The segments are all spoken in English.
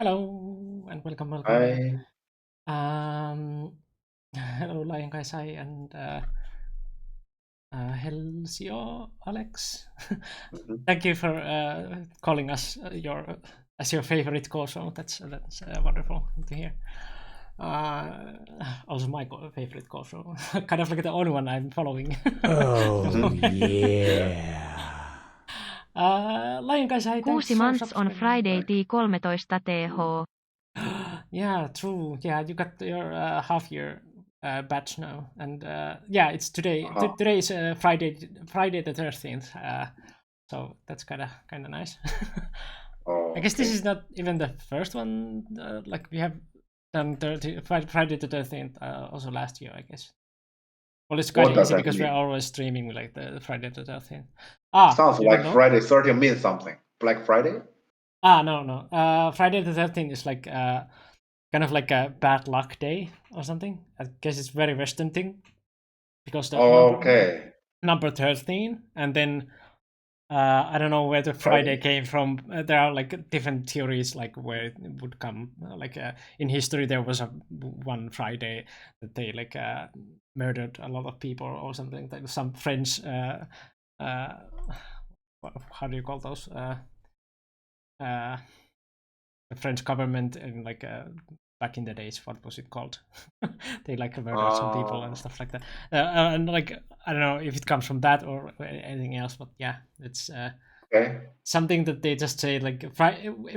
Hello and welcome. I Um, hello, Lion Kaisai and Helsio, Alex. mhm. Thank you for calling us your as your favorite co-show. That's wonderful to hear. Uh, Also, my favorite co-show, kind of like the only one I'm following. At the Oh moment. Yeah. yeah. Lion Kaisai, thanks 6 for months on subscribing. Friday T13 Mm. TH. Yeah, true. Yeah, you got your half year batch now, and yeah, it's today. Uh-huh. Today is Friday the 13th. So that's kind of nice. I guess this Okay. is not even the first one. Like we have done Friday the 13th also last year, I guess. Well, it's kind What of does easy that because we're mean? always streaming like the Friday the 13th. Ah, Sounds you don't like know? Friday 13 means something. Black Friday? No. Friday the 13th is like kind of like a bad luck day or something. I guess it's very Western thing because the Okay. number 13, and then I don't know where the Friday Friday? came from. There are like different theories, like where it would come. In history, there was a one Friday that they like murdered a lot of people or something. Like some French, uh, how do you call those? Uh, the French government and like back in the days, what was it called? They like murdered some people and Uh, stuff like that. And like I don't know if it comes from that or anything else, but yeah, it's okay. something that they just say like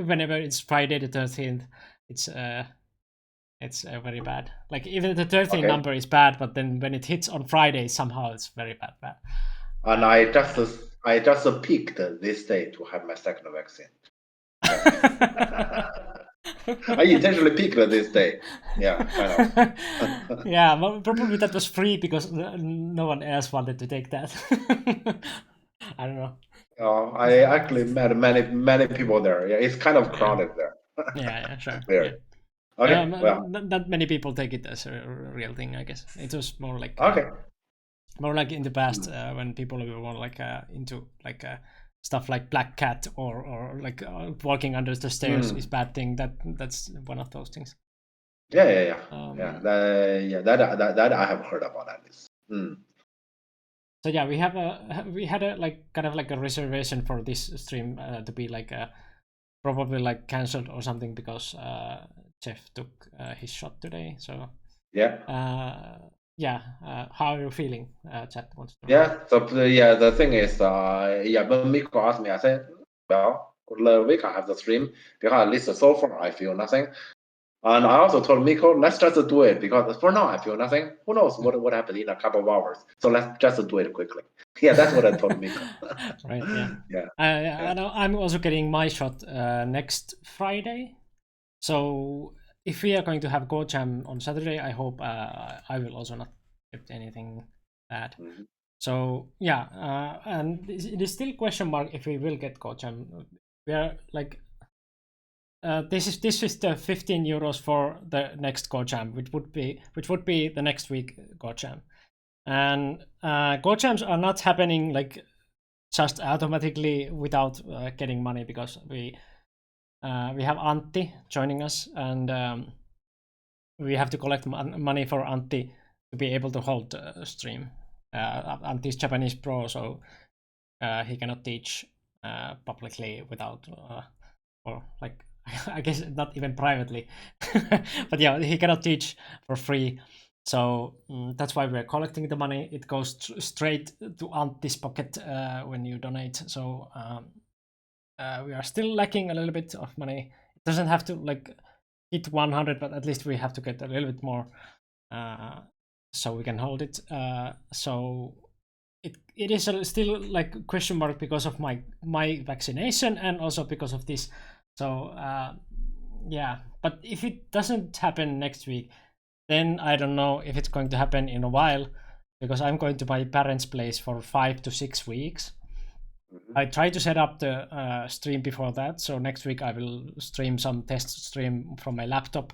whenever it's Friday the 13th, it's very bad. Like even the 13 Okay. number is bad, but then when it hits on Friday, somehow it's very bad. And I just picked this day to have my second vaccine. I intentionally picked this day. Yeah, kind of. Yeah, well, probably that was free because no one else wanted to take that. I don't know. I actually met many people there. Yeah, it's kind of Yeah, crowded there. yeah, sure. Yeah. Weird. Okay. Well. Not many people take it as a real thing, I guess. It was Okay. more like in the past Mm. when people were more like into like stuff like Black Cat or like walking under the stairs is Mm. bad thing. That's one of those things. Yeah. Um, That I have heard about at least. Mm. so yeah, we had a like kind of like a reservation for this stream to be like probably like cancelled or something because Jeff took his shot today. So Yeah. yeah, how are you feeling? Chat wants to know. Yeah. So the thing is, when Miko asked me, I said, well, we can have the stream because at least so far I feel nothing. And I also told Miko, let's just do it because for now I feel nothing. Who knows what happened in a couple of hours? So let's just do it quickly. Yeah, that's what I told Miko. Right, yeah. Yeah. I know I'm also getting my shot next Friday. So if we are going to have Go Jam on Saturday, I hope I will also not get anything bad. Mhm. So yeah, and it is still question mark if we will get Go Jam. We are like this is the 15 euros for the next Go Jam, which would be the next week Go Jam. And Go Jams are not happening like just automatically without getting money because we have Antti joining us, and we have to collect money for Antti to be able to hold the stream. Antti is Japanese pro, so he cannot teach publicly without or like I guess not even privately, but yeah, he cannot teach for free. So that's why we're collecting the money. It goes straight to Antti's pocket when you donate. So we are still lacking a little bit of money. It doesn't have to like hit 100, but at least we have to get a little bit more uh, so we can hold it. So it is still like question mark because of my vaccination and also because of this. So yeah, but if it doesn't happen next week, then I don't know if it's going to happen in a while because I'm going to my parents' place for 5 to 6 weeks. Mhm. I try to set up the stream before that. So next week I will stream some test stream from my laptop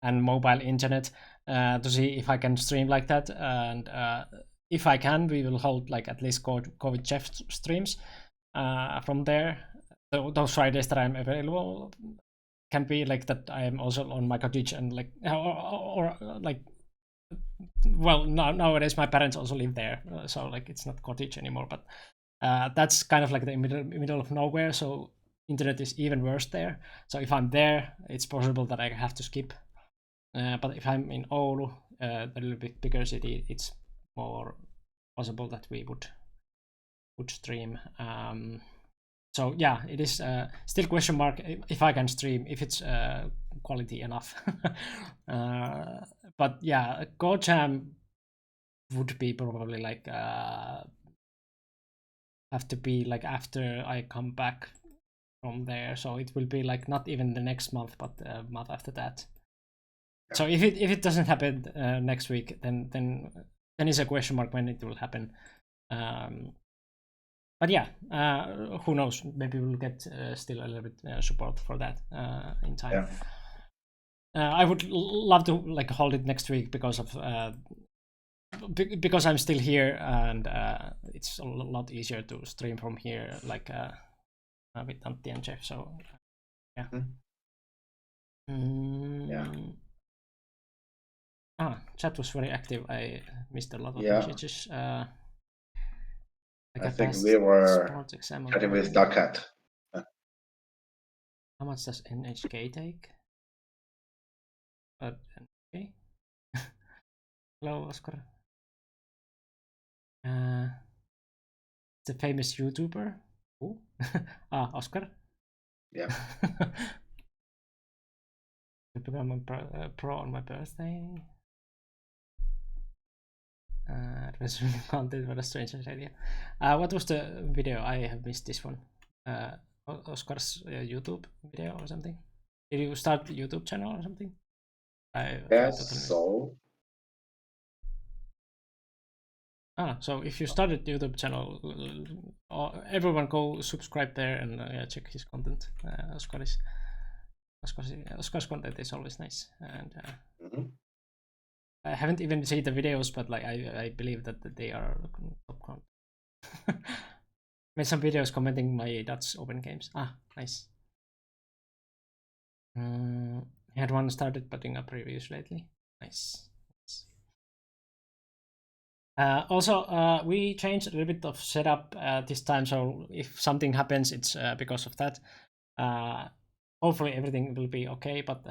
and mobile internet to see if I can stream like that. And if I can, we will hold like at least COVID Jeff streams from there. Those Fridays that I'm available can be like that I am also on my cottage and like or like, well, nowadays my parents also live there, so like it's not cottage anymore, but that's kind of like the middle of nowhere, so internet is even worse there. So if I'm there, it's possible that I have to skip. But if I'm in Oulu, a little bit bigger city, it's more possible that we would stream. So yeah, it is still question mark if I can stream, if it's quality enough. But yeah, GoJam would be probably like have to be like after I come back from there, so it will be like not even the next month, but the month after that. Yeah. So if it doesn't happen next week, then is a question mark when it will happen. But yeah, who knows? Maybe we'll get still a little bit support for that in time. Yeah. I would love to like hold it next week because of because I'm still here, and it's a lot easier to stream from here, like with Antti and Jeff. So yeah. Yeah. Chat was very active. I missed a lot of messages. I think we were chatting with Duckcat. How much does NHK take? Okay. Hello, Oscar. The famous YouTuber. Who? Oscar. Yeah. To become a pro on my birthday. Resuming content, what a strange idea. What was the video? I have missed this one. Oscar's YouTube video or something. Did you start the YouTube channel or something? Yes, so. So if you started YouTube channel, everyone go subscribe there and check his content. Oscar's content is always nice, and I haven't even seen the videos, but like I believe that they are top content. Made some videos commenting my Dutch open games. Nice. I had one started putting up reviews lately. Nice. Also, we changed a little bit of setup this time, so if something happens, it's because of that. Hopefully everything will be okay, but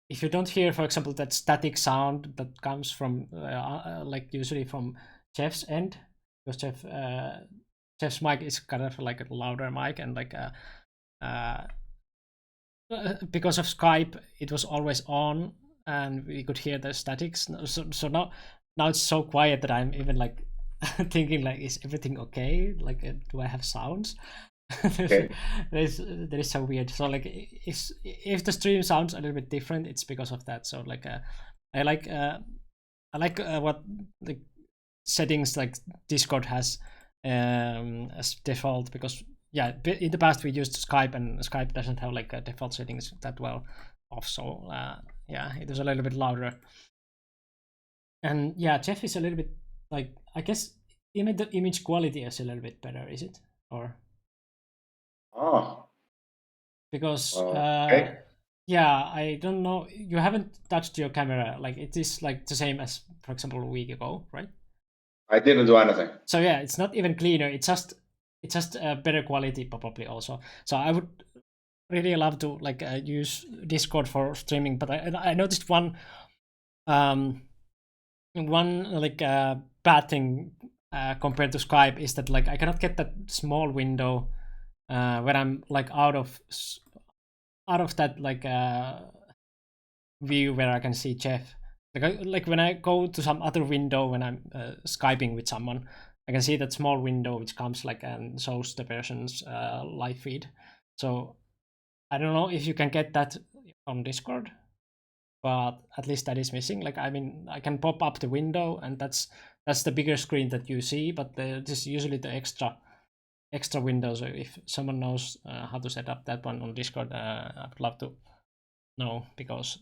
if you don't hear, for example, that static sound that comes from like usually from Jeff's end, because Jeff's mic is kind of like a louder mic, and like because of Skype, it was always on, and we could hear the statics. So now it's so quiet that I'm even like thinking like, is everything okay? Like, do I have sounds? Okay. That is so weird. So like, if the stream sounds a little bit different, it's because of that. So like, I like what the settings like Discord has as default, because yeah, in the past we used Skype, and Skype doesn't have like a default settings that well off. So yeah, it was a little bit louder. And yeah, Jeff is a little bit like, I guess even the image quality is a little bit better, is it? Or because yeah, I don't know, you haven't touched your camera, like it is like the same as, for example, a week ago, right? I didn't do anything. So yeah, it's not even cleaner, it's just better quality probably also. So I would really love to like use Discord for streaming, but I noticed one like bad thing compared to Skype is that like I cannot get that small window when I'm like out of that like view where I can see Jeff. Like when I go to some other window when I'm Skyping with someone, I can see that small window which comes like and shows the person's live feed. So I don't know if you can get that on Discord, but at least that is missing. Like, I mean, I can pop up the window, and that's the bigger screen that you see, but this is usually the extra window. So if someone knows how to set up that one on Discord, I would love to know, because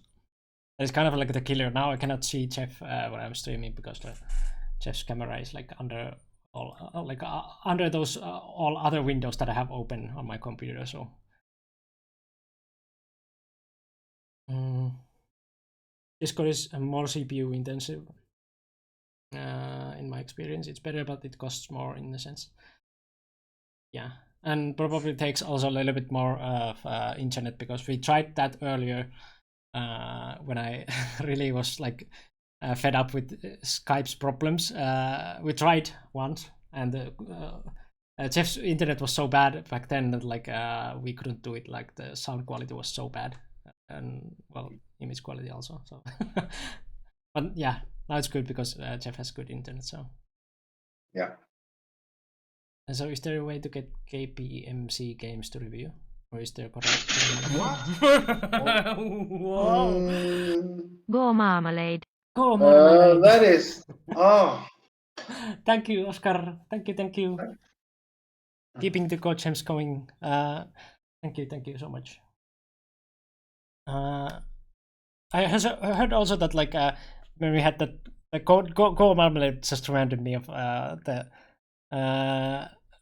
it's kind of like the killer. Now I cannot see Jeff when I'm streaming, because Jeff's camera is like under all under those all other windows that I have open on my computer. So Discord is more CPU intensive. In my experience, it's better, but it costs more in a sense. Yeah, and probably takes also a little bit more of internet, because we tried that earlier when I really was like fed up with Skype's problems. We tried once, and Jeff's internet was so bad back then that like we couldn't do it. Like the sound quality was so bad, and well, image quality also. So, but yeah, now it's good because Jeff has good internet. So Yeah. and so, is there a way to get KPMC games to review, or is there correct? Whoa! Go Marmalade. Go Marmalade. That is. Oh. Thank you, Oscar. Thank you. Keeping the code gems going. Thank you so much. I heard also that like when we had the Go Marmalade, just reminded me of the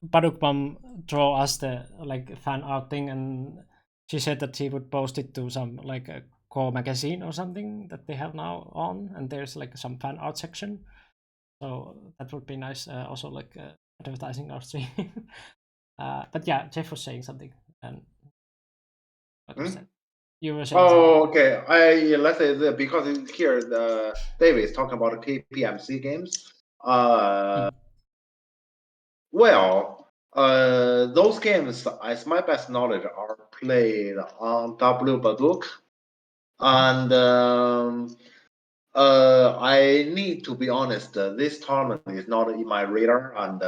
Padukpam draw us the like fan art thing, and she said that she would post it to some like a Go magazine or something that they have now on, and there's like some fan art section. So that would be nice. Also like advertising our stream. But yeah, Jeff was saying something, and what was that? You were saying Oh, something. okay. Let's say that because here David is talking about KPMC games. Well, those games, as my best knowledge, are played on W Baduk, and I need to be honest. This tournament is not in my radar, and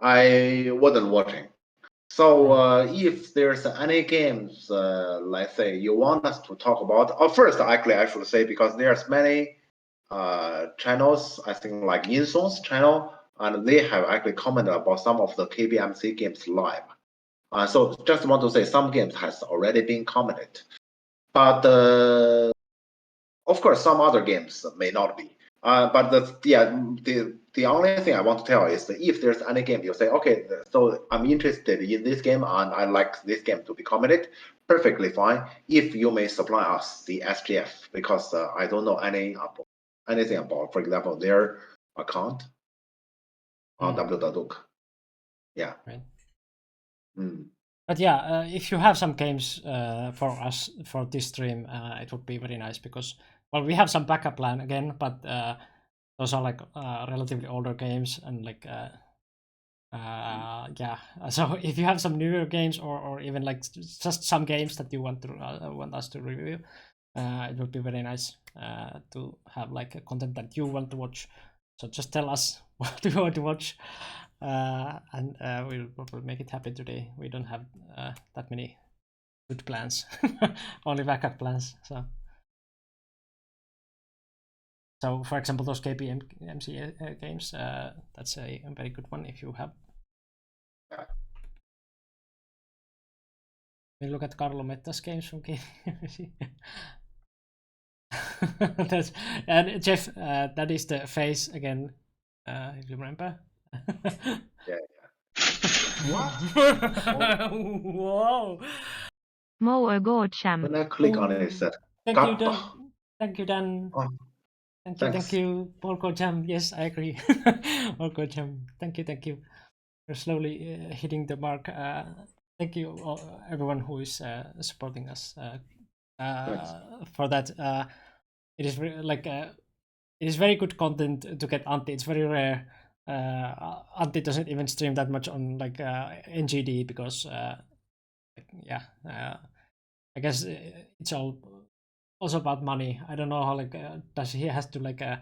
I wasn't watching. So if there's any games, let's say you want us to talk about, first actually I should say, because there's many channels, I think like Insong's channel, and they have actually commented about some of the KBMC games live. So just want to say some games has already been commented, but of course some other games may not be. But the only thing I want to tell is that if there's any game you say, okay, so I'm interested in this game and I like this game to be commented, perfectly fine. If you may supply us the SGF, because I don't know anything about, for example, their account on W.Duck. Yeah. Right. Mm. But yeah, if you have some games for us for this stream, it would be very nice, because well, we have some backup plan again, but those are like relatively older games, and like yeah. So if you have some newer games, or even like just some games that you want us to review, it would be very nice to have like a content that you want to watch. So just tell us what you want to watch, and we'll probably make it happen today. We don't have that many good plans, only backup plans. So for example, those KPMC games, that's a very good one if you have. We look at Carlo Metta's games from KPMC. And Jeff, that is the face again, if you remember. Yeah. What? Whoa! Moa Gorcham. When I click on it, it said, Thank you, Dan. Thank you, Dan. Oh, thank you, Polko Jam. Yes, I agree. Polko Jam. Thank you. We're slowly hitting the mark. Thank you, everyone who is supporting us for that. It is it is very good content to get Antti. It's very rare. Antti doesn't even stream that much on like NGD, because yeah, I guess it's all also about money. I don't know how like does he has to like kind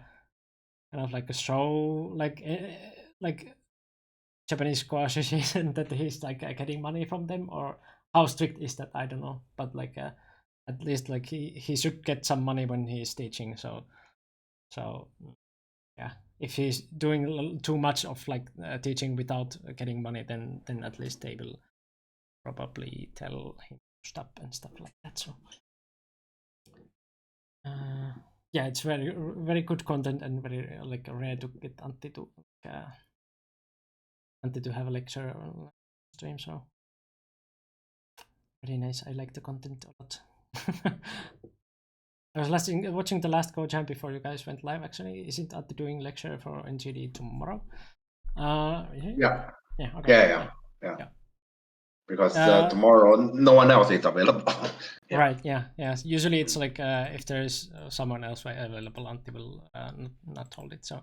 of like a show like Japanese squash association that he's like getting money from them, or how strict is that? I don't know, but like at least like he should get some money when he's teaching. So yeah, if he's doing too much of like teaching without getting money, then at least they will probably tell him to stop and stuff like that. So yeah, it's very good content, and very like rare to get Antti to have a lecture on stream. So very nice. I like the content a lot. I was watching the last GoChamp before you guys went live. Actually, isn't Antti doing lecture for NGD tomorrow? Yeah. Yeah. Okay. Yeah. Because Uh, tomorrow no one else is available. Yeah. Right. Yeah. Usually it's like if there is someone else available, Antti will not hold it. So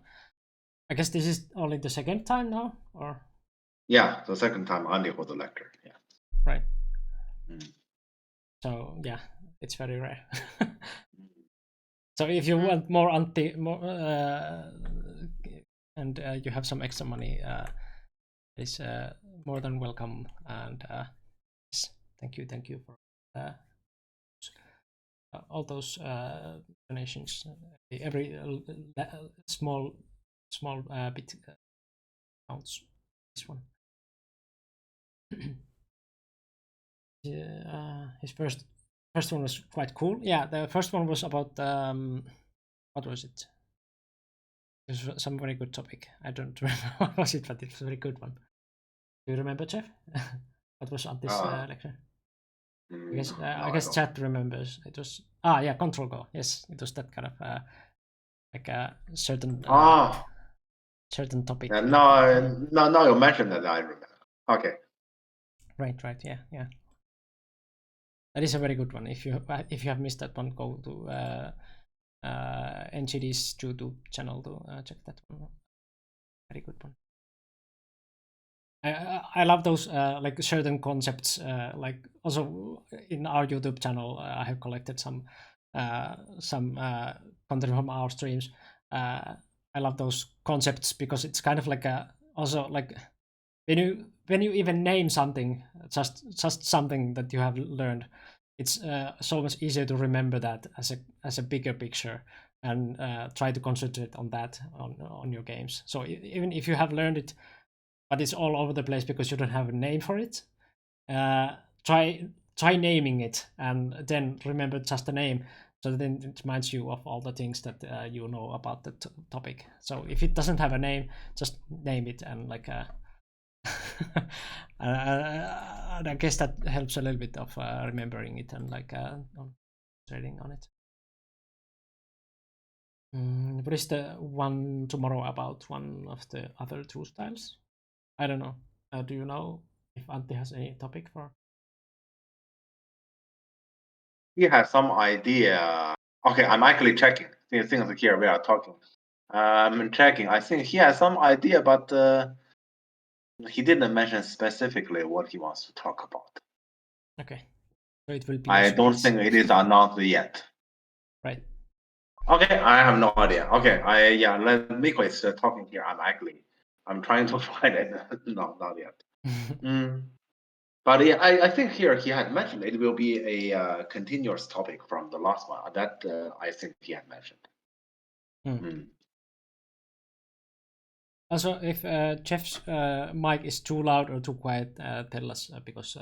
I guess this is only the second time now, or Yeah, the second time Andy holds the lecture. Yeah. right. Mm. So yeah, it's very rare. So if you want more Antti, and you have some extra money, it's more than welcome. And yes, thank you for all those donations. Every small bit counts. This one. His first one was quite cool. Yeah, the first one was about what was it? It was some very good topic. I don't remember what was it, but it was a very good one. Do you remember, Jeff? What was on this lecture? I guess chat remembers. It was Control Go. Yes, it was that kind of like a certain certain topic. Yeah, now you mentioned that I remember. Okay. Right. Yeah. That is a very good one. If you have missed that one, go to NGD's YouTube channel to check that one. Very good one. I love those like certain concepts. Like also in our YouTube channel, I have collected some content from our streams. I love those concepts because it's kind of like also like when you even name something, just something that you have learned, it's so much easier to remember that as a bigger picture and try to concentrate on that on your games. So even if you have learned it, but it's all over the place because you don't have a name for it, try naming it and then remember just the name. So then it reminds you of all the things that you know about the topic. So if it doesn't have a name, just name it and like I guess that helps a little bit of remembering it and like trading on it. What is the one tomorrow about? One of the other two styles? I don't know. Do you know if Antti has any topic for? He has some idea. Okay, I'm actually checking. Things here we are talking. I'm checking. I think he has some idea, but he didn't mention specifically what he wants to talk about. Okay, so it will be. I don't think it is announced yet. Right. Okay, I have no idea. Okay, let Miko is talking here. I'm trying to find it. No, not yet. But yeah, I think here he had mentioned it will be a continuous topic from the last one. That I think he had mentioned. Also, if Jeff's mic is too loud or too quiet, tell us because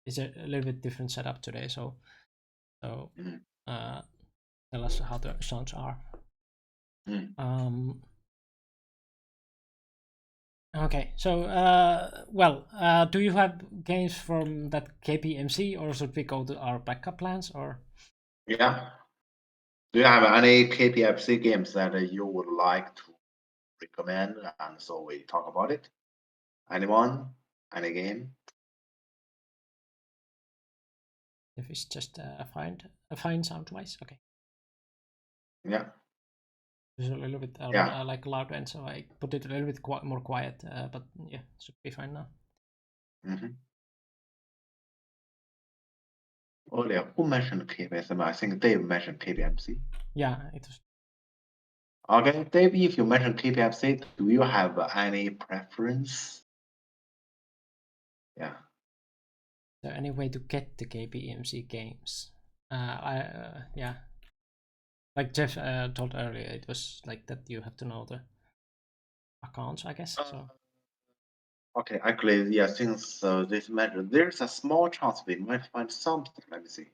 it's a little bit different setup today. So tell us how the sounds are. Okay, so do you have games from that KPMC, or should we go to our backup plans? Or yeah, do you have any KPMC games that you would like to recommend? And so we talk about it. Anyone? Any game? if it's just a fine sound wise, okay. Yeah. It's a little bit like loud end, so I put it a little bit more quiet. But yeah, should be fine now. Earlier, who mentioned KPMC? I think Dave mentioned KPMC. Yeah, it was. Okay, Dave, if you mentioned KPMC, do you have any preference? Yeah. Is there any way to get the KPMC games? Yeah. Like Jeff told earlier, it was like that you have to know the accounts, I guess. So. Okay, actually, yeah, since this matter, there's a small chance we might find something. Let me see.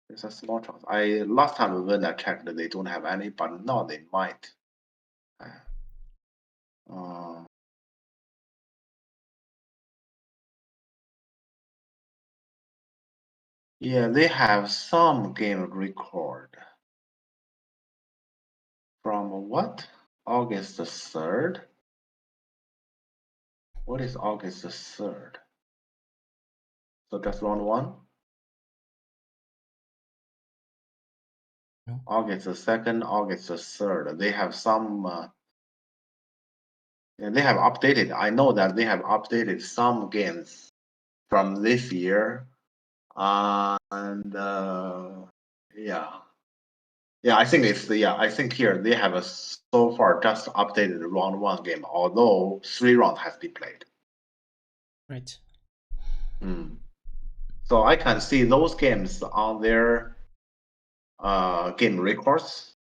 There's a small chance. Last time when I checked, they don't have any, but now they might. Yeah, they have some game record. From what? August the 3rd? What is August the 3rd? So that's round 1? No. August the 2nd, August the 3rd. They have some. They have updated. I know that they have updated some games from this year, and yeah, I think it's I think here they have so far just updated round 1 game, although 3 rounds has been played. Right. So I can see those games on their game records.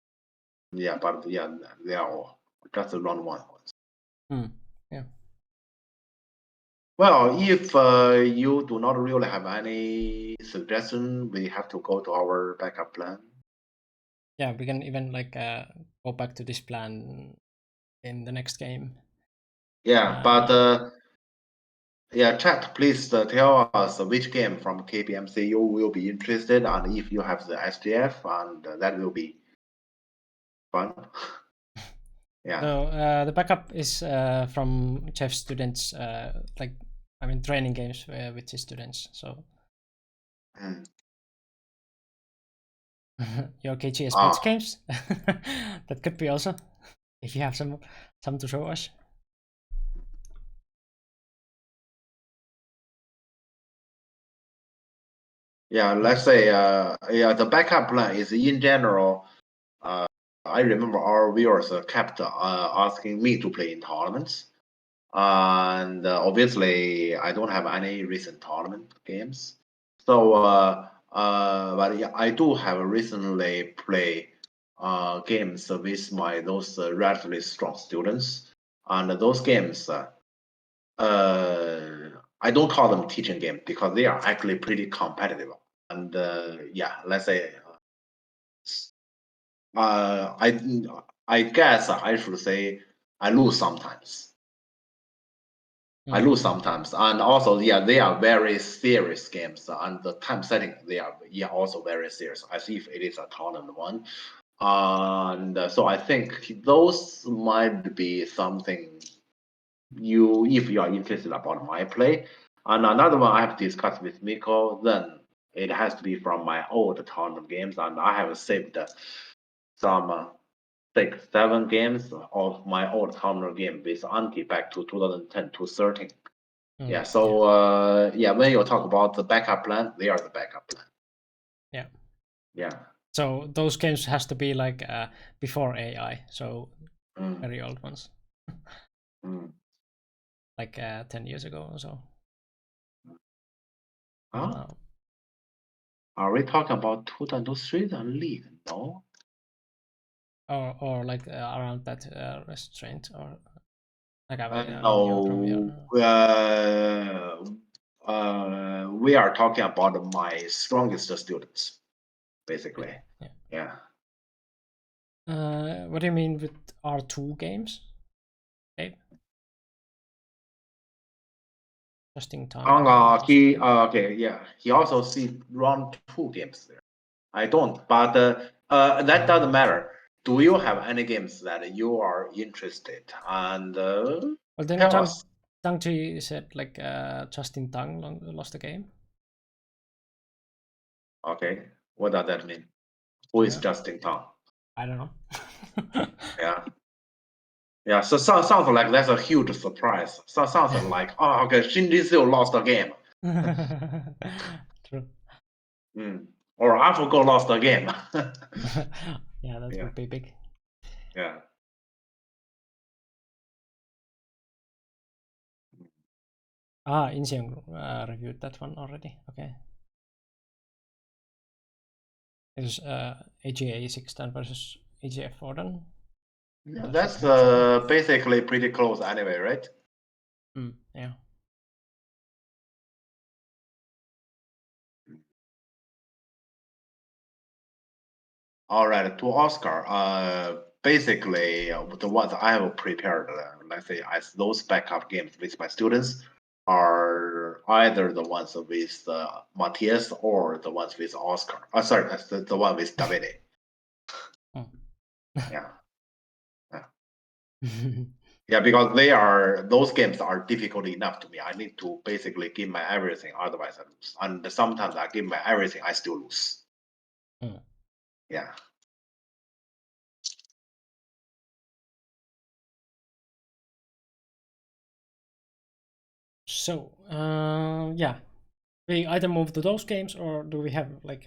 Yeah, but they are all just round 1 ones. Yeah. Well, if you do not really have any suggestion, we have to go to our backup plan. Yeah, we can even like go back to this plan in the next game. Yeah, but chat, please tell us which game from KPMC you will be interested, and if you have the SGF, and that will be fun. Yeah. So the backup is from Jeff's students, training games with his students. So your KGS Sports games, that could be also, if you have some to show us. Yeah, let's say the backup plan is in general. I remember our viewers kept asking me to play in tournaments, and obviously I don't have any recent tournament games. So, but yeah, I do have recently played games with those relatively strong students, and those games. I don't call them teaching games because they are actually pretty competitive. And let's say, I guess I should say I lose sometimes. I lose sometimes, and also they are very serious games, and the time setting they are also very serious, as if it is a tournament one. And so I think those might be something if you are interested about my play. And another one I have discussed with Miko, then it has to be from my old tournament games, and I have saved some 6-7 games of my old tournament game with Anti back to 2010 to 13. Yeah, so when you talk about the backup plan, they are the backup plan. Yeah. So those games has to be like before AI, so very old ones. Like 10 years ago or so. Huh? Are we talking about 2003 league? No. Or like around that restraint, or like no. We are talking about my strongest students, basically. Yeah. What do you mean with R2 games? Okay. Just in time. He also see round 2 games there. I don't, but that doesn't matter. Do you have any games that you are interested? And well, then tell us. Tang-Chi said like Justin Tang lost the game. Okay, what does that mean? Who is Justin Tang? I don't know. Yeah. So sounds like that's a huge surprise. So sounds like Shinji Siu lost the game. True. Or AlphaGo lost the game. Yeah, that would be big. Yeah. Inseong reviewed that one already. Okay. It was AGA 610 versus AGF 410. Yeah, that's basically pretty close anyway, right? Yeah. All right, to Oscar. Basically, the ones I have prepared, let's say, as those backup games with my students, are either the ones with Matthias or the ones with Oscar. Sorry, that's the one with Davide. Yeah. Yeah, because those games are difficult enough to me. I need to basically give my everything, otherwise I lose. And sometimes I give my everything, I still lose. Mm. Yeah. So, yeah, we either move to those games, or do we have like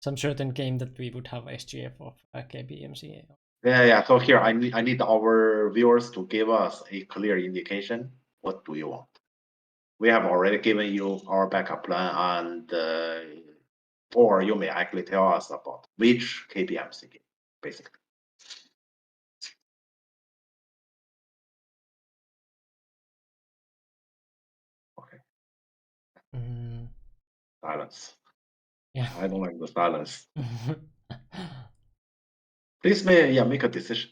some certain game that we would have SGF of KBMC? Yeah. So here I need our viewers to give us a clear indication. What do you want? We have already given you our backup plan, and or you may actually tell us about which KBMC game, basically. Okay. Silence. Yeah. I don't like the silence. Please make a decision.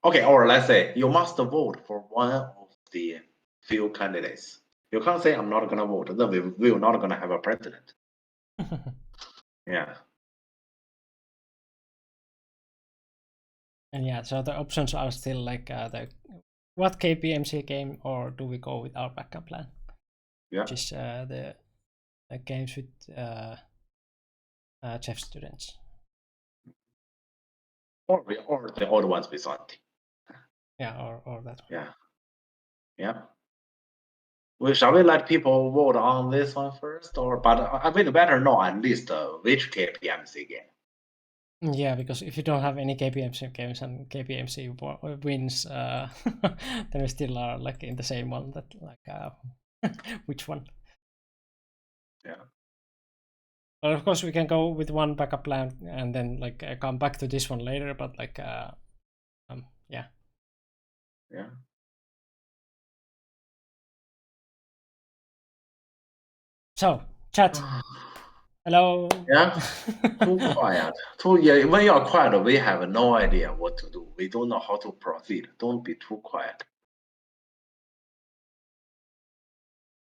Okay, or let's say you must vote for one of the few candidates. You can't say I'm not gonna vote, then we're not gonna have a president. Yeah. And yeah, so the options are still like what KPMC game, or do we go with our backup plan? Yeah. Which is the games with Jeff students. Or the old ones with Santi. Yeah, or that one. Yeah. Shall we let people vote on this one first, or but I mean better know at least which KPMC game. Yeah, because if you don't have any KPMC games and KPMC wins, then we still are like in the same one. That like which one? Yeah. Well, of course we can go with one backup plan and then like come back to this one later. But like yeah. Yeah. So chat. Hello. Yeah. Too quiet. When you're quiet, we have no idea what to do. We don't know how to proceed. Don't be too quiet.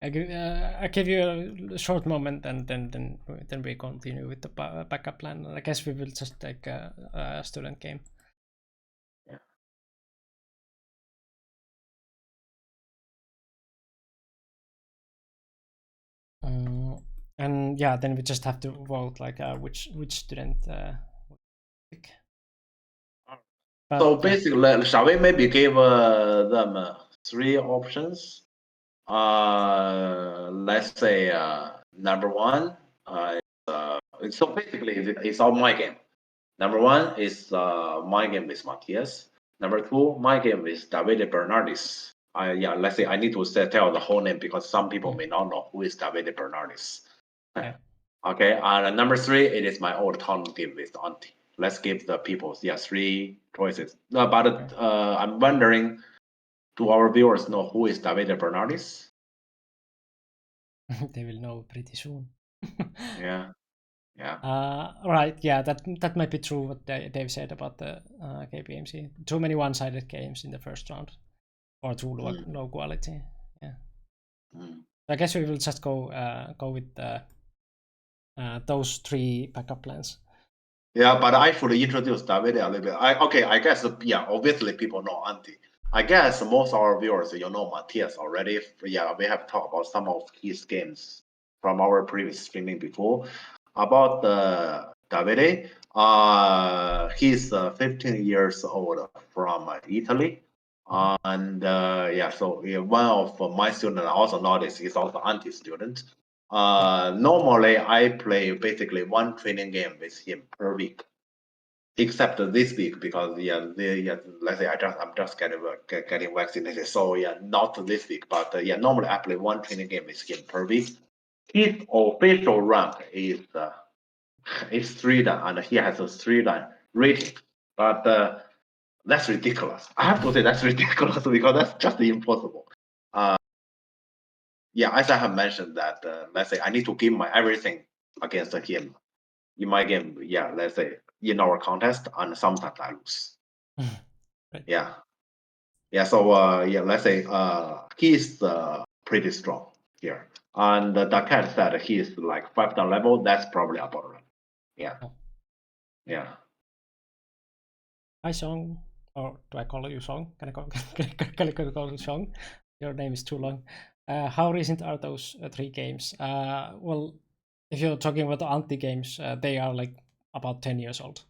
I give you a short moment, and then we continue with the backup plan. I guess we will just take a student game. Yeah. And yeah, then we just have to vote like which student pick. But, So basically, shall we maybe give them 3 options? Let's say number 1. So basically, it's all my game. Number 1 is my game with Matthias. Number 2, my game with Davide Bernardis. Let's say I need to tell the whole name because some people may not know who is Davide Bernardis. Yeah. Okay, and number 3, it is my old town game with Auntie. Let's give the people 3 choices. But I'm wondering, do our viewers know who is Davide Bernardis? They will know pretty soon. Yeah. Right. Yeah, that might be true. What Dave said about the KPMC. Too many one-sided games in the first round, or too low quality. Yeah. I guess we will just go with those 3 backup plans. Yeah, but I should introduce Davide a little bit. I guess obviously people know Auntie. I guess most of our viewers, know Matthias already. Yeah, we have talked about some of his games from our previous streaming before. About Davide, he's 15 years old from Italy. And so one of my students, I also noticed he's also Auntie student. Normally, I play basically one training game with him per week, except this week because let's say I'm just getting vaccinated, so not this week. But normally I play one training game with him per week. His official rank is 3 dan, and he has a 3 dan rating. But that's ridiculous. I have to say that's ridiculous because that's just impossible. As I have mentioned that, let's say I need to give my everything against him in my game. Let's say in our contest, and sometimes I lose. Right. So let's say he's pretty strong here, and the cat said he's like 5 dan level. That's probably about right. Yeah. Hi Song. or do I call you Song? Can I call you Song? Your name is too long. How recent are those 3 games? Well, if you're talking about the Antti games, they are like about 10 years old.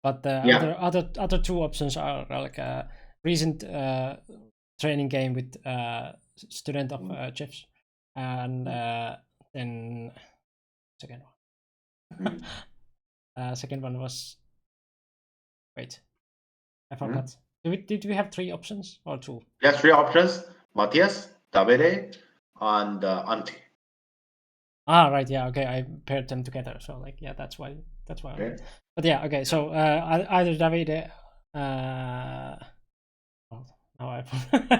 But the Yeah. other 2 options are like a recent training game with student of Jeff's, and then second one. Second one was, wait, I forgot. Did we have 3 options or 2? Yeah, 3 options: Matthias, Davide, and Antti. Right, yeah, okay, I paired them together, so like, yeah, that's why. Okay. But yeah, okay, so either Davide, oh, now I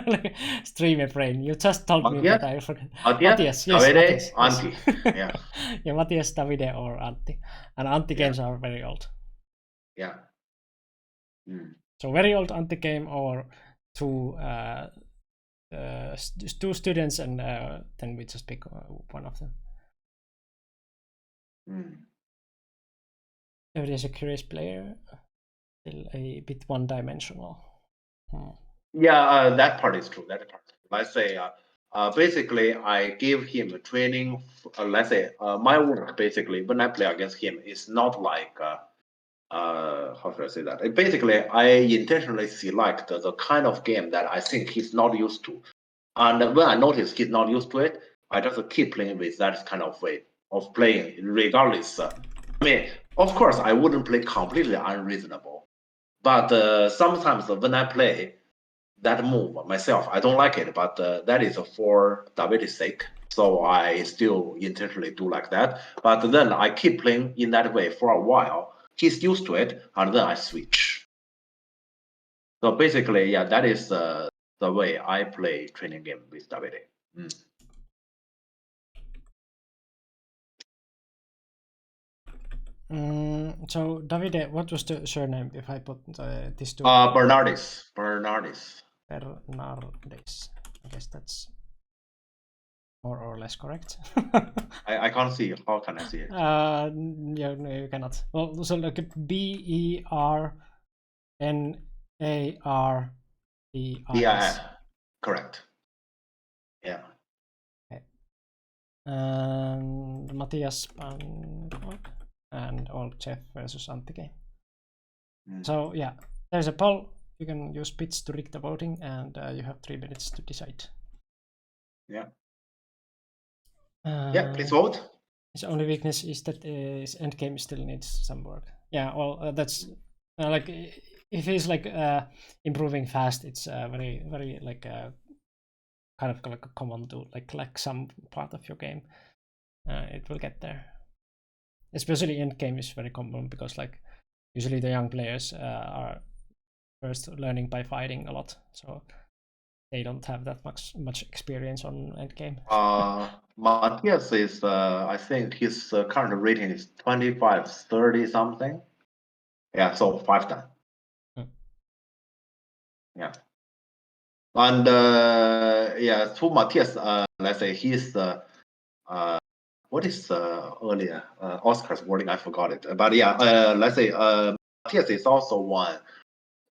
like, stream a brain. You just told me, Matthias, but I forgot. Matthias, Yes, Davide, Matthias, yes. Antti. Yeah. Yeah, Matthias, Davide, or Antti. And Antti Yeah. games are very old. Yeah. So very old Antti game, or 2 2 students, and then we just pick one of them. If it is a curious player, still a bit one-dimensional. Yeah, that part is true. Let's say, basically, I give him a training. Let's say, my work basically when I play against him is not like, how should I say that? Basically, I intentionally select the kind of game that I think he's not used to, and when I notice he's not used to it, I just keep playing with that kind of way of playing, regardless. I mean, of course, I wouldn't play completely unreasonable, but sometimes when I play that move myself, I don't like it, but that is for David's sake. So I still intentionally do like that. But then I keep playing in that way for a while. He's used to it, and then I switch. So basically, yeah, that is the way I play training game with David. So Davide, what was the surname if I put these 2? Bernardis. Bernardis. I guess that's more or less correct. I can't see. How can I see it? Yeah, no, you cannot. Well, so look at Bernardis. Correct. Yeah. Okay. And Matthias and old Jeff versus Antti game. So yeah, there's a poll. You can use bits to rig the voting, and you have 3 minutes to decide. Yeah. Yeah, please vote. His only weakness is that his endgame still needs some work. Yeah, well, that's like, if he's like improving fast, it's very, very like kind of like a common to like some part of your game. It will get there. Especially endgame is very common because like usually the young players are first learning by fighting a lot, so they don't have that much experience on endgame. Matthias is, I think his current rating is 25-30 something. Yeah, so 5 times. Yeah. And yeah, to Matthias, let's say he's what is earlier Oscar's wording? I forgot it. But yeah, let's say Matthias is also one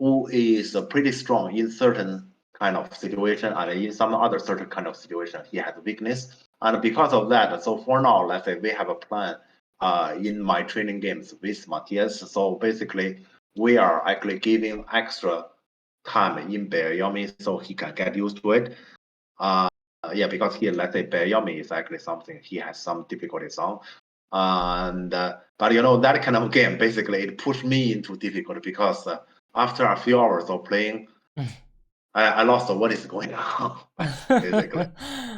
who is pretty strong in certain kind of situation, and in some other certain kind of situation he has weakness. And because of that, so for now, let's say we have a plan in my training games with Matthias. So basically, we are actually giving extra time in Bearyomi so he can get used to it. Yeah, because here, let's say Bearyomi is actually something he has some difficulties on. And but you know, that kind of game basically it pushed me into difficulty because after a few hours of playing, I lost what is going on basically.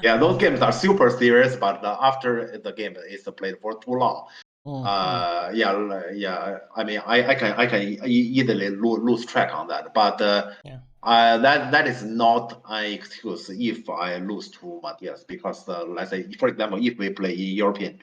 Yeah, those games are super serious, but after the game is played for too long, yeah. I mean, I can easily lose track on that, but that is not an excuse if I lose to Matthias, because let's say, for example, if we play in European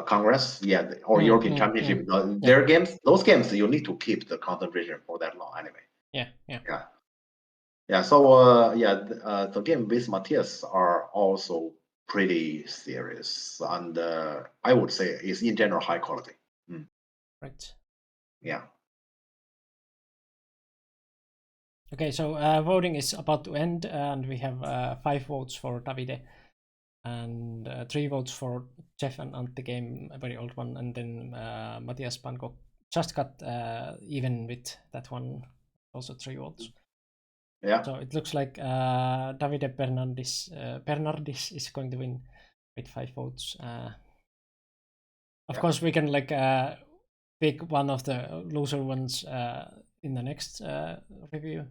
Congress, yeah, or European Championship, their games, those games, you need to keep the concentration for that long anyway. Yeah. So the game with Matthias are also pretty serious, and I would say is in general high quality. Right. Yeah. Okay, so voting is about to end, and we have 5 votes for Davide, and 3 votes for Jeff and Antti Game, a very old one, and then Matthias Panko just got even with that one, also 3 votes. Yeah. So it looks like Davide Bernardis is going to win with 5 votes. Of course, we can like pick one of the loser ones in the next review.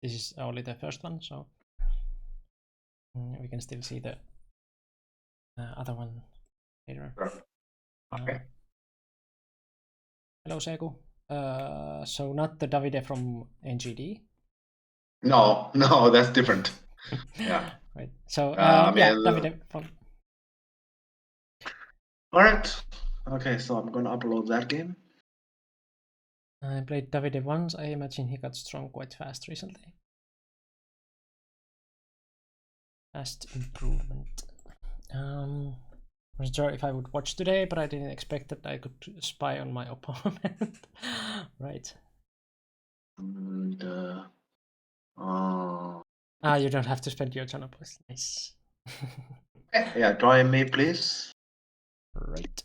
This is only the first one, so we can still see the other one later. Okay. Hello, Seku. So not the Davide from NGD. No, that's different. Yeah. Right. So I mean, yeah, Davide from. All right. Okay, so I'm gonna upload that game. I played Davide once. I imagine he got strong quite fast recently. Fast improvement. I'm not sure if I would watch today, but I didn't expect that I could spy on my opponent. Right. And You don't have to spend your channel points. Nice. yeah, join me, please. Right.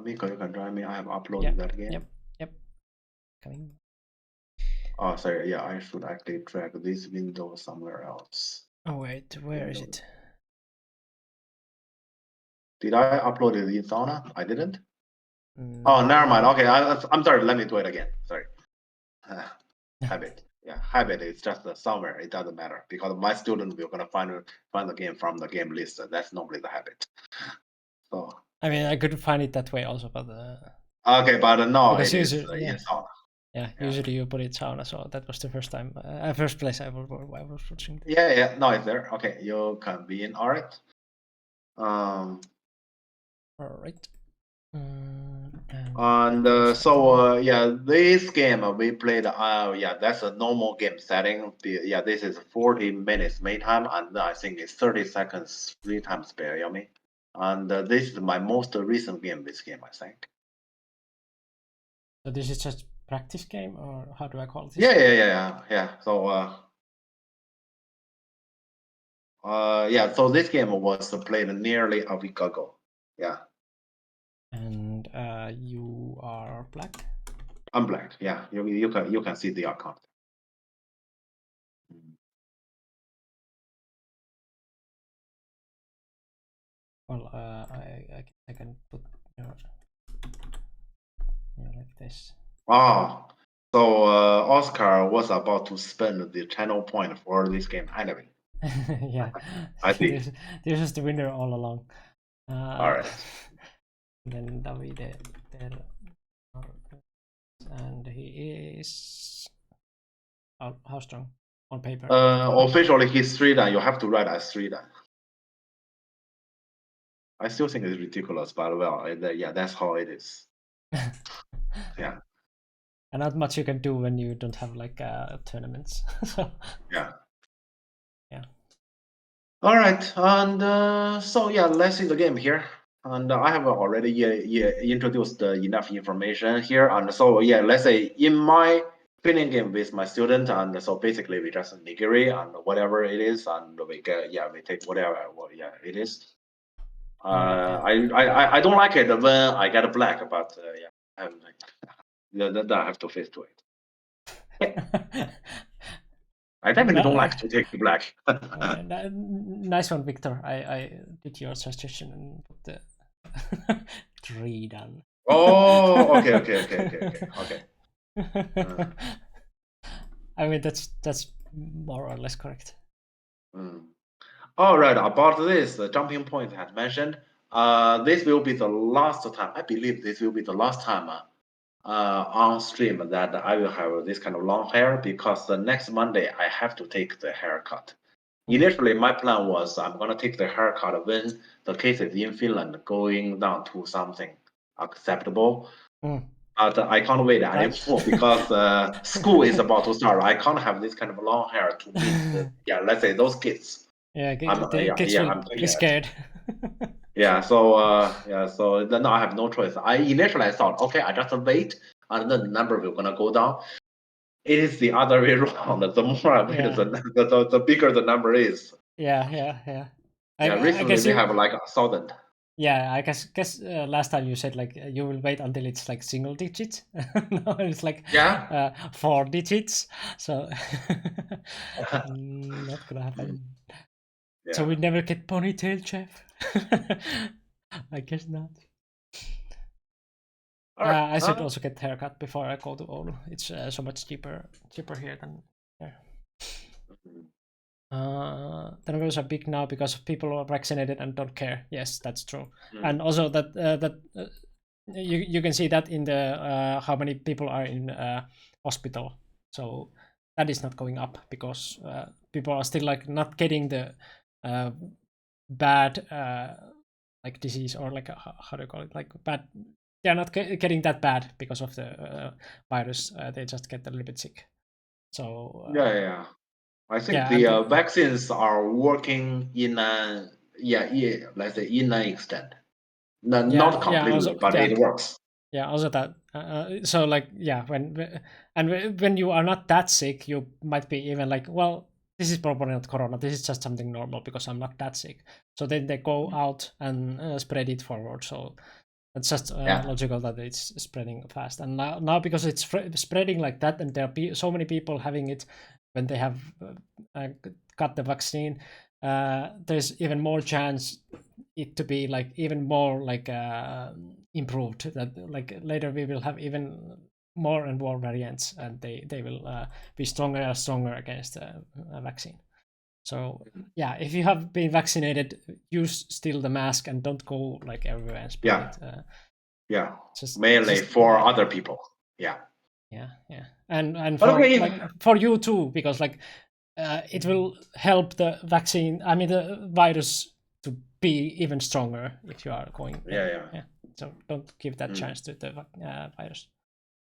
Miko, you can join me. I have uploaded that game. Yep. Coming. Oh, sorry. Yeah, I should actually drag this window somewhere else. Oh wait, where is it? Did I upload it in Sauna? I didn't. No. Oh, never mind. Okay, I'm sorry. Let me do it again. Sorry. Habit. Yeah, habit is just somewhere. It doesn't matter because my student will gonna find the game from the game list. That's normally the habit. So. I mean, I could find it that way also, but. Okay, but no, because it is usually, in Sauna. Yeah, usually you put it Sauna, so that was the first time, first place I was watching. Yeah, no, it's there. Okay, you can be in. All right. All right. And so yeah, this game we played. Yeah, that's a normal game setting. Yeah, this is 40 minutes main time, and I think it's 30 seconds free time spare. You know me? And this is my most recent game. This game, I think. So this is just practice game, or how do I call this? Yeah. So yeah, so this game was played nearly a week ago. Yeah. And you are black? I'm black. Yeah, you can see the account. Well, I can put your like this. Oh, so Oscar was about to spend the channel point for this game anyway. Yeah, I see. This is the winner all along. All right. Then Davide, and he is how strong on paper? Officially he's 3 dan. You have to write as 3 dan. I still think it's ridiculous, but well, yeah, that's how it is. Yeah. And not much you can do when you don't have like tournaments. So. Yeah. Yeah. All right, and so yeah, let's see the game here. And I have already introduced enough information here. And so yeah, let's say in my training game with my student, and so basically we just nigiri and whatever it is, and we take whatever it is. I don't like it when I get black, but yeah, then I have to face to it. I definitely don't like to take black. Nice one, Victor. I did your suggestion and put the 3 dan. Oh, okay. I mean that's more or less correct. All right. About this, the jumping point had mentioned. This will be the last time. I believe this will be the last time on stream that I will have this kind of long hair, because the next Monday I have to take the haircut. Initially, my plan was I'm gonna take the haircut when the cases in Finland going down to something acceptable. But I can't wait anymore because school is about to start. I can't have this kind of long hair to meet let's say those kids. Yeah, kids will be scared. So then I have no choice. Initially I thought, okay, I just wait and then the number will gonna go down. it is the other way around. The more I wait, Yeah. the bigger the number is. Yeah. Yeah, I recently guess we you. have like 1,000. Yeah, I guess last time you said like you will wait until it's like single digits. Now it's like Yeah. 4 digits. So not gonna happen. So Yeah. we never get ponytail, Jeff. I guess not. All right. I should also get haircut before I go to Oulu. It's so much cheaper here than there. The numbers are big now because people are vaccinated and don't care. Yes, that's true. And also that you can see that in the how many people are in hospital. So that is not going up because people are still like not getting the bad like disease or like how do you call it, like bad. They're not getting that bad because of the virus. They just get a little bit sick. So Yeah. I think yeah, the vaccines are working in a let's say in an extent, not completely, also, but it works. Yeah, also that. So like yeah, when you are not that sick, you might be even like, well, this is probably not corona. This is just something normal because I'm not that sick. So then they go out and spread it forward. So it's just logical that it's spreading fast. And now because it's spreading like that, and there are so many people having it when they have got the vaccine, there's even more chance it to be like even more like improved. That like later we will have even more and more variants, and they will be stronger and stronger against a vaccine. So yeah, if you have been vaccinated, use still the mask and don't go like everywhere and spread it. Mainly for other people. Yeah, and for okay. like for you too, because like it will help the vaccine. I mean the virus to be even stronger if you are going. Yeah. So don't give that chance to the virus.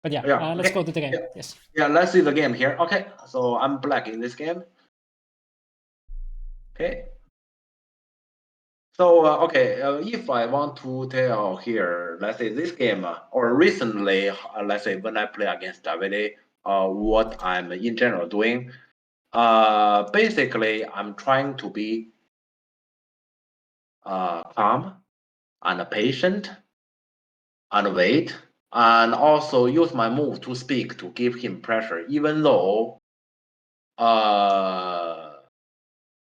But let's okay. go to the game. Yes. Yeah, let's see the game here. Okay, so I'm black in this game. Okay. So if I want to tell here, let's say this game or recently, let's say when I play against Davide, what I'm in general doing, basically I'm trying to be calm and patient and wait, and also use my move to speak to give him pressure, even though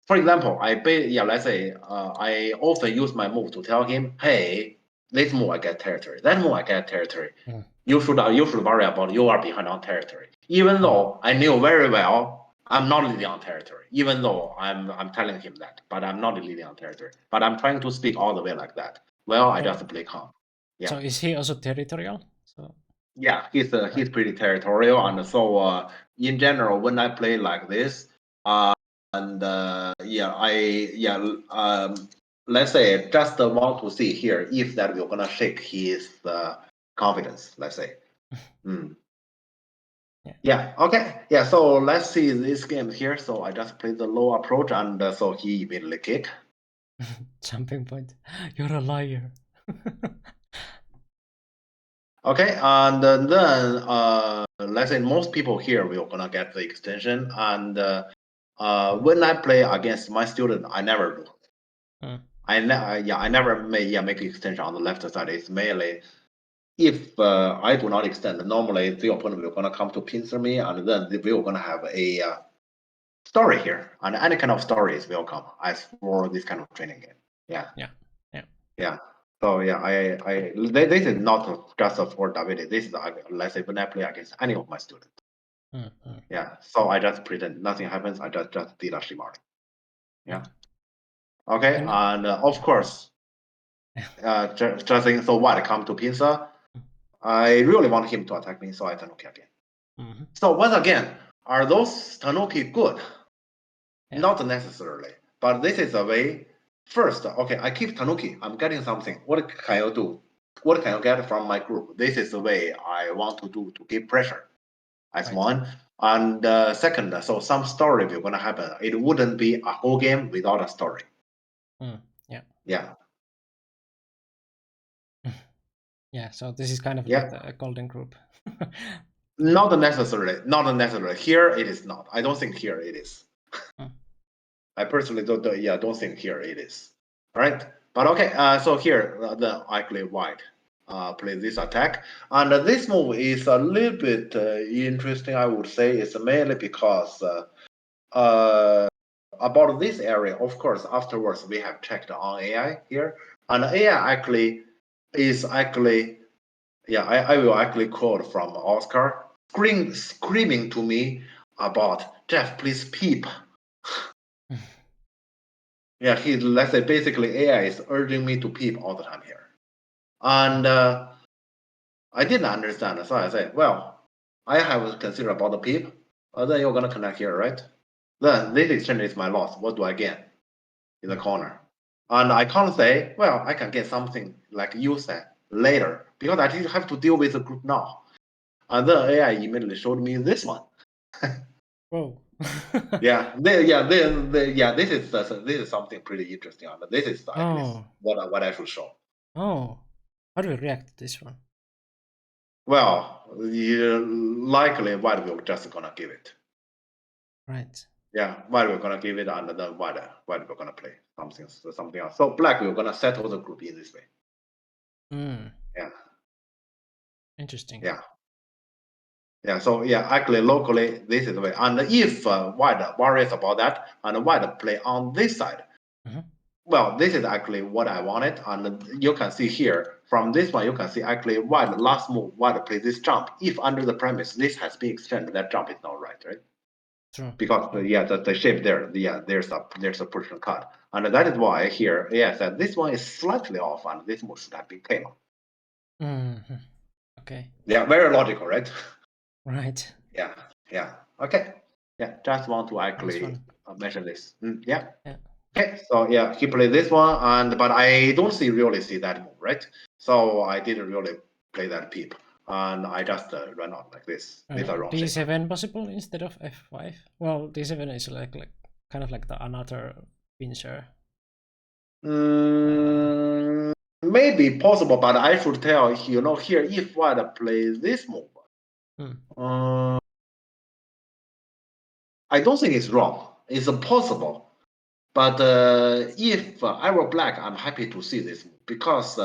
for example, let's say I often use my move to tell him, hey, this move I get territory, that move I get territory. You should worry about you are behind on territory. Even though I knew very well I'm not leading on territory, even though I'm telling him that, but I'm not leading on territory. But I'm trying to speak all the way like that. Well, I just play calm. Yeah. So is he also territorial? So yeah, he's pretty territorial, and so in general, when I play like this, let's say just want to see here if that we're gonna shake his confidence. Let's say. Okay. Yeah. So let's see this game here. So I just played the low approach, and so he immediately kick. Jumping point. You're a liar. Okay, and then let's say most people here will gonna get the extension, and when I play against my student, I never do. I never make extension on the left side. It's mainly if I do not extend, normally the opponent will gonna come to pincer me, and then we will gonna have a story here, and any kind of story is welcome as for this kind of training game. Yeah. So this is not just for David. This is let's say when I play against any of my students. Yeah. So I just pretend nothing happens. I just did a Shimari. Yeah. Okay. And of course, just saying. So what? Come to pincer. I really want him to attack me, so I Tanuki again. So once again, are those Tanuki good? Not necessarily, but this is a way. First, okay, I keep Tanuki. I'm getting something. What can you do? What can you get from my group? This is the way I want to do to give pressure. As one. And second, so some story will gonna happen. It wouldn't be a whole game without a story. Yeah. Yeah. So this is kind of like the golden group. Not necessarily. Here it is not. I don't think here it is. I personally don't think here it is. All right, but okay. So here the actually white play this attack, and this move is a little bit interesting. I would say it's mainly because about this area. Of course, afterwards we have checked on AI here, and AI is actually. Yeah, I will actually quote from Oscar, screaming to me about Jeff, please peep. Yeah, let's say basically AI is urging me to peep all the time here. And I didn't understand, so I said, well, I have considered about the peep, then you're gonna connect here, right? Then this exchange is my loss. What do I get in the corner? And I can't say, well, I can get something like you said later, because I didn't have to deal with the group now. And then AI immediately showed me this one. Whoa. This is something pretty interesting. This is what I should show. Oh, how do we react to this one? Well, likely white will just gonna give it. Right. Yeah, white will gonna give it, and then white will gonna play something else. So black will gonna settle the group in this way. Yeah. Interesting. Yeah, so actually locally this is the way. And if white worries about that and white play on this side, well, this is actually what I wanted. And you can see here from this one, you can see actually white last move, white play this jump. If under the premise this has been extended, that jump is not right? True. Because the shape there, there's a position cut, and that is why here, said this one is slightly off, and this move should have been came on. Okay. Yeah, very logical, right? Right. Yeah. Okay. Yeah, just want to actually mention this. Yeah. Okay, so he played this one, but I don't really see that move, right? So I didn't really play that peep, and I just ran out like this with a wrong shape. D7 possible instead of F5. Well, D7 is like kind of like the another pincer. Maybe possible, but I should tell here if white plays this move. I don't think it's wrong. It's possible. But if I were black, I'm happy to see this because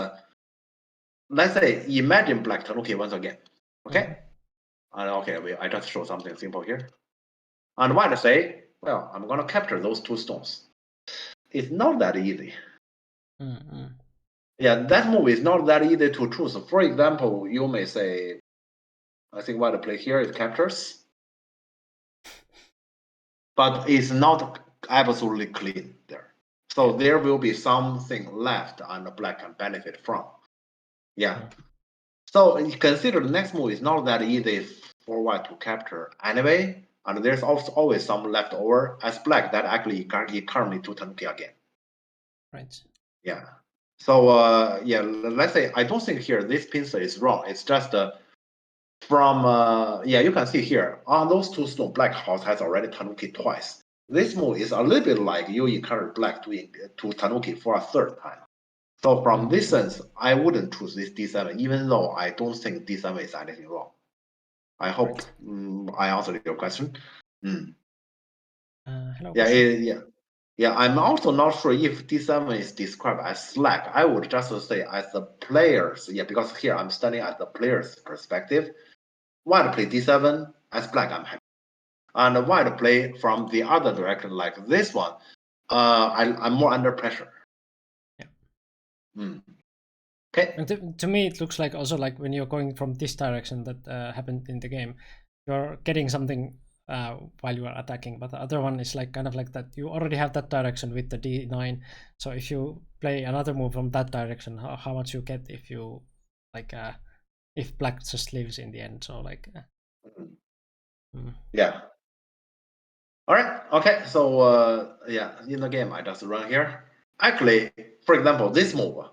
let's say imagine black Tanuki once again. Okay? And I just show something simple here. And white say, well, I'm gonna capture those two stones. It's not that easy. Yeah, that move is not that easy to choose. For example, you may say, I think white play here is captures, but it's not absolutely clean there. So there will be something left and black can benefit from. Yeah. So consider the next move is not that easy for white to capture anyway, and there's also always some left over as black that actually currently to Tanuki again. Right. Yeah. So let's say I don't think here this pincer is wrong. It's just from you can see here on those two stones, black house has already Tanuki twice. This move is a little bit like you encourage black to Tanuki for a third time. So from this sense, I wouldn't choose this D7, even though I don't think D7 is anything wrong. I hope I answered your question. Hello. Yeah. I'm also not sure if D7 is described as slack. I would just say as the players, because here I'm studying at the player's perspective. White play D7 as black, I'm happy. And white play from the other direction, like this one, I'm more under pressure. Okay. And to me, it looks like also like when you're going from this direction that happened in the game, you're getting something while you are attacking, but the other one is like kind of like that you already have that direction with the D9. So if you play another move from that direction, how much you get if you like if black just leaves in the end? So like yeah. All right. Okay. So in the game I just run here. Actually, for example, this move.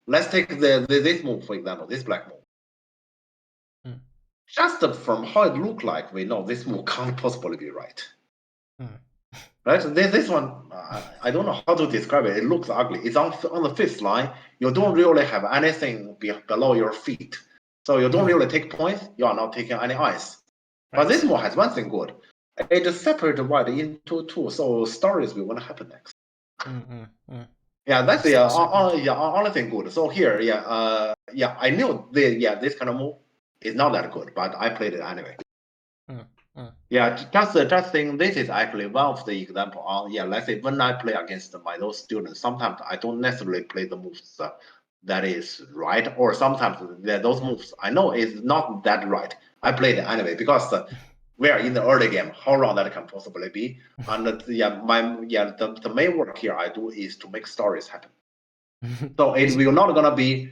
Let's take this move, for example, this black move. Just from how it looked like, we know this move can't possibly be right. Right? This one, I don't know how to describe it. It looks ugly. It's on the fifth line. You don't really have anything below your feet. So you don't really take points, you are not taking any ice. But Right. this move has one thing good. It separates white into two, so stories will want to happen next. Yeah, that's the only thing good. So here, I knew this kind of move is not that good, but I played it anyway. Yeah, just think this is actually one of the example on let's say when I play against those students, sometimes I don't necessarily play the moves that is right, or sometimes those moves I know is not that right. I play it anyway because we are in the early game. How long that can possibly be? And the main work here I do is to make stories happen. So it will not gonna be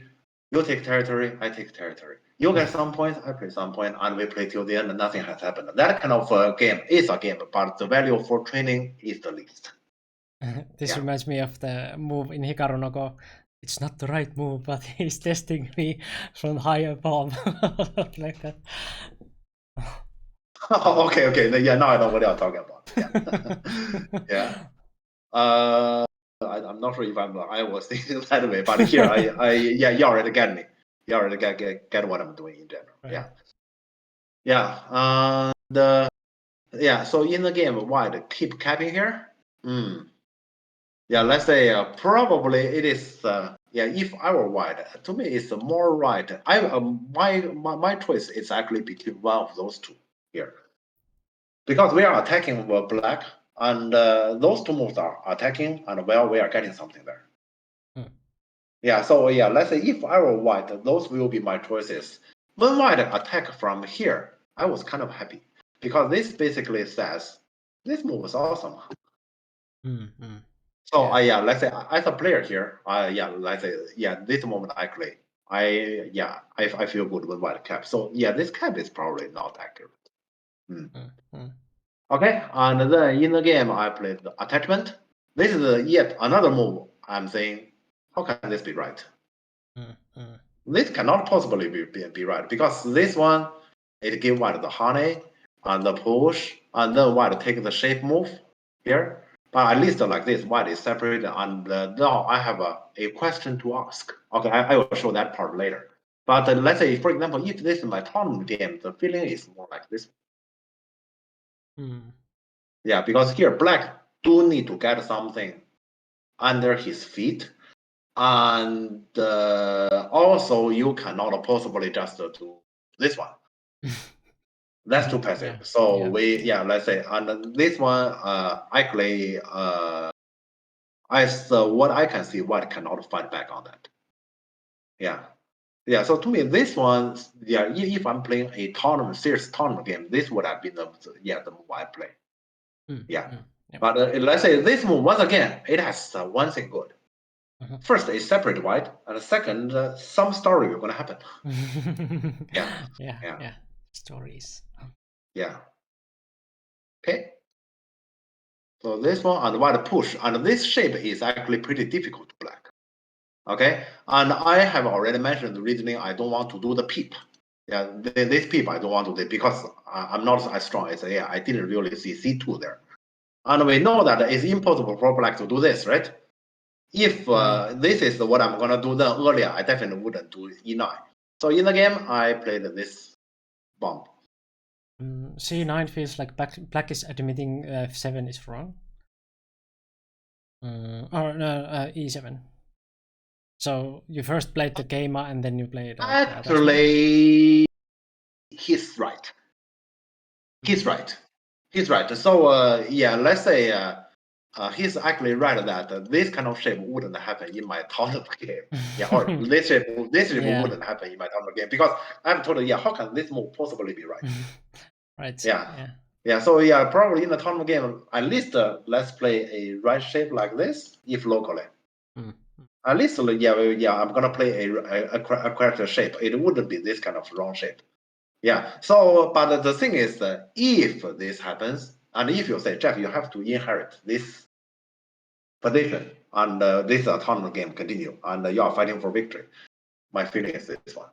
you take territory, I take territory. You get some points, I play some point, and we play till the end, and nothing has happened. That kind of game is a game, but the value for training is the least. This reminds me of the move in Hikaru no Go. It's not the right move, but he's testing me from high above. Like that. Okay. Now I know what you're talking about. Yeah. I'm not sure if I was thinking that way, but here you already get me. You already get what I'm doing in general. Right. So in the game, white keep capping here. Let's say probably it is. If I were white, to me it's more right. My choice is actually between one of those two here, because we are attacking black, and those two moves are attacking, and we are getting something there. Let's say if I were white, those will be my choices. When white attack from here, I was kind of happy because this basically says this move is awesome. So let's say as a player here, let's say this moment actually, I feel good with white cap. So this cap is probably not accurate. Okay, and then in the game I played the attachment. This is yet another move. I'm saying, how can this be right? This cannot possibly be right because this one it give white the honey and the push, and then white take the shape move here. But at least like this, white is separated, and now I have a question to ask. Okay, I will show that part later. But let's say, for example, if this is my tournament game, the feeling is more like this. Yeah, because here black do need to get something under his feet, and also you cannot possibly just do this one. That's too passive. Let's say, and this one actually as what I can see, white cannot fight back on that. So to me, this one, if I'm playing a serious tournament game, this would have been the move I play. But let's say this move, once again, it has one thing good. First, it's separate white, and second, some story is going to happen. Stories. Okay. So this one and white push, and this shape is actually pretty difficult to black. Okay, and I have already mentioned the reasoning. I don't want to do the peep. This peep I don't want to do because I'm not as strong as I didn't really see C2 there. And we know that it's impossible for black to do this, right? If this is what I'm gonna do then earlier, I definitely wouldn't do E9. So in the game, I played this bomb. C9 feels like black is admitting F7 is wrong. Or no, E7. So you first played the game and then you played. Actually, he's right. He's right. So let's say he's actually right that this kind of shape wouldn't happen in my tournament game. Or this shape wouldn't happen in my tournament game because I'm told, how can this move possibly be right? Right. So probably in the tournament game, at least let's play a right shape like this, if locally. At least, I'm gonna play a character shape. It wouldn't be this kind of wrong shape. So, but the thing is that if this happens, and if you say, Jack, you have to inherit this position, and this tournament game continue, and you are fighting for victory, my feeling is this one.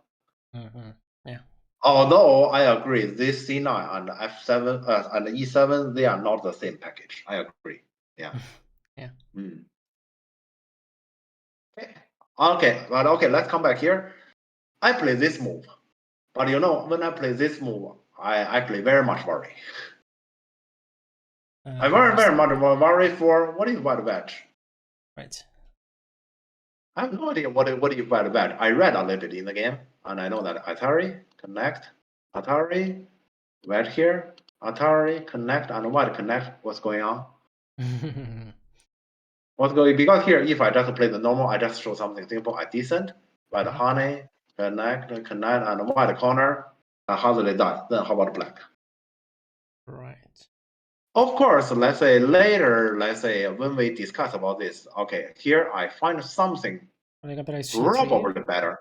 Although I agree, this C9 and F7 and E7, they are not the same package. I agree. Okay, but let's come back here. I play this move. But you know, when I play this move, I play very much worry. I very much worry for what is white wedge. Right. I have no idea what is white wedge. I read a little bit in the game, and I know that Atari connect, Atari wedge here, Atari connect, and white connect. What's going on? What's going? Because here, if I just play the normal, I just show something simple. I descent, white honey, connect, and white corner. How do they die? Then how about black? Right. Of course, let's say later, when we discuss about this, okay, here I find something probably better.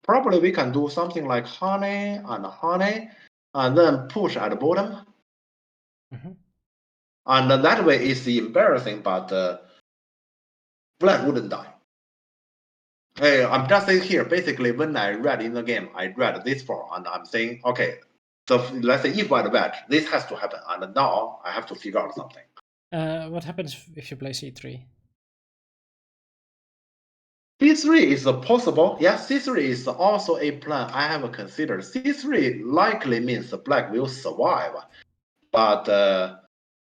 Probably we can do something like honey, and then push at the bottom. And that way it's embarrassing, but black wouldn't die. Hey, I'm just saying here, basically when I read in the game, I read this far, and I'm saying, okay, so let's say if white wedge, this has to happen, and now I have to figure out something. What happens if you play c3? C3 is possible. Yeah, C3 is also a plan I have considered. C3 likely means black will survive, but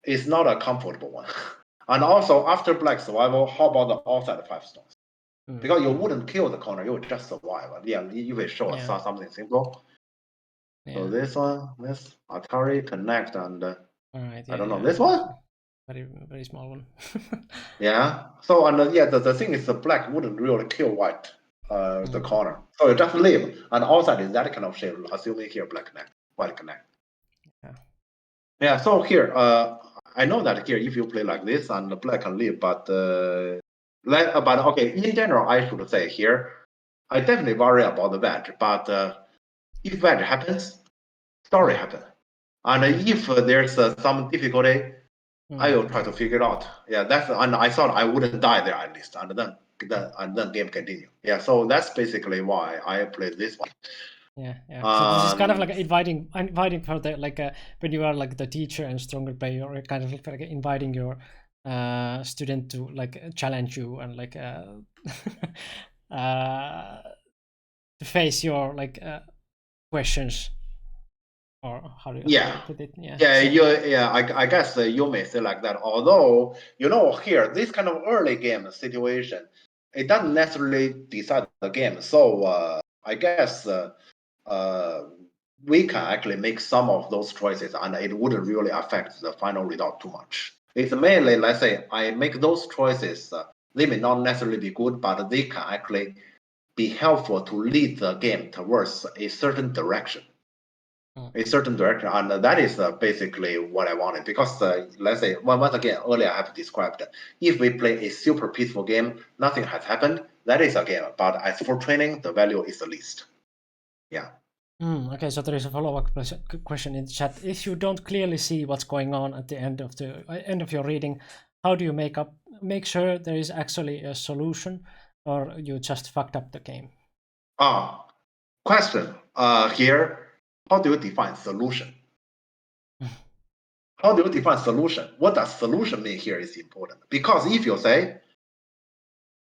it's not a comfortable one. And also, after black survival, how about the outside 5 stones? Because you wouldn't kill the corner, you would just survive. Yeah, you will show us something simple. Yeah. So this one, this Atari connect, and I don't know, this one? Very small one. Yeah. So and the thing is, the black wouldn't really kill white, the corner. So you just leave, and outside is that kind of shape. Assuming here black connect, white connect. Yeah. Yeah. So here, I know that here if you play like this and the black can leave, but okay, in general, I should say here, I definitely worry about the wedge. But if wedge happens, story happen, and if there's some difficulty. I will try to figure it out. Yeah, and I thought I wouldn't die there at least, and then game continue. Yeah, so that's basically why I played this one. Yeah. So this is kind of like inviting for the when you are like the teacher and stronger player, or kind of like inviting your student to like challenge you and like to face your like questions. Or how do you put it? I guess you may say like that. Although here this kind of early game situation, it doesn't necessarily decide the game. So I guess we can actually make some of those choices, and it wouldn't really affect the final result too much. It's mainly, let's say, I make those choices. They may not necessarily be good, but they can actually be helpful to lead the game towards a certain direction. And that is basically what I wanted, because let's say once again earlier I have described, if we play a super peaceful game, nothing has happened, that is a game, but as for training, the value is the least. Okay, so there is a follow-up question in the chat. If you don't clearly see what's going on at the end of your reading, how do you make sure there is actually a solution, or you just fucked up the game? Question here. How do you define solution? How do you define solution? What does solution mean here is important. Because if you say,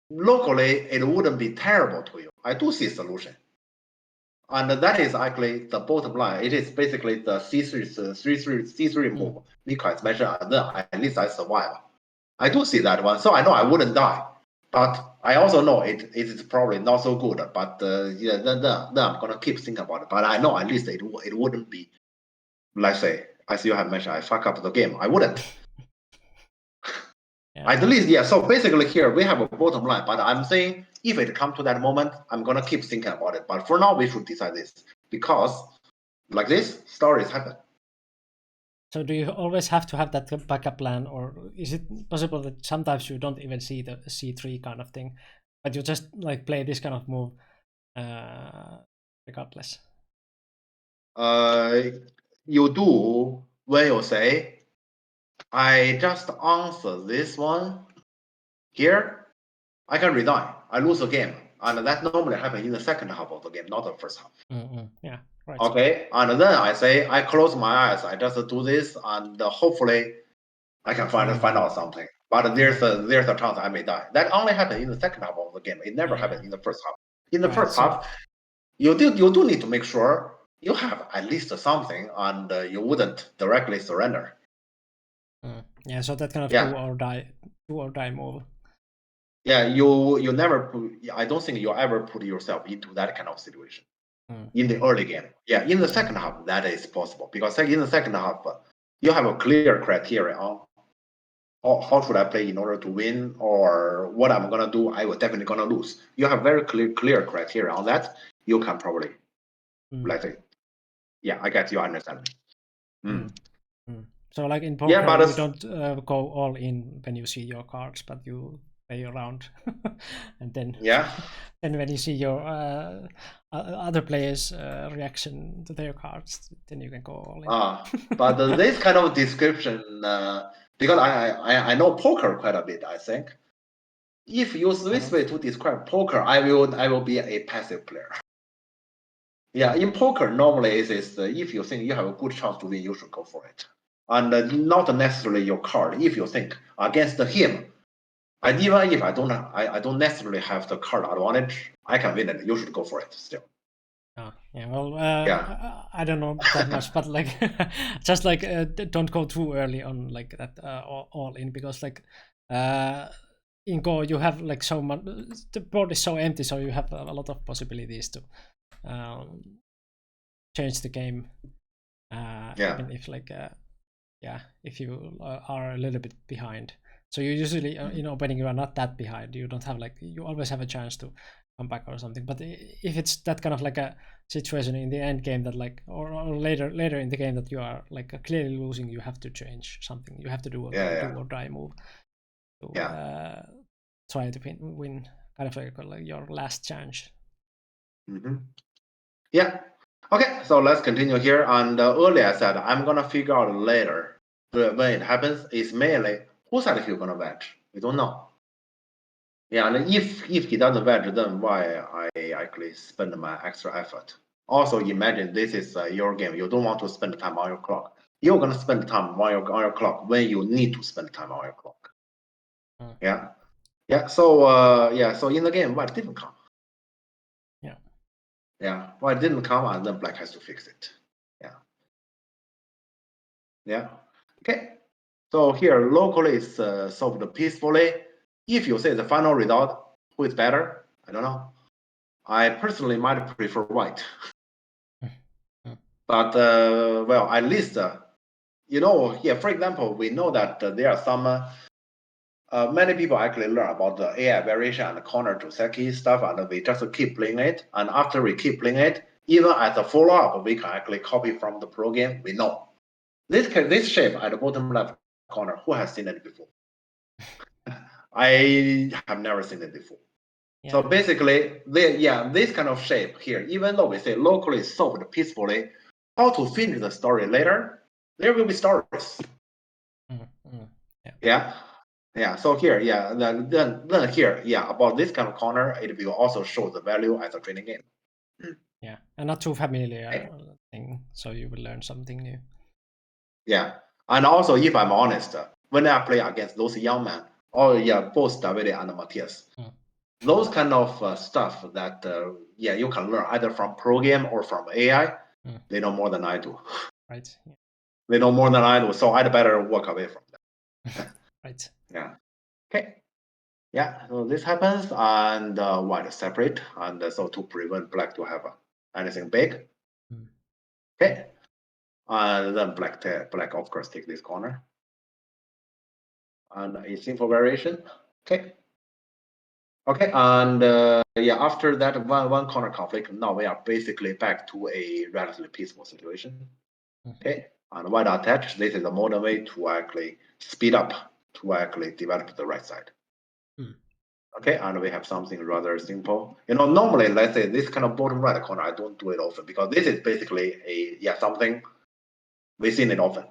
locally, it wouldn't be terrible to you, I do see solution. And that is actually the bottom line. It is basically the C3 move. Miko has mentioned, and then at least I survive. I do see that one. So I know I wouldn't die. But I also know it is probably not so good. But then I'm going to keep thinking about it. But I know at least it wouldn't be, let's say, as you have mentioned, I fuck up the game. I wouldn't. At least, so basically here we have a bottom line. But I'm saying if it comes to that moment, I'm going to keep thinking about it. But for now, we should decide this. Because like this, stories happen. So do you always have to have that backup plan, or is it possible that sometimes you don't even see the C3 kind of thing, but you just like play this kind of move regardless? You do when you say, I just answer this one here, I can resign. I lose the game. And that normally happens in the second half of the game, not the first half. Yeah, right. Okay, and then I say, I close my eyes, I just do this, and hopefully I can find out something. But there's a chance I may die. That only happens in the second half of the game. It never happens in the first half. In the first half, you do need to make sure you have at least something, and you wouldn't directly surrender. Yeah, so that kind of Yeah. do or die move. Yeah, you never put. I don't think you ever put yourself into that kind of situation in the early game. Yeah, in the second half that is possible, because in the second half you have a clear criteria on how should I play in order to win, or what I'm gonna do. I will definitely gonna lose. You have very clear criteria on that. You can probably let's say, yeah, I get you understand. So like in poker, Yeah, but you don't go all in when you see your cards, but you play around, and then then when you see your other players' reaction to their cards, then you can go all in. But this kind of description, because I know poker quite a bit, I think. If you use this way to describe poker, I will be a passive player. Yeah, in poker, normally it is if you think you have a good chance to win, you should go for it. And not necessarily your card. If you think against him, and even if I don't necessarily have the card advantage, I can win it. You should go for it still. Yeah, well, I don't know that much, but like, just like don't go too early on like that all in, because like in Go you have like so much, the board is so empty, so you have a lot of possibilities to change the game. Even if like if you are a little bit behind. So you usually in opening you are not that behind. You don't have like, you always have a chance to come back or something. But if it's that kind of like a situation in the end game that like, or later in the game that you are like clearly losing, you have to change something. You have to do a do or die move to try to win kind of like your last chance. Yeah. Okay, so let's continue here. And earlier I said I'm gonna figure out later when it happens. It's mainly who said he's gonna wedge. We don't know. Yeah, and if he doesn't wedge, then why I actually spend my extra effort? Also, imagine this is your game. You don't want to spend time on your clock. You're gonna spend time on your clock when you need to spend time on your clock. Yeah, yeah. So so in the game, white didn't come. Yeah, white didn't come, and then black has to fix it. Yeah. Okay. So here locally is solved peacefully. If you say the final result, who is better? I don't know. I personally might prefer white. But well, at least for example, we know that there are some many people actually learn about the AI variation and the corner to Seki stuff, and we just keep playing it. And after we keep playing it, even as a follow-up, we can actually copy from the pro game. We know this shape at the bottom left corner. Who has seen it before? I have never seen it before. Yeah. So basically, this kind of shape here, even though we say locally solved peacefully, how to finish the story later, there will be stories. Yeah. So here, then here, about this kind of corner, it will also show the value as a training game. Yeah, and not too familiar thing, so you will learn something new. Yeah, and also, if I'm honest, when I play against those young men, both David and Matthias, those kind of stuff that you can learn either from pro game or from AI, they know more than I do. Right. Yeah. They know more than I do, so I'd better walk away from them. Right. Yeah. Okay. Yeah. So this happens, and white separate, and so to prevent black to have anything big. Okay. And then black of course take this corner. And a simple variation. Okay. Okay, and after that one corner conflict, now we are basically back to a relatively peaceful situation. Okay, and white attach, this is a modern way to actually speed up, to actually develop the right side. Okay, and we have something rather simple. Normally, let's say this kind of bottom right corner, I don't do it often because this is basically something we've seen it often.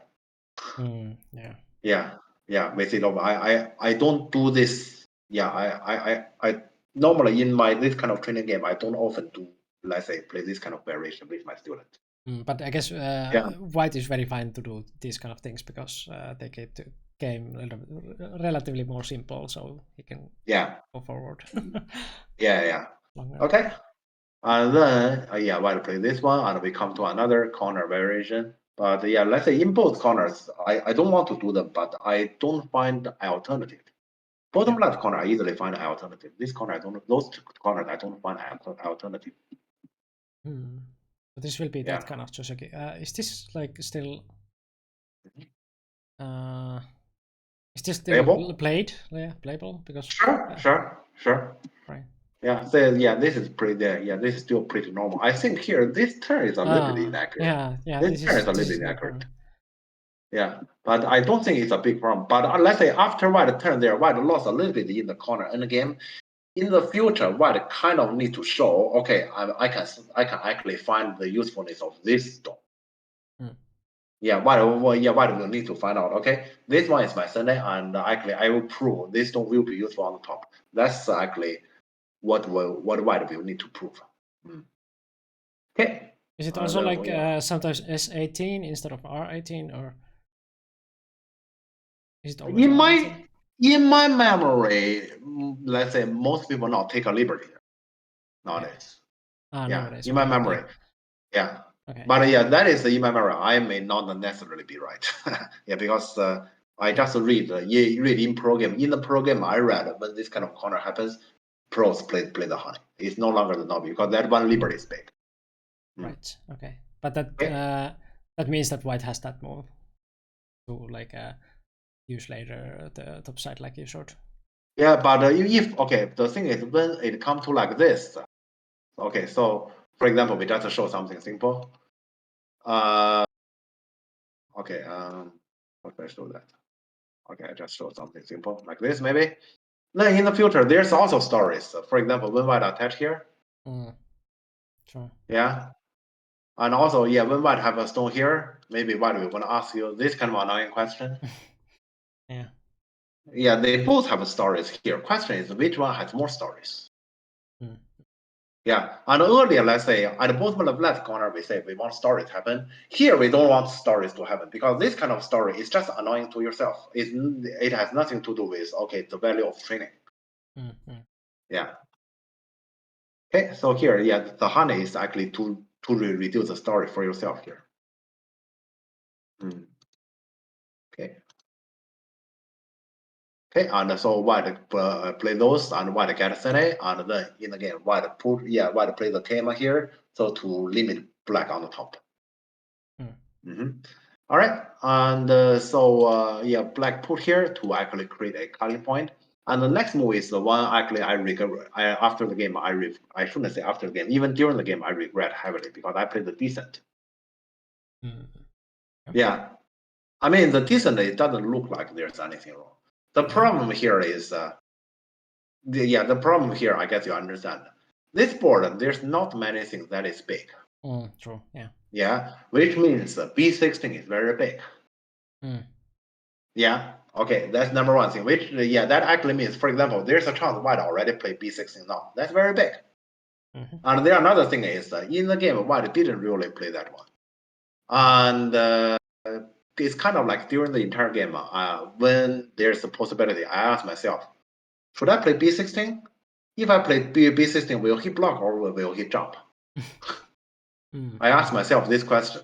Yeah, we see it often. I don't do this. Yeah, I normally in this kind of training game, I don't often do, let's say, play this kind of variation with my student. But I guess white is very fine to do these kind of things because they keep the game relatively more simple, so he can go forward. Yeah. Okay. And then, yeah, white play this one, and we come to another corner variation. But yeah, let's say in both corners, I don't want to do them, but I don't find alternative. Bottom left corner, I easily find an alternative. This corner, I don't. Those two corners, I don't find alternative. So this will be that kind of Joseki. Is this like still? Is this still playable? Yeah, playable because. Sure. Right. Yeah, so yeah, this is pretty. Yeah, this is still pretty normal. I think here this turn is a little bit inaccurate. Yeah. This turn is a little bit inaccurate. Yeah, but I don't think it's a big problem. But let's say after white turn there, white lost a little bit in the corner endgame. In the future, white kind of need to show, okay, I can actually find the usefulness of this stone. Yeah, white will need to find out, okay, this one is my Sunday, and actually I will prove this stone will be useful on the top. That's actually what white will need to prove. Okay. Is it also like sometimes S18 instead of R18, or is it always in my memory, let's say most people now take a liberty nowadays. Nowadays. In my memory. Yeah. Okay. But yeah, that is in my memory. I may not necessarily be right. Yeah, because I just read in program. In the program I read, when this kind of corner happens, pros play the honey. It's no longer the nobby because that one liberty is big. Right. Okay. But that means that white has that move to like use later the top side like you showed. Yeah, but if okay, the thing is when it comes to like this, okay, so for example, we just show something simple. Okay, what can I show that? Okay, I just show something simple like this maybe. Then in the future, there's also stories. For example, when white attach here. Sure. Yeah. And also, yeah, when white have a stone here, maybe white will want to ask you this kind of annoying question. Yeah. Yeah, they both have stories here. Question is which one has more stories? Yeah, and earlier, let's say at the bottom of the left corner, we say we want stories to happen. Here, we don't want stories to happen because this kind of story is just annoying to yourself. It has nothing to do with, okay, the value of training. Yeah. Okay, so here, yeah, the honey is actually to reduce the story for yourself here. Okay. Okay, and so white play those and white get Sene, and then in the game white play the Kema here, so to limit black on the top. All right, and so yeah, black put here to actually create a cutting point. And the next move is the one actually I regret. After the game, I shouldn't say after the game, even during the game, I regret heavily because I played the decent. Yeah, I mean the decent. It doesn't look like there's anything wrong. The problem here is, the problem here, I guess you understand. This board, there's not many things that is big. True. Yeah. Yeah, which means B16 is very big. Yeah. Okay, that's number one thing. Which that actually means, for example, there's a chance white already play B16 now. That's very big. And the another thing is in the game, white didn't really play that one, and it's kind of like during the entire game, when there's a possibility, I ask myself, should I play B16? If I play B16, will he block or will he jump? I ask myself this question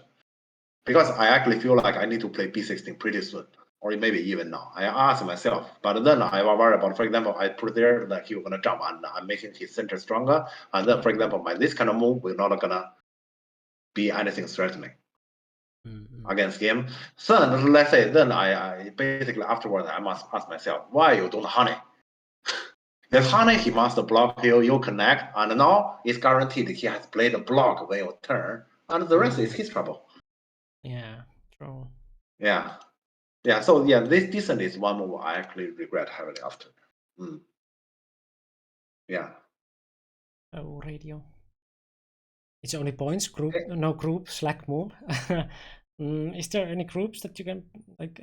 because I actually feel like I need to play B16 pretty soon, or maybe even now. I ask myself, but then I worry about, for example, I put there that he was gonna jump and I'm making his center stronger, and then, for example, this kind of move will not gonna be anything threatening against him. So let's say then I basically afterwards I must ask myself, why you don't honey? If honey, he must block you connect, and now it's guaranteed he has played a block when you turn, and the rest is his trouble. Yeah, true. Yeah. So yeah, this decent is one move I actually regret heavily after. Yeah. Oh, radio. It's only points group, no group Slack move. Is there any groups that you can like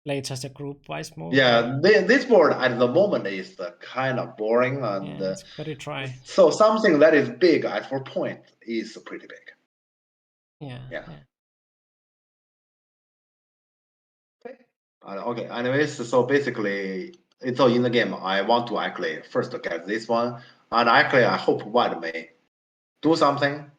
play just a group wise move? Yeah, this board at the moment is kind of boring, and it's very dry. So something that is big at 4 points is pretty big. Yeah. Okay. Anyways, so basically, so in the game, I want to actually first get this one, And actually, I hope white may do something.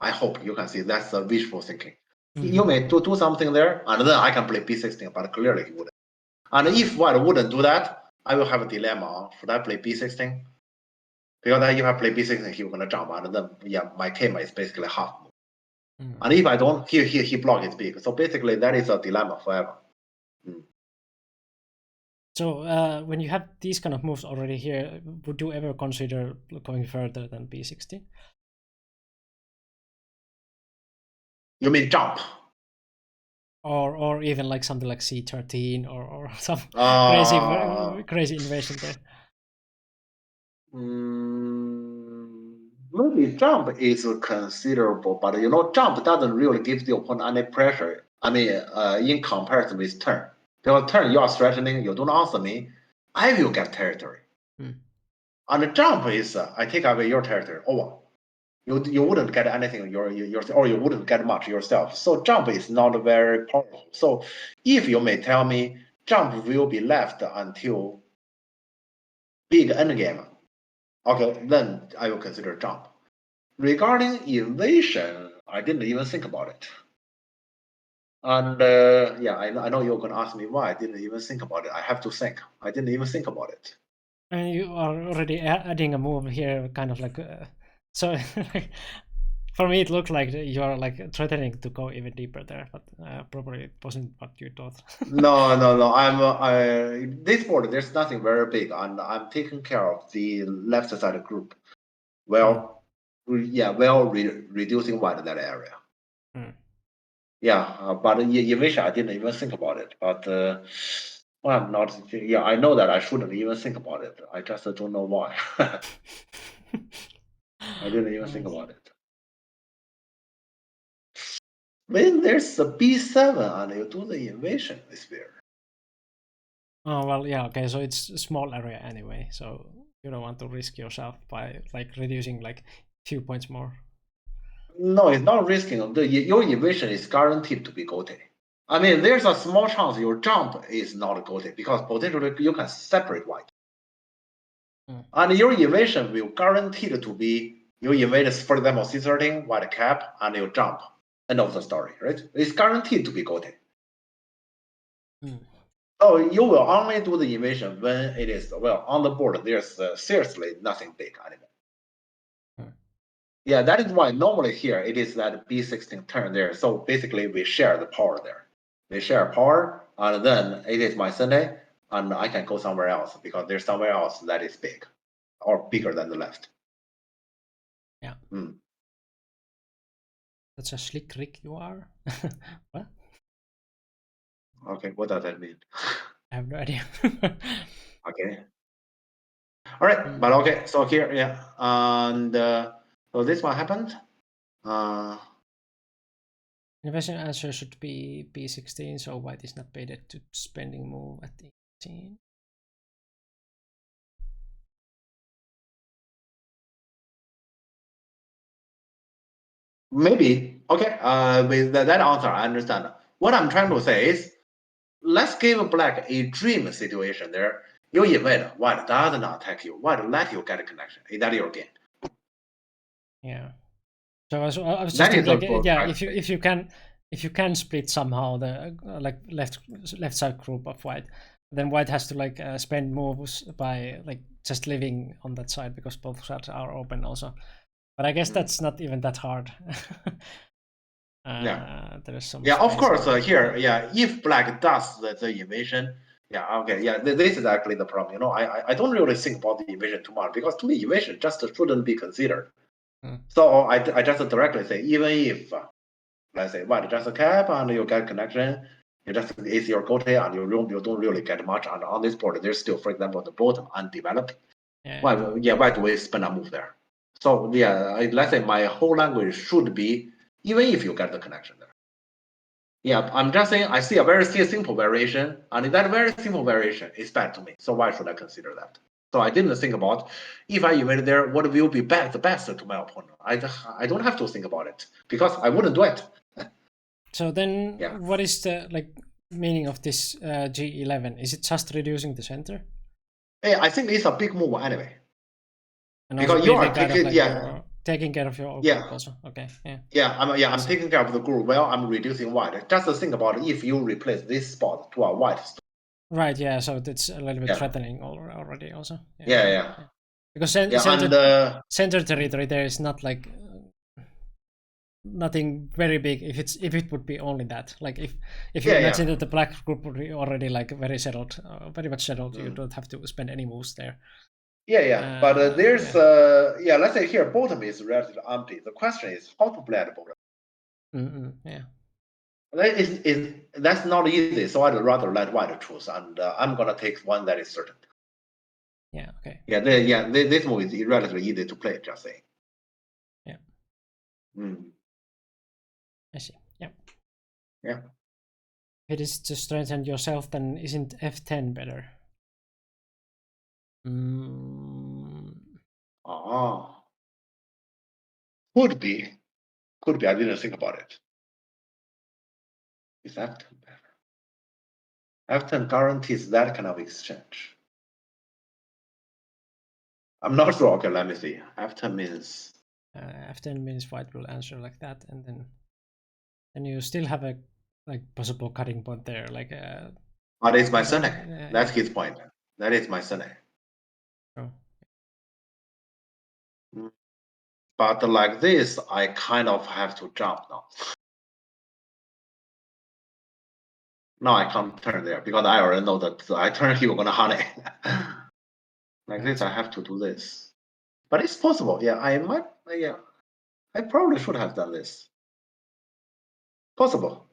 I hope you can see that's the wishful thinking. You may do something there, and then I can play b16, but clearly he wouldn't. And if white wouldn't do that, I will have a dilemma. Should I play b16? Because if I play b16, he's gonna jump, and then my king is basically half move. And if I don't, he block is big. So basically, that is a dilemma forever. So when you have these kind of moves already here, would you ever consider going further than b16? You mean jump? Or even like something like c13 or some crazy invasion there. Maybe jump is considerable, but jump doesn't really give the opponent any pressure. I mean, in comparison with turn. Because turn you are threatening, you don't answer me, I will get territory. And jump is I take away your territory. Over. You wouldn't get anything or you wouldn't get much yourself. So jump is not very powerful. So if you may tell me jump will be left until big endgame, okay, then I will consider jump. Regarding invasion, I didn't even think about it. And I know you're going to ask me why I didn't even think about it. I have to think. I didn't even think about it. And you are already adding a move here, kind of like so. For me, it looked like you are like threatening to go even deeper there, but probably it wasn't what you thought. No. This board there's nothing very big, and I'm taking care of the left side group. Well, reducing white that area. But invasion I didn't even think about it. But I'm not. Yeah, I know that I shouldn't even think about it. I just don't know why. I didn't even think about it. When there's a b7 and you do the invasion, it's weird. Oh well, yeah, okay. So it's a small area anyway, so you don't want to risk yourself by like reducing like few points more. No, it's not risking. Your invasion is guaranteed to be goated. I mean, there's a small chance your jump is not goated because potentially you can separate white. And your invasion will guaranteed to be you invade, for example, c13, white cap, and you jump. End of the story, right? It's guaranteed to be goated. So you will only do the invasion when it is on the board. There's seriously nothing big anymore. Yeah, that is why normally here it is that b16 turn there. So basically we share the power there. We share power, and then it is my Sunday, and I can go somewhere else because there's somewhere else that is big or bigger than the left. Yeah. That's a slick Rick you are. What? Okay, what does that mean? I have no idea. Okay. All right, but okay, so here, and so this one happened. Invasion answer should be b16, so white is not baited to spending move at 18. Maybe, okay, with that answer, I understand. What I'm trying to say is, let's give black a dream situation there. You invade, white does not attack you, white let you get a connection. Is that your game? Yeah. So I was just thinking, like, yeah, if you can split somehow the like left side group of white, then white has to like spend moves by like just living on that side because both sides are open also. But I guess that's not even that hard. There's some. Yeah, of course. Here, if black does the invasion, this is actually the problem. I don't really think about the invasion too much because to me, invasion just shouldn't be considered. So I just directly say, even if, let's say, white just a cap and you get connection, you just it's your gote and you don't really get much. And on this board, there's still, for example, the bottom undeveloped. Why do we spend a move there? So let's say my whole language should be even if you get the connection there. Yeah, I'm just saying I see a very simple variation, and that very simple variation is bad to me. So why should I consider that? So I didn't think about if I invade there, what will be the best to my opponent. I don't have to think about it because I wouldn't do it. So then, what is the meaning of this G11? Is it just reducing the center? Yeah, I think it's a big move anyway. And Because also you are building kind of taking, like yeah, your, taking care of your own Yeah. group also. Okay, yeah. I'm taking care of the group while I'm reducing white. Just think about if you replace this spot to a white. Right, yeah, so it's a little bit Yeah. threatening already also. Yeah. Because Yeah, center, center territory there is not like nothing very big if it would be only that. Like if you imagine that the black group would be already like very settled, very much settled, you don't have to spend any moves there. But there's let's say here bottom is relatively empty. The question is how to play at the bottom. Yeah. That's not easy, so I'd rather let white choose, and I'm gonna take one that is certain. Yeah. Okay. This move is relatively easy to play. Just saying. Yeah. I see. Yeah. Yeah. If it is to strengthen yourself, then isn't F10 better? Could be. I didn't think about it. Is F10 better? F10 guarantees that kind of exchange. I'm not sure. Okay, let me see. F10 means F10 means white will answer like that, and then you still have a like possible cutting point there, like but it's my Sene. That's his point. That is my Sene. Oh. But like this, I kind of have to jump now. Now I can't turn there because I already know that I turn he will gonna honey. Like this, I have to do this. But it's possible. Yeah, I might. Yeah, I probably should have done this. Possible.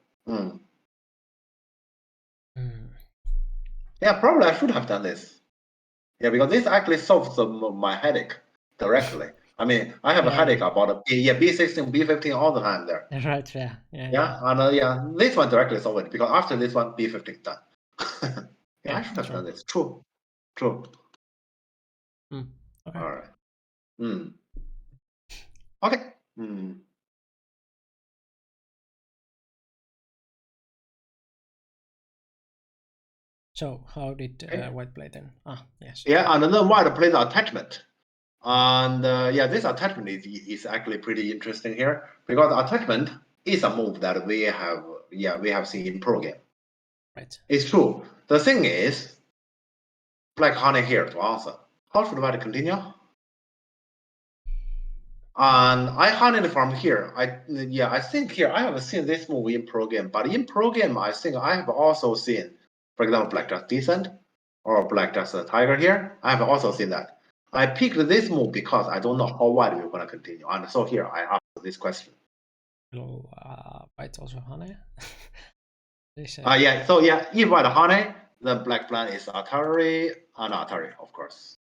Yeah, probably I should have done this. Yeah, because this actually solves my headache directly. I mean, I have a headache about B16, B15 all the time there. Right. Yeah. And this one directly solved it because after this one, B15 done. I should have done this. True. Okay. All right. Okay. So how did white play then? Yes. Yeah, and then white plays attachment. And this attachment is actually pretty interesting here because attachment is a move that we have seen in pro game. Right. It's true. The thing is, black honey here to answer. How should white continue? And I honeyed from here. I think here I haven't seen this move in pro game, but in pro game I think I have also seen, for example, black just descent or black just a tiger here. I have also seen that. I picked this move because I don't know how wide we're gonna continue, and so here I ask this question. Hello, white also honey. If white honey, then black plan is Atari and Atari, of course.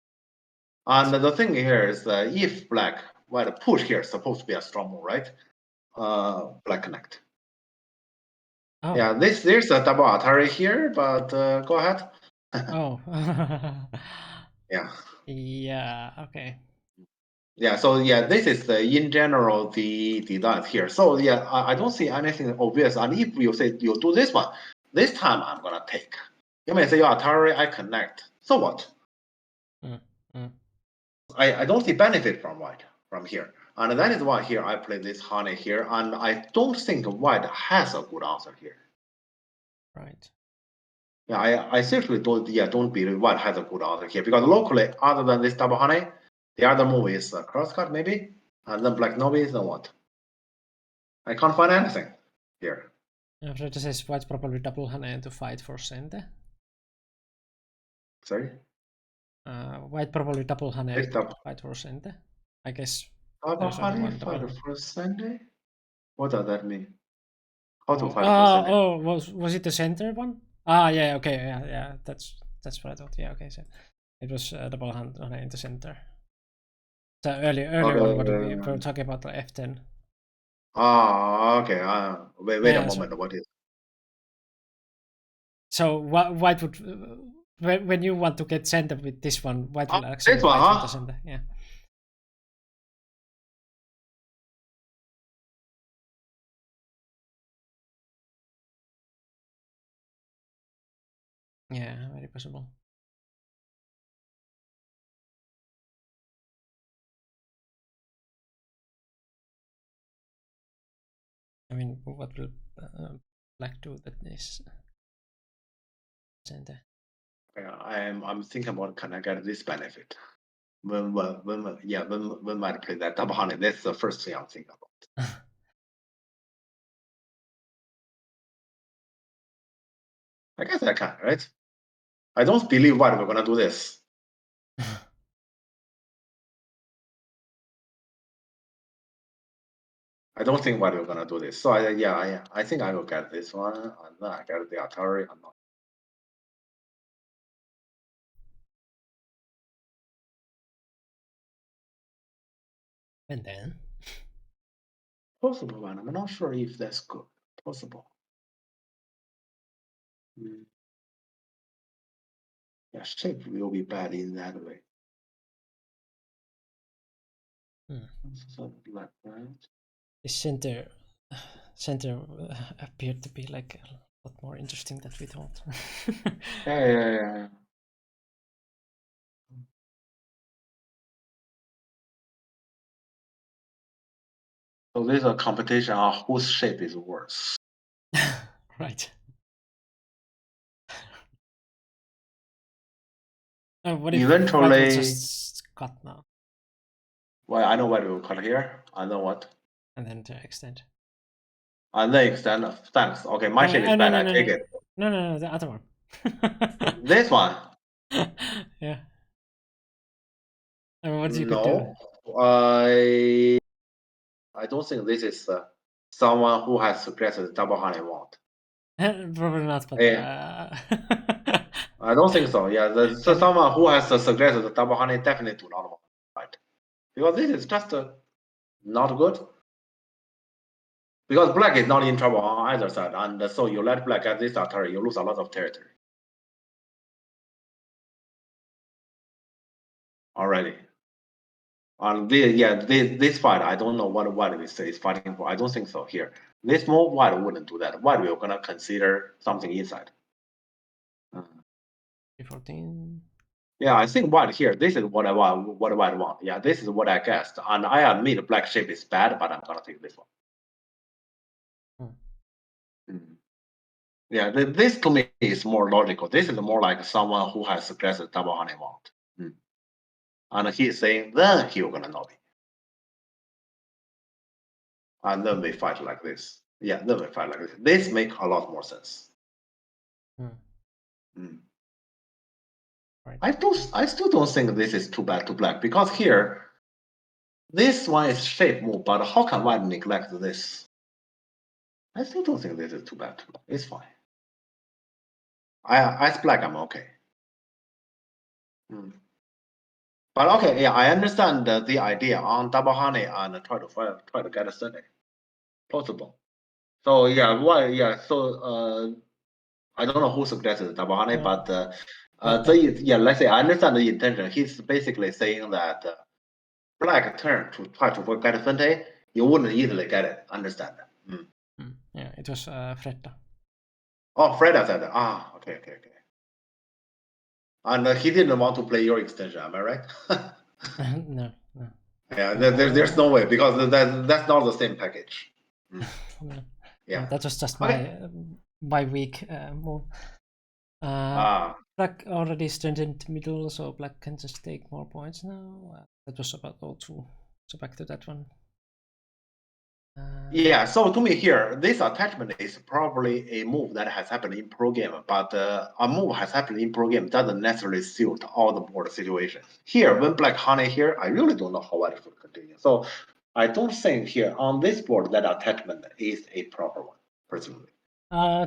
And the thing here is if black white push here is supposed to be a strong move, right? Black connect. Oh. Yeah, there's a double Atari here, but go ahead. Oh. Yeah. Yeah. Okay. Yeah. So this is in general the design here. So I don't see anything obvious. And if you say you do this one, this time I'm gonna take. You may say your Atari I connect. So what? I don't see benefit from white from here. And that is why here I play this honey here. And I don't think white has a good answer here. Right. Yeah, I certainly don't believe white has a good answer here because locally, other than this double honey, the other move is crosscut maybe, and then black novice, then what? I can't find anything here. After this is white probably double honey to fight for center. Sorry? White probably double honey fight for center. I guess. Double honey fight for center? What does that mean? How to fight for center? Oh, was it the center one? Yeah, okay, yeah, that's what I thought. Yeah, okay, so it was double honey in the center. The earlier one, what we were talking about, the F10. Okay. Wait a moment. What is? So white would, when you want to get center with this one, white will actually fight for the center. Yeah. Yeah, very possible. I mean, what will black do that is center? Yeah, I'm thinking about can I get this benefit when white play that double honey. That's the first thing I'm thinking about. I guess I can, right? I don't believe white we're gonna do this. I don't think white we're gonna do this. So I think I will get this one, and then I get the Atari. I'm not. And then Possible one. I'm not sure if that's good. Possible. Yeah, shape will be bad in that way. So like that. the center appeared to be like a lot more interesting than we thought. Yeah. So there's a competition on whose shape is worse. Right. What if Eventually- white will just cut now Well, I know what we'll cut here. I know what. and then to extend? And then extend. Thanks. Okay, my shape is no, bad. no, I no, take no. it. No, the other one. This one. Yeah. I mean, what you No, I don't think this is someone who has suggested double honey wand. could do? Probably not, but I don't think so. Yeah, so someone who has suggested the double honey definitely do not want, right? Because this is just not good. Because black is not in trouble on either side, and so you let black get this Atari, you lose a lot of territory already. And this fight, I don't know what white we say is fighting for. I don't think so here. This move, white wouldn't do that. White we're gonna consider something inside. 14. Yeah, I think white here. This is what I want. What white want. Yeah, this is what I guessed. And I admit black shape is bad, but I'm gonna take this one. Yeah, this to me is more logical. This is more like someone who has suggested double honey wand. And he's saying then he's gonna know me. And then we fight like this. Yeah, then we fight like this. This makes a lot more sense. Right. I still don't think this is too bad to black, because here this one is shape move, but how can white neglect this? I still don't think this is too bad. It's fine. As black, I'm okay. But okay, yeah, I understand the idea on double honey and try to get a Sunday. Possible. So yeah, so I don't know who suggested double honey, but let's say I understand the intention. He's basically saying that black turn to try to get a Sunday, you wouldn't easily get it. Understand that? Yeah, it was Fredda. Oh, Freda said that. Okay. And he didn't want to play your extension, am I right? No. Yeah, there's no way, because that's not the same package. Yeah, that was just my weak move. Black already strengthened middle, so black can just take more points now. That was about 0-2. So back to that one. Yeah, so to me here, this attachment is probably a move that has happened in pro game, but a move has happened in pro game doesn't necessarily suit all the board situations. Here, when black honey here, I really don't know how I should continue. So I don't think here on this board that attachment is a proper one, personally.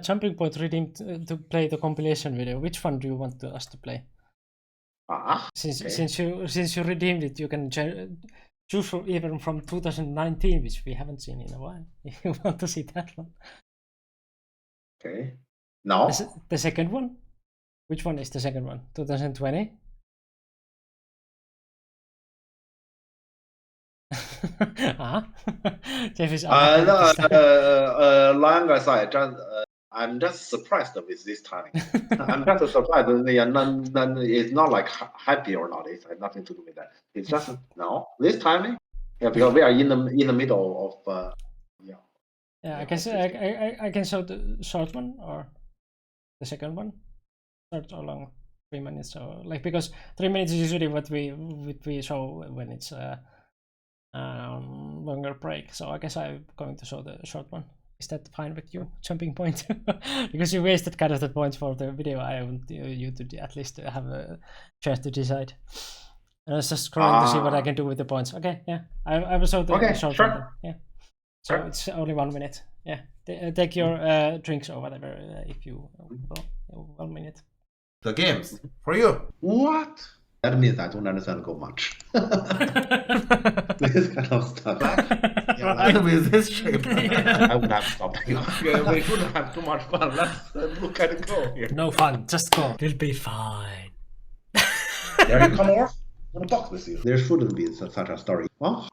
Jumping Point redeemed to play the compilation video. Which one do you want us to play? Since you redeemed it, you can choose even from 2019, which we haven't seen in a while. If you want to see that one. Okay. No. The second one? Which one is the second one? 2020? Jeff is long aside, I'm just surprised with this timing. I'm just surprised. It's not like happy or not. It has nothing to do with that. It's just no this timing. Yeah, because we are in the middle of Yeah, I can say I can show the short one or the second one, short or long, 3 minutes or like, because 3 minutes is usually what we show when it's longer break. So I guess I'm going to show the short one. Is that fine with you, Jumping Point? Because you wasted kind of the points for the video. I want you to at least have a chance to decide. I was just scrolling to see what I can do with the points. Okay, yeah, I will show the short sure. one. Yeah, so Sure. it's only 1 minute. Yeah, take your drinks or whatever if you well, 1 minute. The games for you. What? That means I don't understand go much. This kind of stuff. Yeah, like with this shape. I would have stopped you. We shouldn't have too much fun. Let's look at it go here. No fun, just go. It'll be fine. There you come over. I want to talk with you. There shouldn't be such a story. Huh?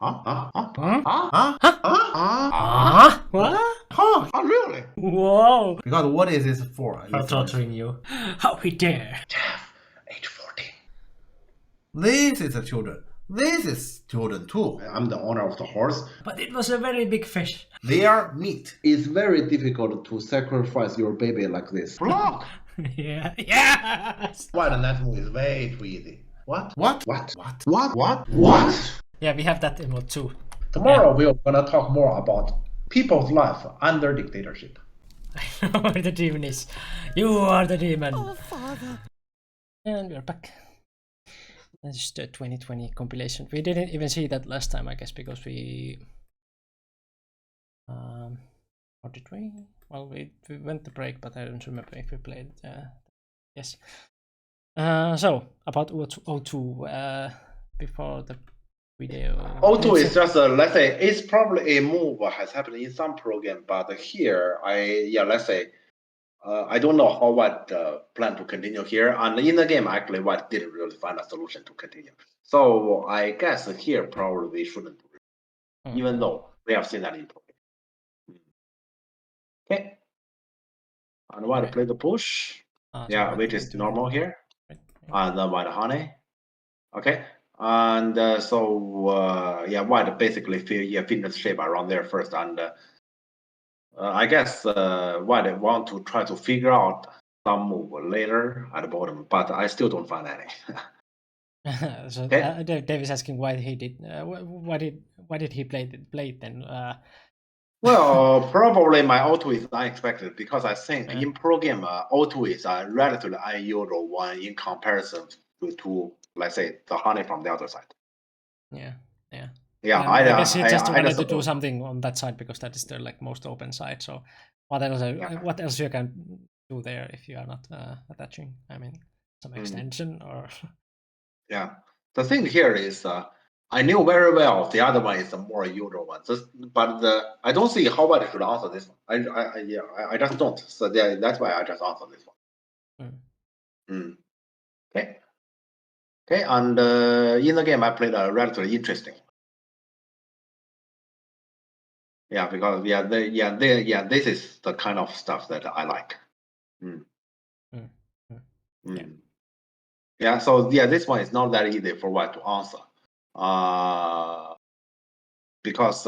What? Oh, really? Whoa! Because what is this for? For torturing you. How we dare! Age 14. This is the children. This is children too. I'm the owner of the horse. But it was a very big fish. They are meat. It's very difficult to sacrifice your baby like this. Block! Yeah. Yes! Why the next move is way too easy. What? What? What? What? What? What? What? Yeah, we have that emote too. Tomorrow we're gonna talk more about people's life under dictatorship. I know where the demon is. You are the demon. Oh, Father. And we're back. That's the 2020 compilation. We didn't even see that last time, I guess, because we... What did we? Well, we went to break, but I don't remember if we played. Yes. So, about O2 before the video. O2 is just let's say it's probably a move has happened in some program, but here let's say I don't know how White plan to continue here, and in the game actually White didn't really find a solution to continue. So I guess here probably we shouldn't do it, even though we have seen that in program. Okay, and White play the push, which is normal here, and then White honey. Okay. And White basically fitness shape around there first, and I guess White want to try to figure out some move later at the bottom, but I still don't find any. So Dave is asking why he did. Why did he play it then? Well, probably my O2 is unexpected because I think in pro game O2 is a relatively unusual one in comparison to let's say the honey from the other side. Yeah. I guess he just wanted to do something on that side because that is the like most open side. So what else you can do there if you are not attaching? I mean, some extension or. Yeah, the thing here is I knew very well the other one is the more usual one. But I don't see how I should answer this one. I just don't. So that's why I just answer this one. Okay, and in the game I played a relatively interesting. Yeah, because this is the kind of stuff that I like. Yeah, so this one is not that easy for White to answer. Because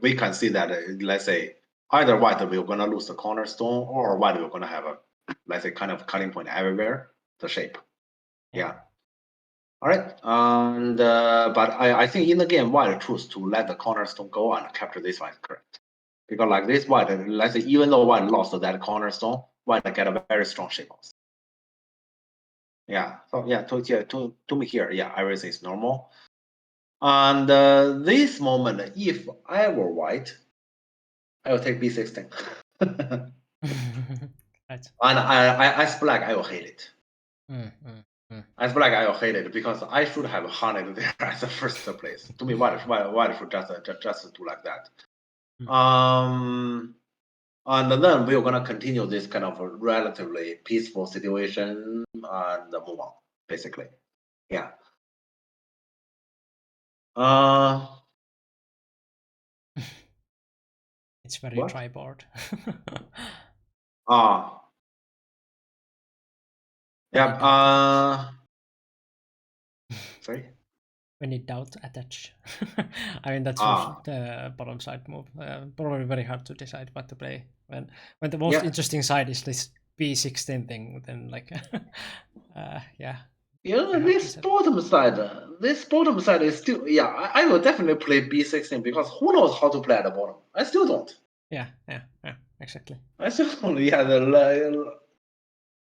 we can see that let's say either White we're gonna lose the cornerstone, or White we're gonna have a let's say kind of cutting point everywhere, the shape. Yeah. All right, and but I think in the game White choose to let the cornerstone go and capture this one is correct, because like this White, let's say even though White lost that cornerstone, White get a very strong shape also. Yeah, so to me here, everything is normal. And this moment, if I were White, I will take b16. Right. And as Black, I will hate it. As Black, I will hate it because I should have hunted there as the first place. To me, White should just do like that. And then we're gonna continue this kind of a relatively peaceful situation and move on, basically. Yeah. It's very triboard. Yeah. Sorry. when in doubt, attach. I mean, that's Ah. the bottom side move. Probably very hard to decide what to play when the most interesting side is this B16 thing. Then like, yeah. This bottom side is still, I will definitely play B16 because who knows how to play at the bottom? I still don't. Yeah, exactly. I still don't.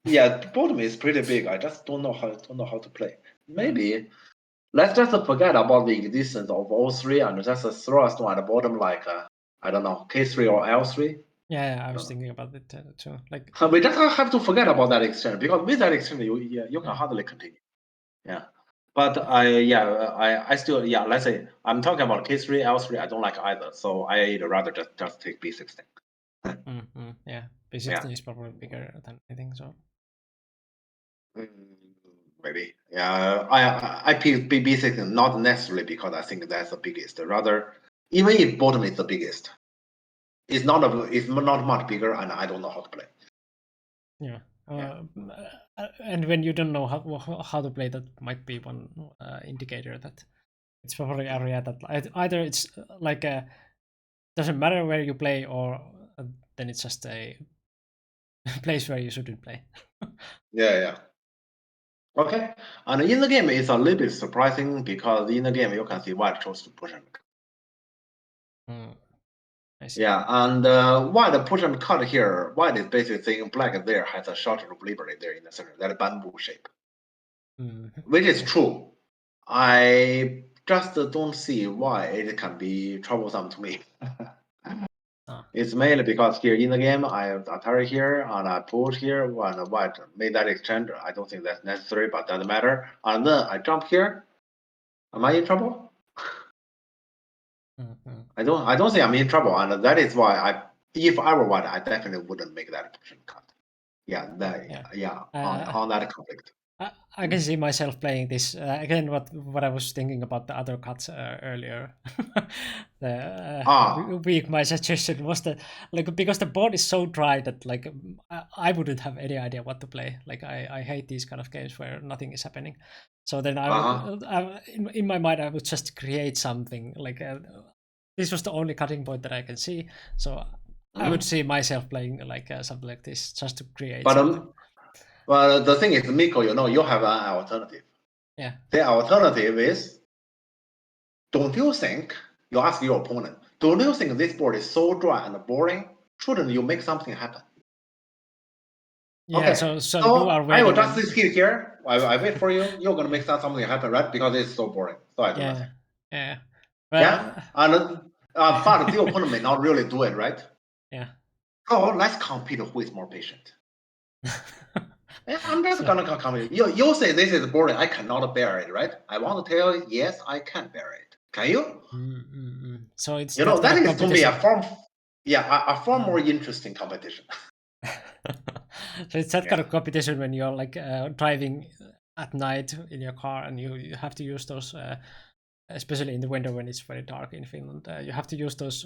The bottom is pretty big. I just don't know how to play. Maybe let's just forget about the existence of all three and just throw us at the bottom like I don't know, K3 or L3. Yeah, I was thinking about it too. Like we just have to forget about that exchange because with that exchange you can hardly continue. Yeah. But I still let's say I'm talking about K3, L3. I don't like either, so I'd rather just take B16. Yeah, B16 is probably bigger than I think so. Maybe. Yeah, I pick B16 not necessarily because I think that's the biggest. Rather, even if bottom is the biggest, it's not much bigger, and I don't know how to play. Yeah. And when you don't know how to play, that might be one indicator that it's probably an area that either it's like doesn't matter where you play, or then it's just a place where you shouldn't play. Yeah. Okay, and in the game it's a little bit surprising because in the game you can see white chose to push and cut. I see. Yeah, and white push and cut here, white is basically saying black there has a shorter of liberty there in the center, that bamboo shape. Which is true. I just don't see why it can be troublesome to me. It's mainly because here in the game I have Atari here and I pulled here when white made that exchange. I don't think that's necessary, but doesn't matter. And then I jump here. Am I in trouble? I don't think I'm in trouble, and that is why if I were white, I definitely wouldn't make that push and cut. On that conflict. I can see myself playing this again. What I was thinking about the other cuts earlier. My suggestion was that because the board is so dry that I wouldn't have any idea what to play. Like I hate these kind of games where nothing is happening. So then in my mind I would just create something this was the only cutting point that I can see. So I would see myself playing something like this just to create something. Well, the thing is, Mikko, you have an alternative. Yeah. The alternative is, don't you think, you ask your opponent, don't you think this board is so dry and boring? Shouldn't you make something happen? Yeah, okay. So you are waiting. I will just sit here. I wait for you. You're going to make something happen, right? Because it's so boring. So I do nothing. Yeah. And but the opponent may not really do it, right? Yeah. So let's compete who is more patient. I'm just gonna compete. You say this is boring. I cannot bear it, right? I want to tell you, yes, I can bear it. Can you? So it's that is to me a far more interesting competition. So it's that kind of competition when you're driving at night in your car and you have to use those. Especially in the winter when it's very dark in Finland, you have to use those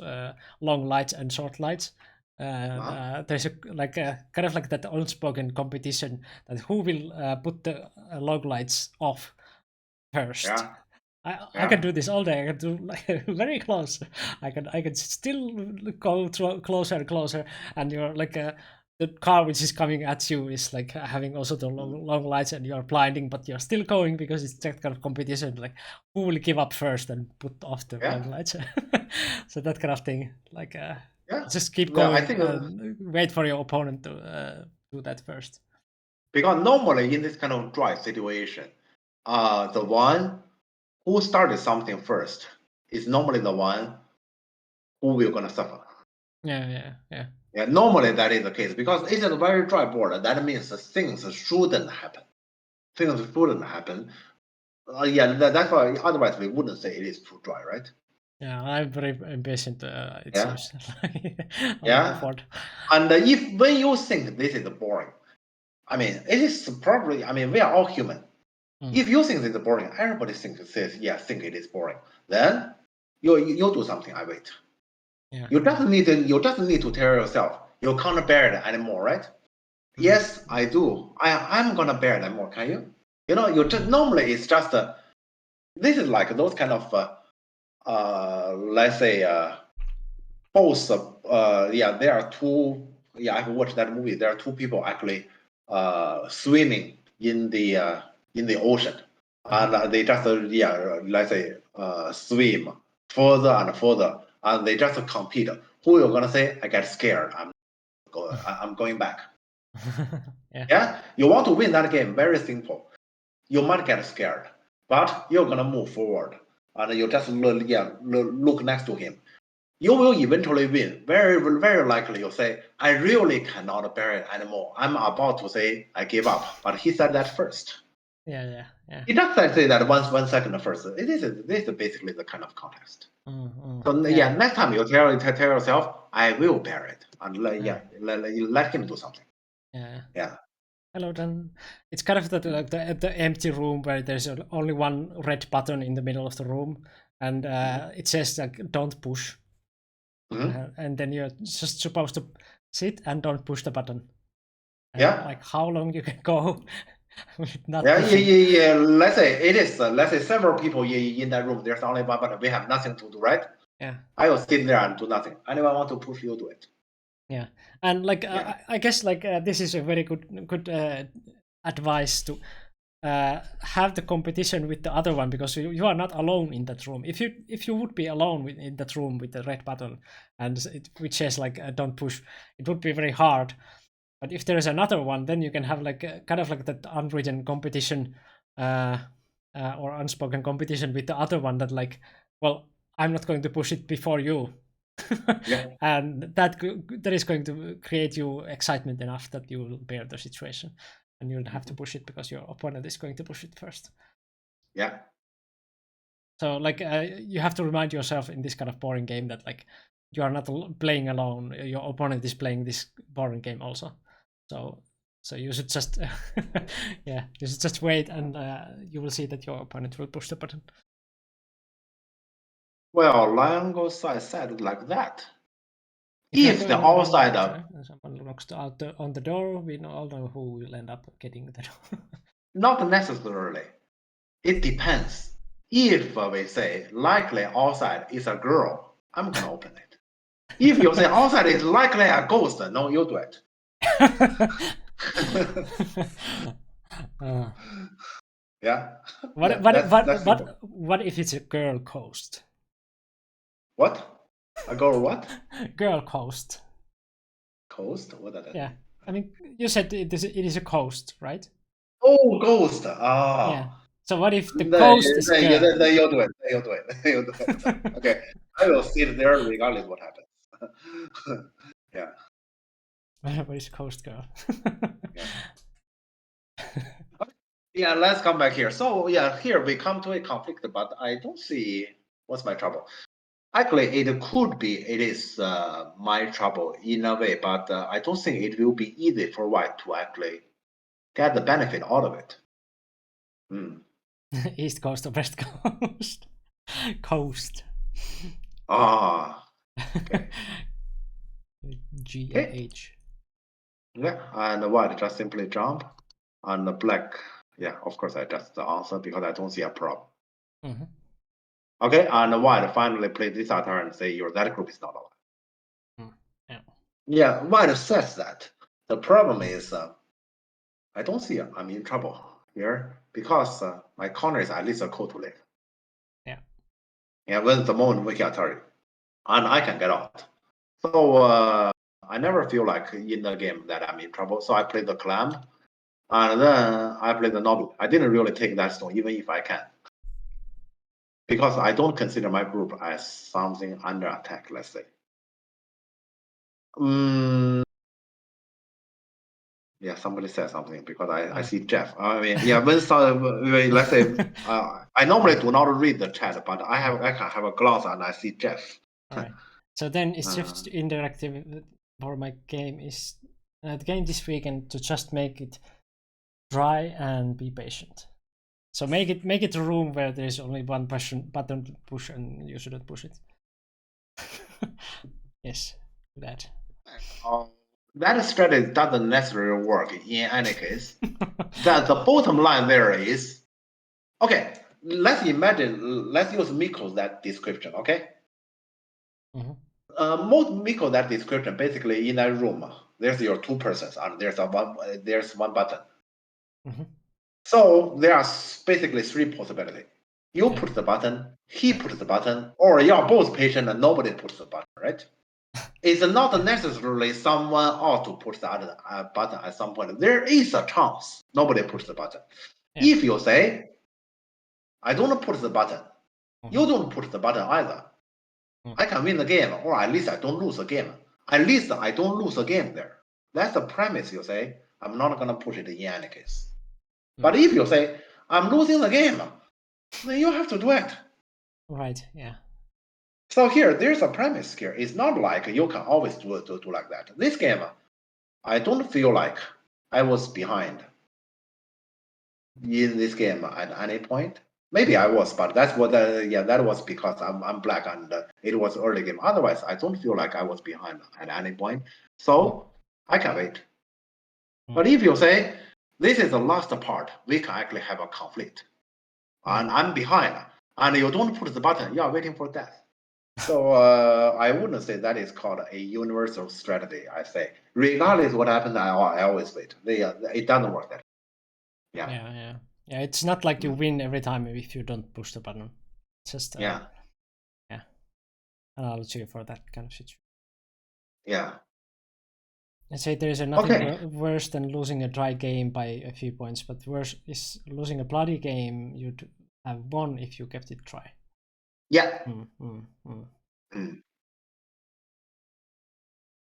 long lights and short lights. There's a kind of that unspoken competition that who will put the long lights off first. I can do this all day. I can do very close. I can still go closer and closer, and you're the car which is coming at you is having also the long lights, and you're blinding, but you're still going because it's that kind of competition. Who will give up first and put off the long lights? So that kind of thing. Just keep going. I think wait for your opponent to do that first. Because normally in this kind of dry situation, the one who started something first is normally the one who will gonna suffer. Yeah, normally that is the case because it's a very dry board. That means things shouldn't happen. That's why otherwise we wouldn't say it is too dry, right? Yeah, I'm very impatient. It seems. And when you think this is boring, I mean, it is probably. I mean, we are all human. If you think it's boring, everybody think it is boring. Then you do something. I wait. Yeah. You just need to tell yourself you can't bear it anymore, right? Yes, I do. I'm gonna bear it more. Can you? You just normally it's just this is like those kind of let's say both there are two. Yeah, I've watched that movie. There are two people actually swimming in the ocean, and they just let's say swim further and further, and they just compete. Who you're gonna say? I get scared. I'm going back. Yeah, you want to win that game. Very simple. You might get scared, but you're gonna move forward, and you just look next to him. You will eventually win. Very, very likely you'll say, I really cannot bear it anymore. I'm about to say I give up. But he said that first. Yeah. He doesn't say that 1 second first. This is basically the kind of context. So next time you tell yourself, I will bear it. And let him do something. Yeah. Hello, then. It's kind of the empty room where there's only one red button in the middle of the room, and it says like don't push. And then you're just supposed to sit and don't push the button. And like how long you can go with not pushing. Yeah. Let's say it is. Let's say several people in that room. There's only one button. We have nothing to do, right? Yeah. I will sit there and do nothing. Anyone want to push, you do it. Yeah, and like I guess like this is a very good advice to have the competition with the other one, because you are not alone in that room. If you would be alone in that room with the red button and which says like don't push, it would be very hard. But if there is another one, then you can have like kind of like that unwritten competition or unspoken competition with the other one, that like, well, I'm not going to push it before you. And that is going to create you excitement enough that you will bear the situation, and you'll have to push it because your opponent is going to push it first. Yeah. So like you have to remind yourself in this kind of boring game that like you are not playing alone. Your opponent is playing this boring game also. So you should just you should just wait, and you will see that your opponent will push the button. Well, Lango said it like that. If the outsider, someone knocks on the door, we all know who will end up getting the door. Not necessarily. It depends. If we say likely outside is a girl, I'm gonna open it. If you say outside is likely a ghost, no, you do it. Yeah. What if it's a girl ghost? What? A girl what? Girl ghost. Ghost? What is that? Yeah. I mean, you said it is a ghost, right? Oh, ghost. Ah. Yeah. So what if the ghost is girl? Then you do it. You do it. Okay. I will sit there regardless what happens. Yeah. Where is ghost girl? Yeah, let's come back here. So yeah, here we come to a conflict, but I don't see what's my trouble. Actually, it is my trouble in a way, but I don't think it will be easy for White to actually get the benefit out of it. East Coast or West Coast? Coast. Ah. Okay. GH. Yeah, and White just simply jump, and the Black, yeah, of course I just answer because I don't see a problem. Okay, and White finally played this turn and say your that group is not alive. Yeah, White says that. The problem is I don't see I'm in trouble here because my corner is at least a code to live. Yeah, when the moment we get Atari, and I can get out. So I never feel like in the game that I'm in trouble. So I play the clam, and then I play the novel. I didn't really take that stone, even if I can, because I don't consider my group as something under attack, let's say. Yeah, somebody said something because I see Jeff. I mean, yeah, let's say I normally do not read the chat, but I can have a glance and I see Jeff. All right. So then it's just interactive for my game is the game this weekend to just make it dry and be patient. So make it a room where there's only one button to push and you shouldn't push it. Yes, that. That strategy doesn't necessarily work in any case. That the bottom line there is, okay, let's imagine, let's use Miko's that description, okay? Mhm. Most Miko that description, basically in that room, there's your two persons and there's one button. Mhm. So there are basically three possibilities. You Yeah. put the button, he puts the button, or you're both patient and nobody puts the button, right? It's not necessarily someone ought to push the other button at some point. There is a chance nobody puts the button. Yeah. If you say, I don't push the button, you don't push the button either, I can win the game, or at least I don't lose the game. At least I don't lose the game there. That's the premise, you say. I'm not going to push it in any case. But if you say, I'm losing the game, then you have to do it. Right, yeah. So here, there's a premise here. It's not like you can always do like that. This game, I don't feel like I was behind in this game at any point. Maybe I was, but that's what. That was because I'm black and it was early game. Otherwise, I don't feel like I was behind at any point. So I can wait. But if you say this is the last part, we can actually have a conflict, and I'm behind, and you don't push the button, you are waiting for death. So I wouldn't say that is called a universal strategy. I say, regardless what happens, I always wait. It doesn't work that. Yeah. It's not like you win every time if you don't push the button. It's just analogy for that kind of situation. Yeah. I'd say there is nothing worse than losing a dry game by a few points, but worse is losing a bloody game you'd have won if you kept it dry. Yeah.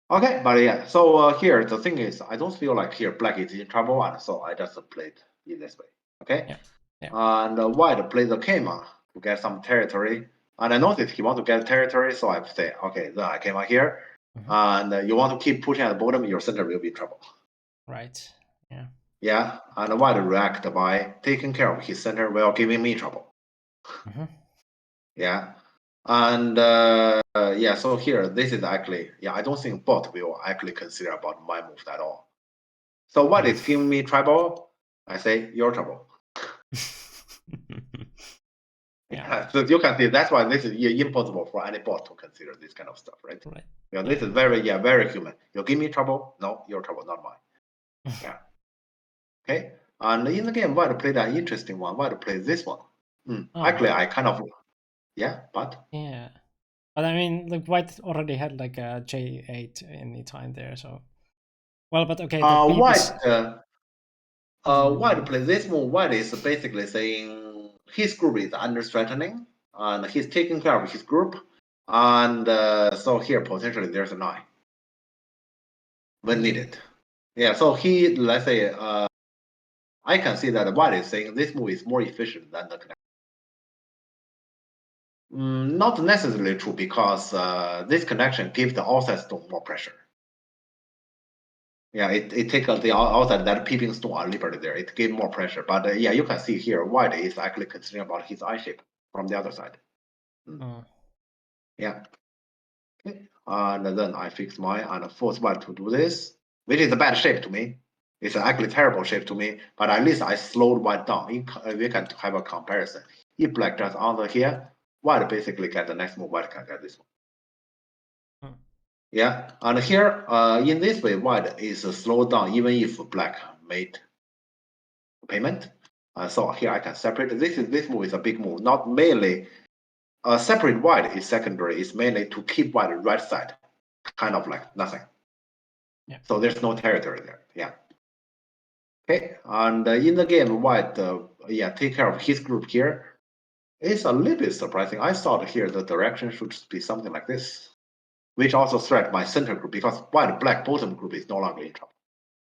Okay, but yeah, so here the thing is, I don't feel like here black is in trouble, and so I just played in this way. Okay, and white play the game to get some territory, and I noticed he want to get territory, so I say, okay, then I came out here, and you want to keep pushing at the bottom, your center will be in trouble. Right. Yeah. Yeah, and white react by taking care of his center while giving me trouble. Yeah. And so here, this is actually, I don't think bot will actually consider about my move at all. So what is giving me trouble? I say, your trouble. So you can see that's why this is impossible for any bot to consider this kind of stuff, right? Yeah, this is very human. You give me trouble? No, your trouble, not mine. Yeah. Okay. And in the game, white played an interesting one. White played this one. Actually, I kind of, but. Yeah. But I mean, like white already had like a J8 any time there, so. Well, but okay. White plays this move. White is basically saying his group is under threatening, and he's taking care of his group, and so here potentially there's a 9 when needed. Yeah, so he, let's say, I can see that white is saying this move is more efficient than the connection. Not necessarily true, because this connection gives the outside stone more pressure. Yeah, it takes the outside that peeping stone are liberty there. It gives more pressure. But you can see here, white is actually considering about his eye shape from the other side. Yeah. Okay. And then I fix mine and force white to do this, which is a bad shape to me. It's actually terrible shape to me, but at least I slowed white down. We can have a comparison. If black just answer here, white basically get the next move, white can get this one. Yeah, and here, in this way, white is slowed down even if black made payment. So here I can separate. This move is a big move, not mainly separate white is secondary. It's mainly to keep white right side, kind of like nothing. Yeah. So there's no territory there. Yeah. Okay, and in the game, white take care of his group here. It's a little bit surprising. I thought here the direction should be something like this, which also threat my center group, because white black bottom group is no longer in trouble.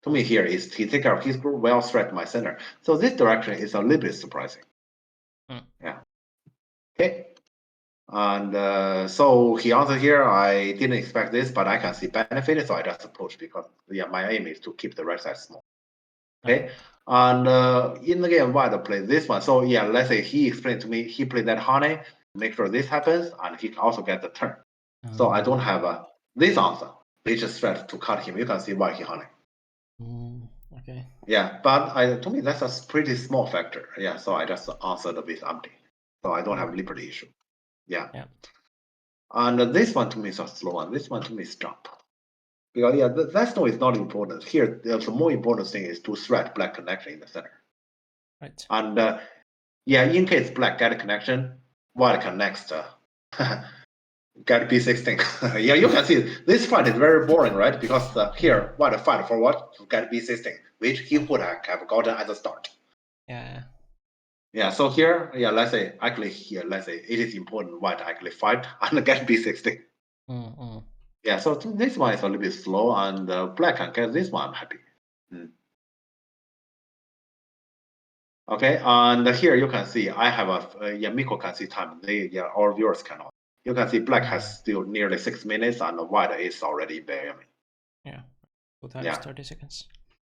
To me here is he take care of his group, well threat my center. So this direction is a little bit surprising. Yeah. Okay. And so he answered here, I didn't expect this, but I can see benefit, so I just approach, because my aim is to keep the right side small. Okay. And in the game, white play this one. So let's say he explained to me, he played that honey, make sure this happens, and he can also get the turn. So I don't have this answer, which is threat to cut him. You can see why he honey. Okay. Yeah, but to me that's a pretty small factor. Yeah, so I just answered with empty. So I don't have liberty issue. Yeah. Yeah. And this one to me is a slow one. This one to me is jump. Because yeah, that stone is not important. Here, the more important thing is to thread black connection in the center. Right. And yeah, in case black get a connection, white can next get B16. Yeah, you can see this fight is very boring, right? Because here white fight for what? To get B16, which he would have gotten at the start. Yeah. Yeah, so here, yeah, let's say actually here, let's say it is important white actually fight and get B16. Mm-hmm. Yeah, so this one is a little bit slow, and black can get this one. I'm happy. Okay, and here you can see I have a yeah, Miko can see time. All viewers cannot. You can see black has still nearly 6 minutes, and white is already very. Yeah. 2 times 30 seconds.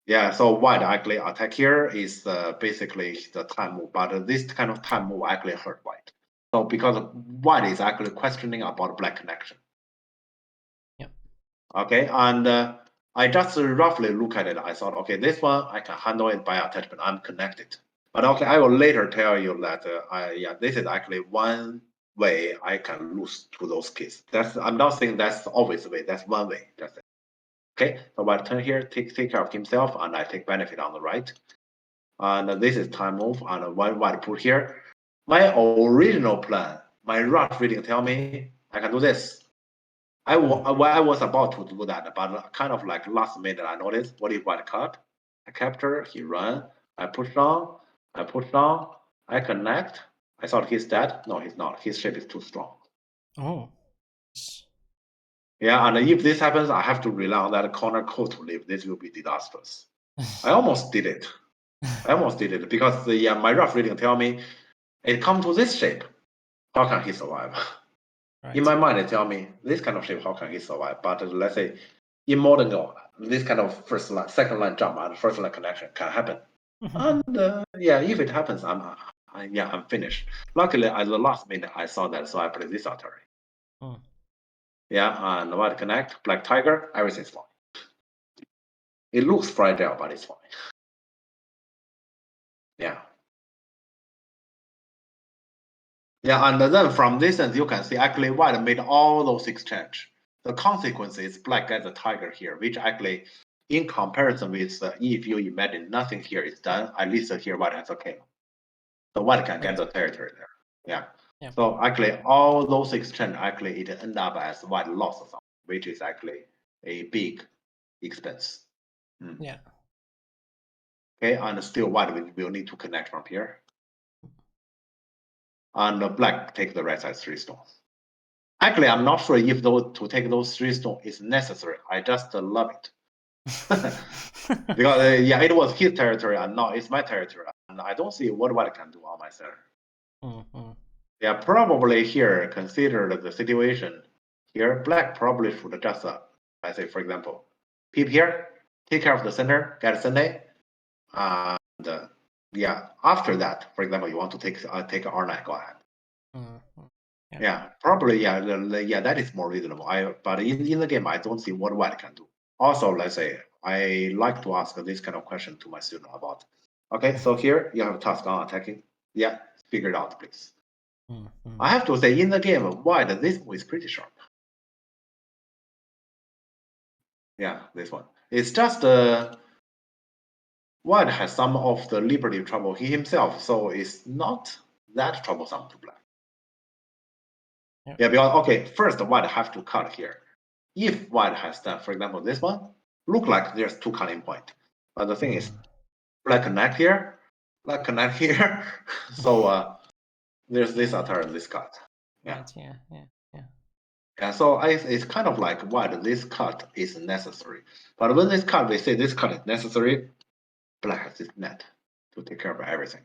Yeah, so white actually attack here is basically the time move, but this kind of time move actually hurt white. So because white is actually questioning about black connection. Yep. Okay, and I just roughly look at it. I thought, okay, this one I can handle it by attachment. I'm connected. But okay, I will later tell you that this is actually one way I can lose to those kids. I'm not saying that's always the way. That's one way. That's it. Okay, so white turn here, take care of himself, and I take benefit on the right. And this is time move, and one white put here. My original plan, my rough reading tell me I can do this. I was about to do that, but kind of like last minute I noticed what if white cut? I capture, he run, I push down, I connect. I thought he's dead. No, he's not. His shape is too strong. Oh. Yeah, and if this happens, I have to rely on that corner code to live. This will be disastrous. I almost did it. Because my rough reading tell me it come to this shape. How can he survive? Right. In my mind, it tell me this kind of shape, how can he survive? But let's say in modern Go, this kind of second line jump and first line connection can happen. And if it happens, I'm finished. Luckily, at the last minute, I saw that, so I played this Atari. Yeah, and white connect, black tiger, everything's fine. It looks fragile, but it's fine. Yeah. Yeah, and then from this end, you can see actually white made all those exchange. The consequence is black gets a tiger here, which actually, in comparison with if you imagine nothing here is done, at least here white has a king. So white can get the territory there. Yeah. So actually, all those exchange actually it end up as white loss something, which is actually a big expense. Yeah. Okay, and still white will need to connect from here. And black take the rest as 3 stones. Actually, I'm not sure if to take those 3 stones is necessary. I just love it. Because it was his territory and now it's my territory. And I don't see what white can do on my center. Yeah, probably here, consider the situation here, black probably should just, I say, for example, peep here, take care of the center, get Sunday, and after that, for example, you want to take R9, go ahead. Yeah, probably, that is more reasonable. But in the game, I don't see what white can do. Also, let's say, I like to ask this kind of question to my student about, okay, so here you have a task on attacking. Yeah, figure it out, please. I have to say, in the game, white, this one is pretty sharp. Yeah, this one. It's just white has some of the liberty trouble he himself, so it's not that troublesome to black. Yeah, because, okay, first white have to cut here. If white has done, for example, this one, look like there's 2 cutting points. But the thing is, black connect here, black connect here. So there's this Atari, this cut. Yeah. Yeah, so it's kind of like white, this cut is necessary. But when this cut, we say this cut is necessary, black has this net to take care of everything.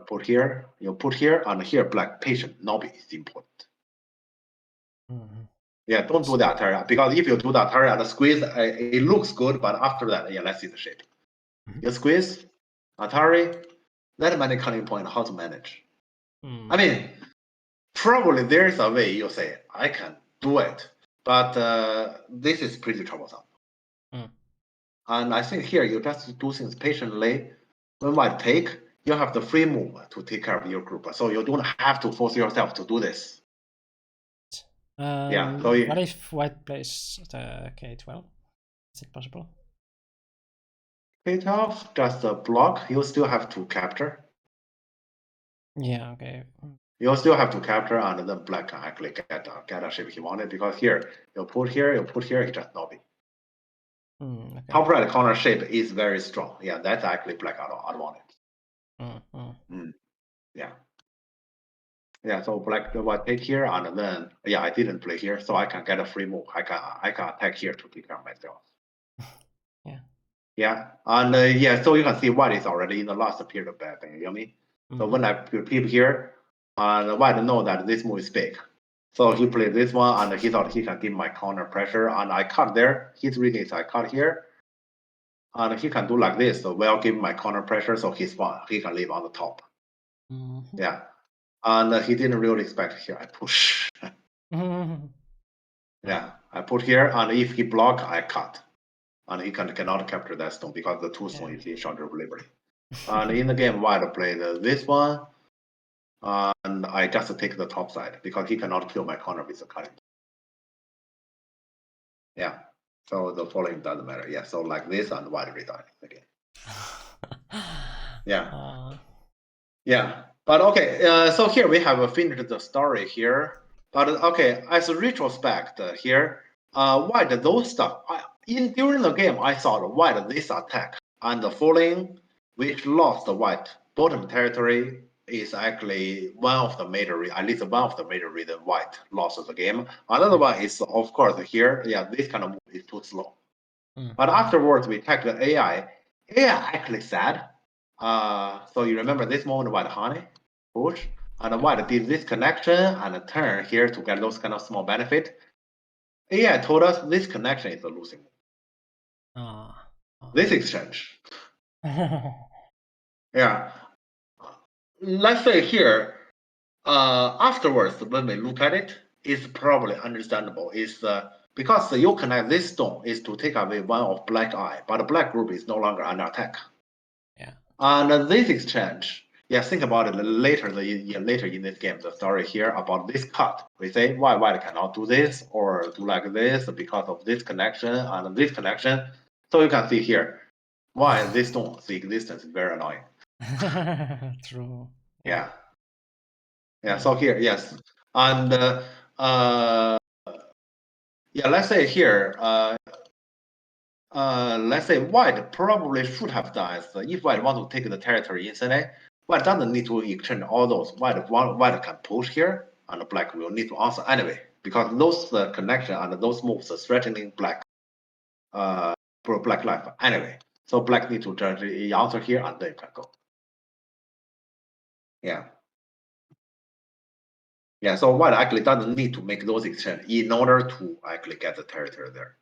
Put here, and here black patient Nobi is important. Yeah, don't do that, Atari, because if you do that, Atari and squeeze, it looks good, but after that, let's see the shape. You squeeze, Atari, that many cutting point, how to manage? I mean, probably there is a way you say, I can do it, but this is pretty troublesome. And I think here you just do things patiently. When white take, you have the free move to take care of your group. So you don't have to force yourself to do this. Yeah, so What if white plays the K12? Is it possible? K12, just a block, you still have to capture. Yeah, okay. You still have to capture, and then black can actually get a shape he wanted, because here, you put here, he just nobby. Okay. Top right corner shape is very strong. Yeah, that's actually black advantage. Yeah. Yeah, so black white take here, and then yeah, I didn't play here, so I can get a free move. I can attack here to take care of myself. Yeah. Yeah, and yeah, so you can see white is already in the last period of bad thing. You know what I mean? So when I peep here, and white know that this move is big, so he played this one, and he thought he can give my counter pressure, and I cut there. His reading is I cut here, and he can do like this. So while giving my counter pressure, so he's fine. He can live on the top. Yeah. And he didn't really expect here. I push. Yeah, I put here, and if he block, I cut. And he cannot capture that stone because the two stone is in shorter delivery. And in the game, white played this one, and I just take the top side because he cannot kill my corner with the cutting. Yeah, so the following doesn't matter. Yeah, so like this, and white resign again. Yeah. Yeah, but okay, so here we have finished the story here. But okay, as a retrospect here, white those stuff, during the game, I thought white this attack and the falling, which lost the white bottom territory, is actually one of the major, at least one of the major reasons white lost the game. Another one is, of course, here, yeah, this kind of move is too slow. But afterwards, we checked the AI. AI actually said, so you remember this moment white honey push, and white did this connection and turn here to get those kind of small benefit. AI told us this connection is a losing move. This exchange. Yeah. Let's say here, afterwards, when we look at it, it's probably understandable. It's because you connect this stone is to take away one of black eye, but the black group is no longer under attack. Yeah. And this exchange, yeah, think about it later. Later in this game, the story here about this cut. We say why white cannot do this or do like this because of this connection and this connection. So you can see here why this stone, the existence is very annoying. True. Yeah. Yeah. So here, yes, and yeah, let's say here, let's say white probably should have done is if white want to take the territory instantly, white doesn't need to exchange all those. White can push here, and black will need to answer anyway because those connection and those moves are threatening black, for black life anyway. So black need to answer here, and then you can go. Yeah. Yeah. So white actually doesn't need to make those exchange in order to actually get the territory there.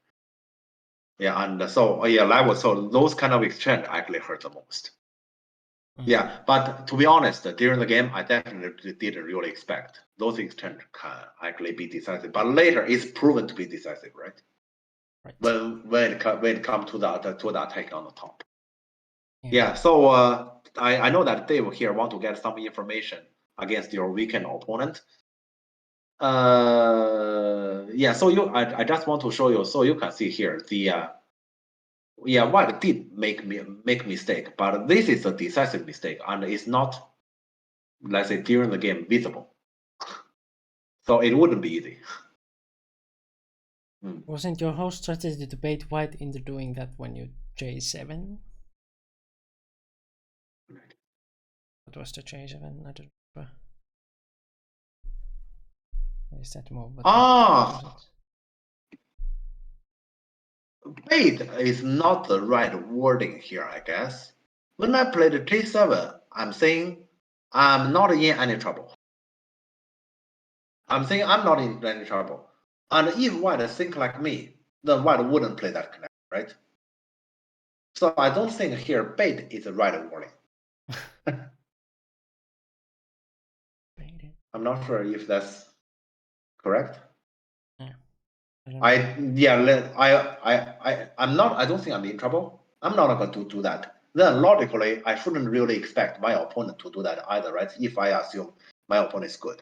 Yeah, and so yeah, so those kind of exchange actually hurt the most. Yeah, but to be honest, during the game, I definitely didn't really expect those exchange can actually be decisive. But later, it's proven to be decisive, right? When it comes to the attack on the top. Yeah. So I know that Dave here want to get some information against your weakened opponent. Yeah. So I just want to show you so you can see here the. Yeah, white did make mistake, but this is a decisive mistake, and it's not, let's say, during the game visible. So it wouldn't be easy. Wasn't your whole strategy to bait white into doing that when you J7? What was the J7? I don't remember. Is that move? Bait is not the right wording here, I guess. When I played J7, I'm saying I'm not in any trouble. I'm saying I'm not in any trouble. And if white think like me, then white wouldn't play that connection, right? So I don't think here bait is the right wording. I'm not sure if that's correct. Yeah. I don't think I'm in trouble. I'm not going to do that. Then logically, I shouldn't really expect my opponent to do that either, right? If I assume my opponent is good.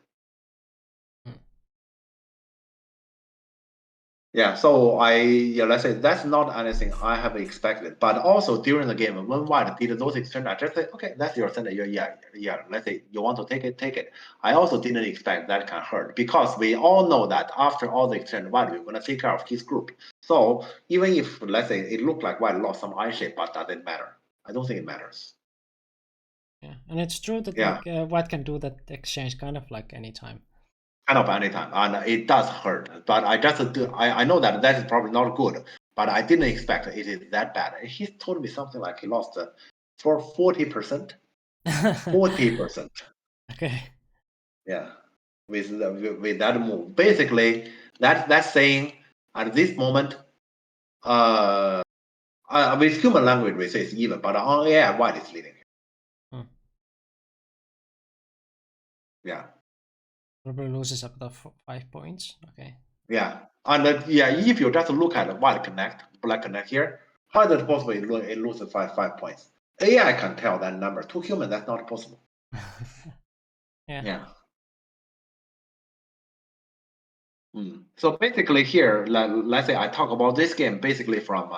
Yeah, so let's say that's not anything I have expected. But also during the game, when white did those exchange, I just say, okay, that's your center. Yeah. Let's say you want to take it. I also didn't expect that can hurt because we all know that after all the exchange, white we're gonna take care of his group. So even if let's say it looked like white lost some eye shape, but that didn't matter. I don't think it matters. Yeah, and it's true that Yeah. like white can do that exchange kind of like anytime. Kind of anytime, and it does hurt. But I know that is probably not good, but I didn't expect it is that bad. He told me something like he lost for 40%. 40%. Okay. Yeah, with that move. Basically, that's saying at this moment, with human language we say it's even, but on AI, white is leading. Yeah. Probably loses about 5 points. Okay. Yeah, and if you just look at white connect, black connect here, how is it possible it loses 5 points? AI can tell that number. To human, that's not possible. Yeah. So basically here, let's say I talk about this game basically from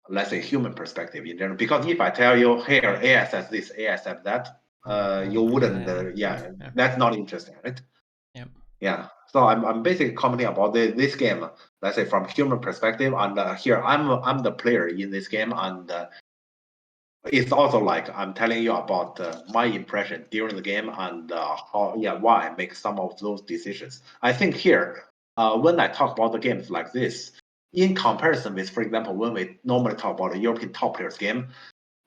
let's say human perspective in general. Because if I tell you here AI says this, AI says that, you wouldn't. That's not interesting, right? Yeah. So I'm basically commenting about this game. Let's say from human perspective, and here I'm the player in this game, and it's also like I'm telling you about my impression during the game and why I make some of those decisions. I think here when I talk about the games like this, in comparison with, for example, when we normally talk about a European top players game,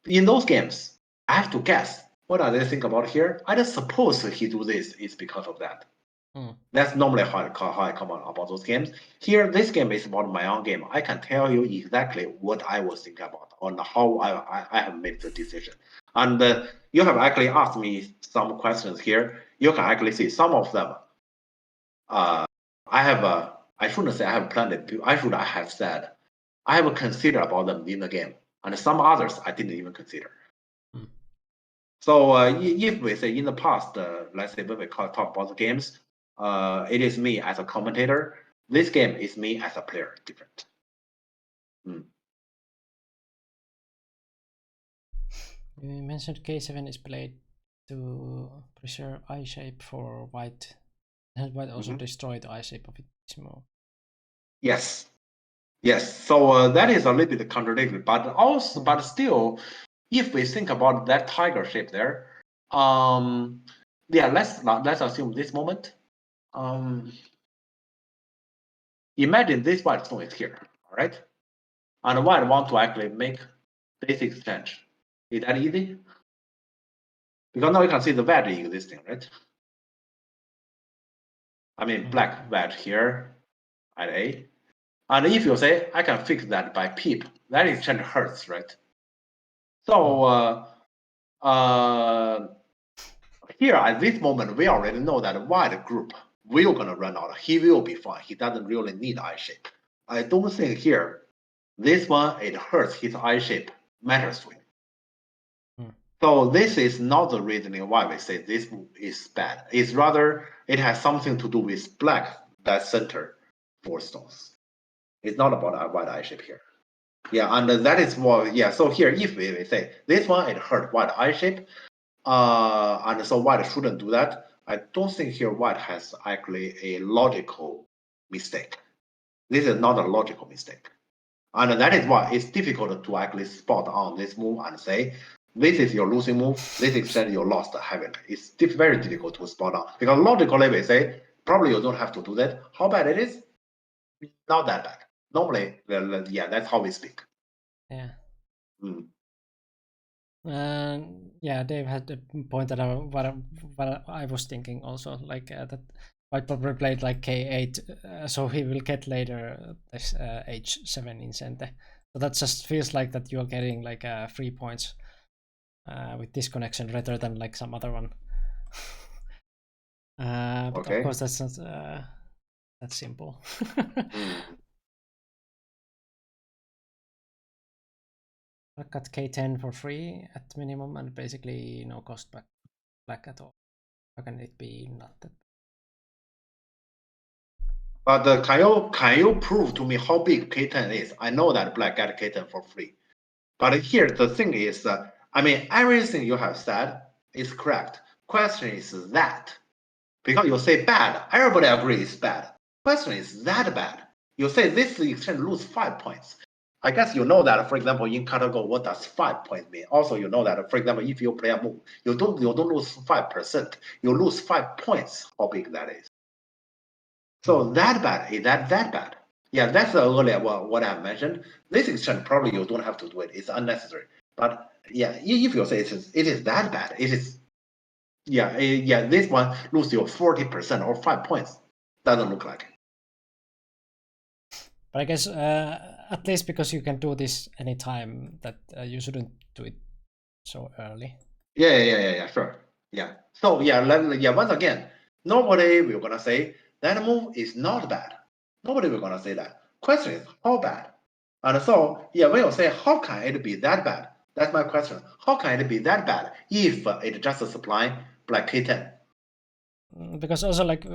in those games I have to guess what do they think about here. I just suppose he do this is because of that. That's normally how I come on about those games. Here, this game is about my own game. I can tell you exactly what I was thinking about on how I have made the decision. And you have actually asked me some questions here. You can actually see some of them. I shouldn't say I have planned it. I have said I have considered about them in the game, and some others I didn't even consider. So if we say in the past, let's say when we talk about the games, it is me as a commentator. This game is me as a player, different. You mentioned K7 is played to preserve eye shape for white. And white also destroyed the eye shape of its move. Yes. So that is a little bit contradictory, but still, if we think about that tiger shape there, let's assume this moment. Imagine this white stone is here, all right? And white want to actually make this exchange. Is that easy? Because now you can see the wedge existing, right? I mean, black wedge here at A. And if you say, I can fix that by peep, that exchange hurts, right? So here at this moment, we already know that white group will gonna run out. He will be fine. He doesn't really need eye shape. I don't think here, this one, it hurts his eye shape matters to him. So this is not the reasoning why we say this is bad. It's rather, it has something to do with black, that center 4 stones. It's not about a white eye shape here. Yeah, and that is what, so here, if we say this one, it hurt white eye shape, and so white shouldn't do that, I don't think here white has actually a logical mistake. This is not a logical mistake. And that is why it's difficult to actually spot on this move and say, this is your losing move, this extent you lost heavily. It's very difficult to spot on. Because logically we say, probably you don't have to do that. How bad it is? Not that bad. Normally, that's how we speak. Yeah. Dave had a point that what I was thinking also, like that white probably played like K8, so he will get later this H7 in center. So that just feels like that you're getting like 3 points with this connection rather than like some other one. But of course that's not That's simple. I got K10 for free at minimum and basically no cost back black at all. How can it be not that? But can you prove to me how big K10 is? I know that black got K10 for free. But here the thing is, I mean, everything you have said is correct. Question is that, because you say bad, everybody agrees it's bad. Question is that bad? You say this exchange lose 5 points. I guess you know that, for example, in Katago, what does 5 points mean? Also, you know that, for example, if you play a move, you don't lose 5%, you lose 5 points. How big that is? So that bad, is that bad? Yeah, that's earlier what I mentioned. This exchange probably you don't have to do it. It's unnecessary. But yeah, if you say it is that bad, it is. Yeah, this one lose you 40% or 5 points. Doesn't look like it. But I guess at least because you can do this anytime, that you shouldn't do it so early. Yeah, sure. Yeah. So once again, nobody will gonna say that move is not bad. Nobody will gonna say that. Question is how bad. And so when you say how can it be that bad? That's my question. How can it be that bad if it just supply black K10? Because also like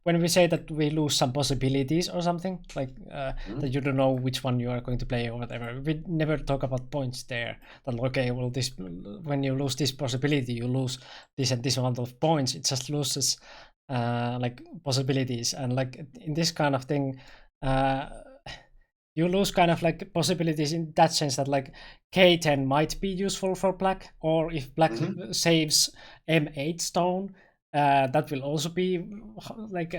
when we say that we lose some possibilities or something, like that you don't know which one you are going to play or whatever, we never talk about points there. That okay, well, this when you lose this possibility, you lose this and this amount of points. It just loses like possibilities, and like in this kind of thing, you lose kind of like possibilities in that sense that like K10 might be useful for black, or if black saves M8 stone. That will also be like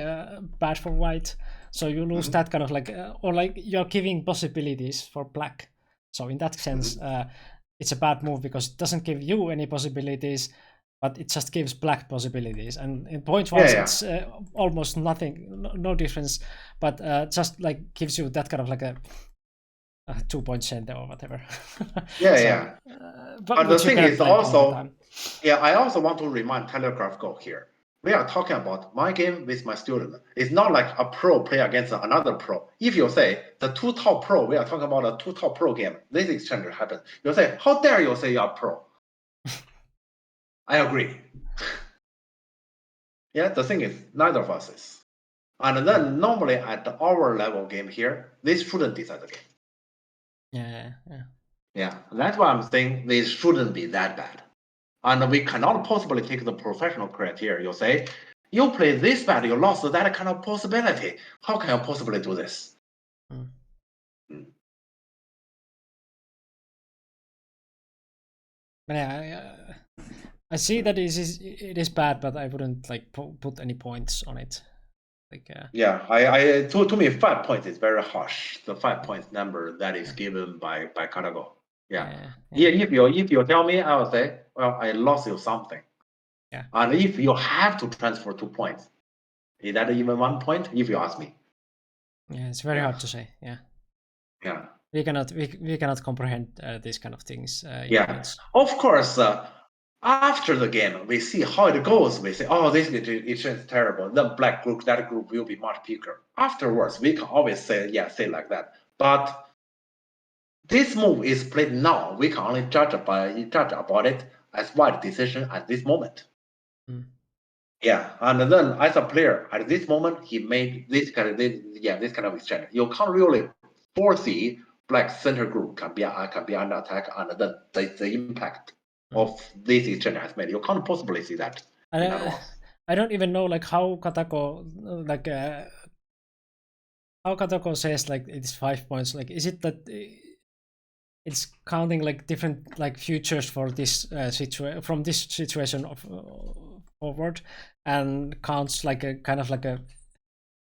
bad for white, so you lose that kind of like or like you're giving possibilities for black, so in that sense it's a bad move because it doesn't give you any possibilities, but it just gives black possibilities, and in point wise it's almost nothing, no difference, but just like gives you that kind of like a 2-point center or whatever. But the thing is also, I also want to remind Telegraph Go here. We are talking about my game with my student. It's not like a pro play against another pro. If you say the 2 top pro, we are talking about a 2 top pro game, this exchange happens. You say, how dare you say you are pro? I agree. The thing is, neither of us is. And then normally at our level game here, this shouldn't decide the game. Yeah, that's why I'm saying this shouldn't be that bad. And we cannot possibly take the professional criteria. You say, you play this bad, you lost that kind of possibility. How can you possibly do this? I see that it is bad, but I wouldn't like put any points on it. Like to me 5 points is very harsh. The 5 points number that is given by Katago. If you tell me, I will say, well, I lost you something. And if you have to transfer 2 points, is that even 1 point? If you ask me. It's very hard to say. We cannot comprehend these kind of things. Of course. After the game, we see how it goes. We say, oh, this is terrible. Then black group, that group will be much bigger. Afterwards, we can always say like that. But this move is played now. We can only judge about it as white decision at this moment. And then as a player at this moment, he made this kind of exchange. You can't really foresee black center group can be under attack, and then the impact of this exchange has made. You can't possibly see that. I don't even know like how Katago says like it's 5 points. Like, is it that it's counting like different like futures for this from this situation of forward, and counts like a kind of like a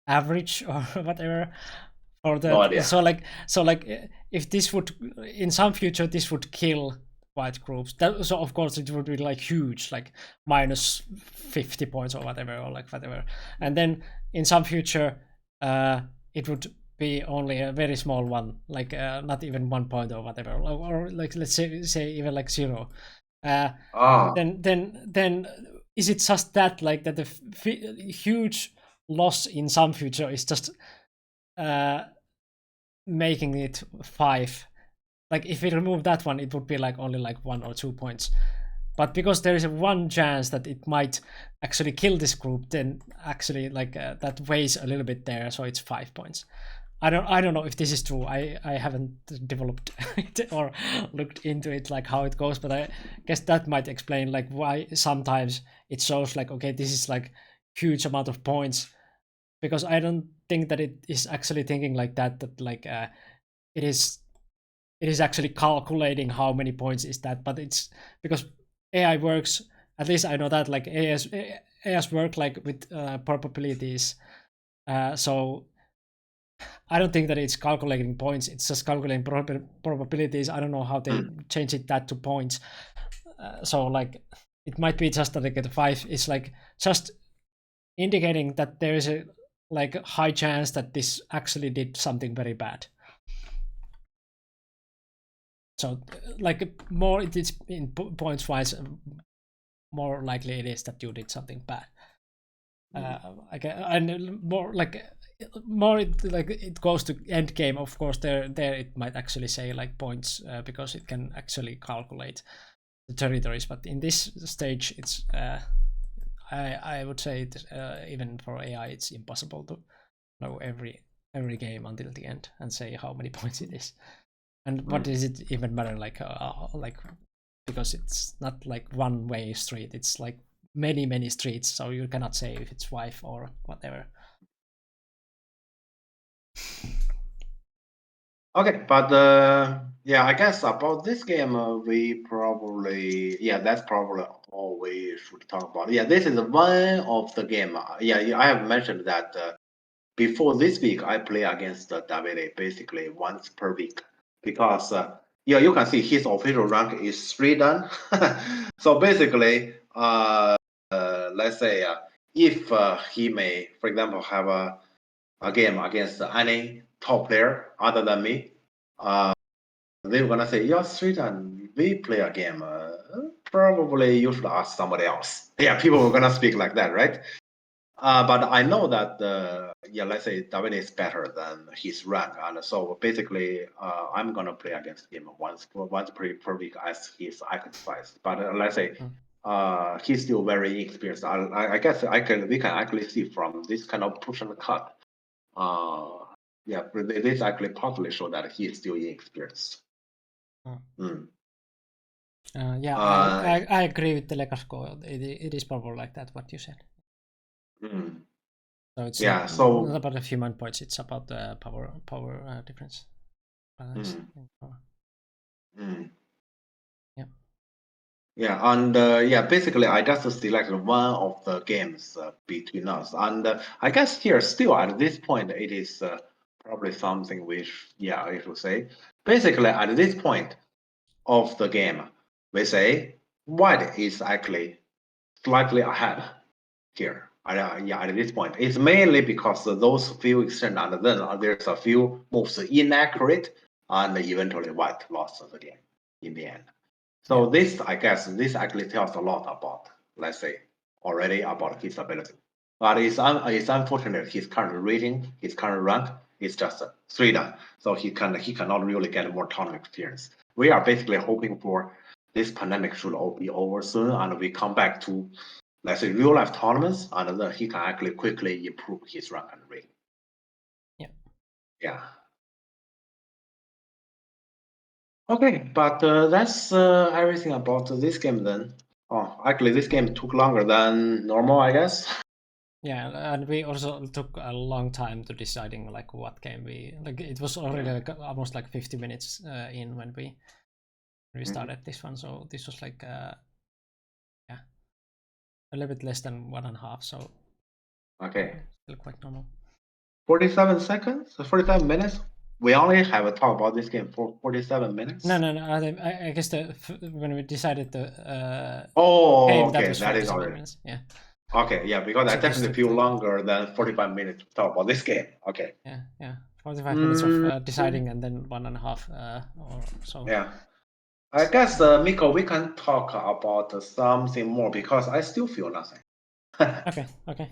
average or whatever for the. No idea. So like if this would in some future this would kill white groups, so of course it would be like huge, like minus 50 points or whatever, or like whatever, and then in some future it would be only a very small one, like not even 1 point or whatever, or like let's say even like 0. Then is it just that like that the huge loss in some future is just making it 5. Like if we remove that one, it would be like only like 1 or 2 points. But because there is a one chance that it might actually kill this group, then actually like that weighs a little bit there, so it's 5 points. I don't know if this is true. I haven't developed it or looked into it like how it goes, but I guess that might explain like why sometimes it shows like, okay, this is like huge amount of points, because I don't think that it is actually thinking like that like it is actually calculating how many points is that, but it's because AI works, at least I know that like AIs work like with probabilities, so I don't think that it's calculating points, it's just calculating probabilities. I don't know how they change it that to points. So like it might be just that like the 5 is like just indicating that there is a like high chance that this actually did something very bad. So like more it is in points wise, more likely it is that you did something bad. And more like it goes to end game. Of course, there it might actually say like points because it can actually calculate the territories. But in this stage, it's I would say it, even for AI, it's impossible to know every game until the end and say how many points it is. And what does it even matter? Like because it's not like one way street. It's like many streets, so you cannot say if it's 5 or whatever. Okay, but yeah, I guess about this game, we probably, that's probably all we should talk about. Yeah, this is one of the game. Yeah, I have mentioned that before this week, I play against Davide basically once per week because you can see his official rank is 3 dan. So basically, let's say if he may, for example, have a game against any top player other than me, they're gonna say, "You're Sweden, we play a game. Probably you should ask somebody else." Yeah, people are gonna speak like that, right? But I know that let's say David is better than his rank, and so basically, I'm gonna play against him once per week as his exercise. But let's say he's still very inexperienced. I guess we can actually see from this kind of push and cut. This actually partly show that he is still inexperienced. I agree with the Legasco. It is probably like that what you said. So it's not about the human points, it's about the power difference. And basically I just selected one of the games between us, and I guess here still at this point it is probably something which I should say. Basically at this point of the game, we say white is actually slightly ahead here. At this point, it's mainly because those few extend, and then there's a few moves inaccurate, and eventually white lost the game in the end. So this, I guess, this actually tells a lot about, let's say, already about his ability. But it's unfortunate his current rating, his current rank is just 3 dan, so he cannot really get more tournament experience. We are basically hoping for this pandemic should all be over soon, and we come back to, let's say, real life tournaments, and then he can actually quickly improve his rank and rating. Yeah. Okay, but that's everything about this game then. Oh, actually, this game took longer than normal, I guess. Yeah, and we also took a long time to deciding like what game we like. It was already like almost like 50 minutes in when we started this one. So this was like a little bit less than 1.5. So okay, still quite normal. 47 seconds, 47 minutes. We only have a talk about this game for 47 minutes. No. I guess when we decided the game, that was 47 is already minutes. Yeah. Okay, because I definitely feel longer than 45 minutes to talk about this game. Okay. Yeah. 45 minutes of deciding and then 1.5 or so. Yeah. I guess, Miko, we can talk about something more because I still feel nothing. Okay.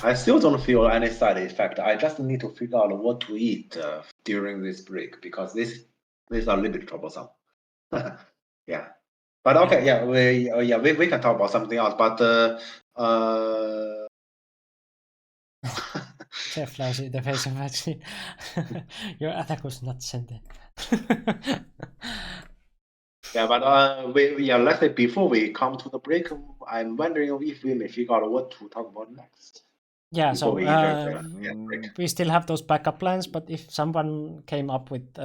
I still don't feel any side effect. I just need to figure out what to eat during this break because this is a little bit troublesome. Yeah, but okay, yeah, we can talk about something else. But Jeff Lousy, the face of vaccine. Your attack was not sent in. yeah, but let's say before we come to the break, I'm wondering if we may figure out what to talk about next. Yeah, Before so we enter the break. we still have those backup plans, but if someone came up with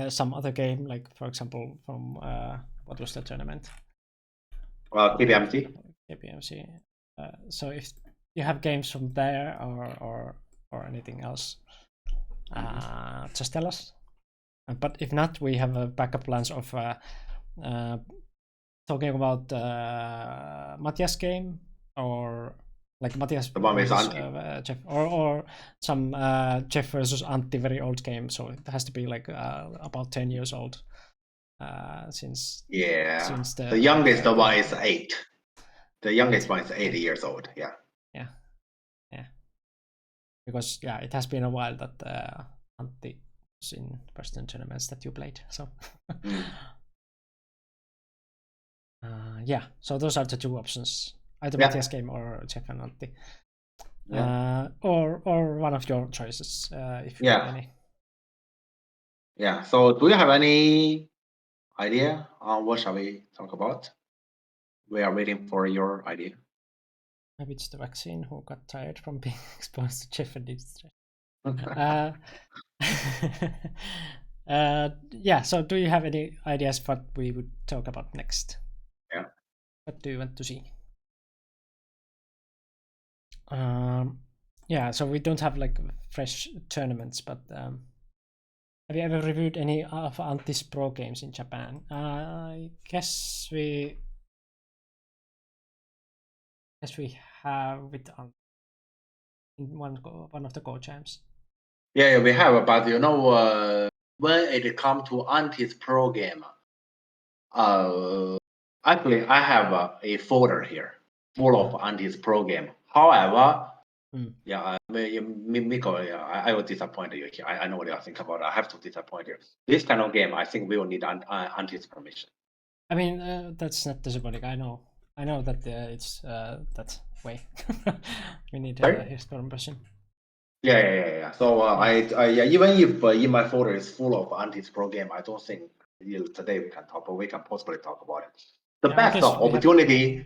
some other game, like for example from what was the tournament? KPMG. KPMG. So if you have games from there or anything else, just tell us. But if not, we have backup plans of talking about Matthias game or like Matthias The one with versus, Antti. Jeff or some Jeff versus Antti very old game. So it has to be like about 10 years old. Since The youngest one is 8. The youngest one is 8 years old. Yeah. Because it has been a while that Antti was in Western tournaments that you played. So so those are the two options: either Matthias game or Jeff and Antti, or one of your choices if you have any. Yeah. So, do you have any idea on what shall we talk about? We are waiting for your idea. Maybe it's the vaccine who got tired from being exposed to Jeff and District. So do you have any ideas what we would talk about next? Yeah. What do you want to see? So we don't have like fresh tournaments, but have you ever reviewed any of Antti's pro games in Japan? I guess we have with in one of the Go Jams. Yeah, we have, but when it comes to Antti's pro game, actually I have a folder here full of Antti's pro game. However, Miko, I will disappoint you here. I know what you think about it. I have to disappoint you. This kind of game, I think we will need Antti's permission. I mean, that's not disappointing. I know that it's that way. We need his permission. Yeah. So even if in my folder is full of Antti's pro game, I don't think today we can talk, but we can possibly talk about it. The best opportunity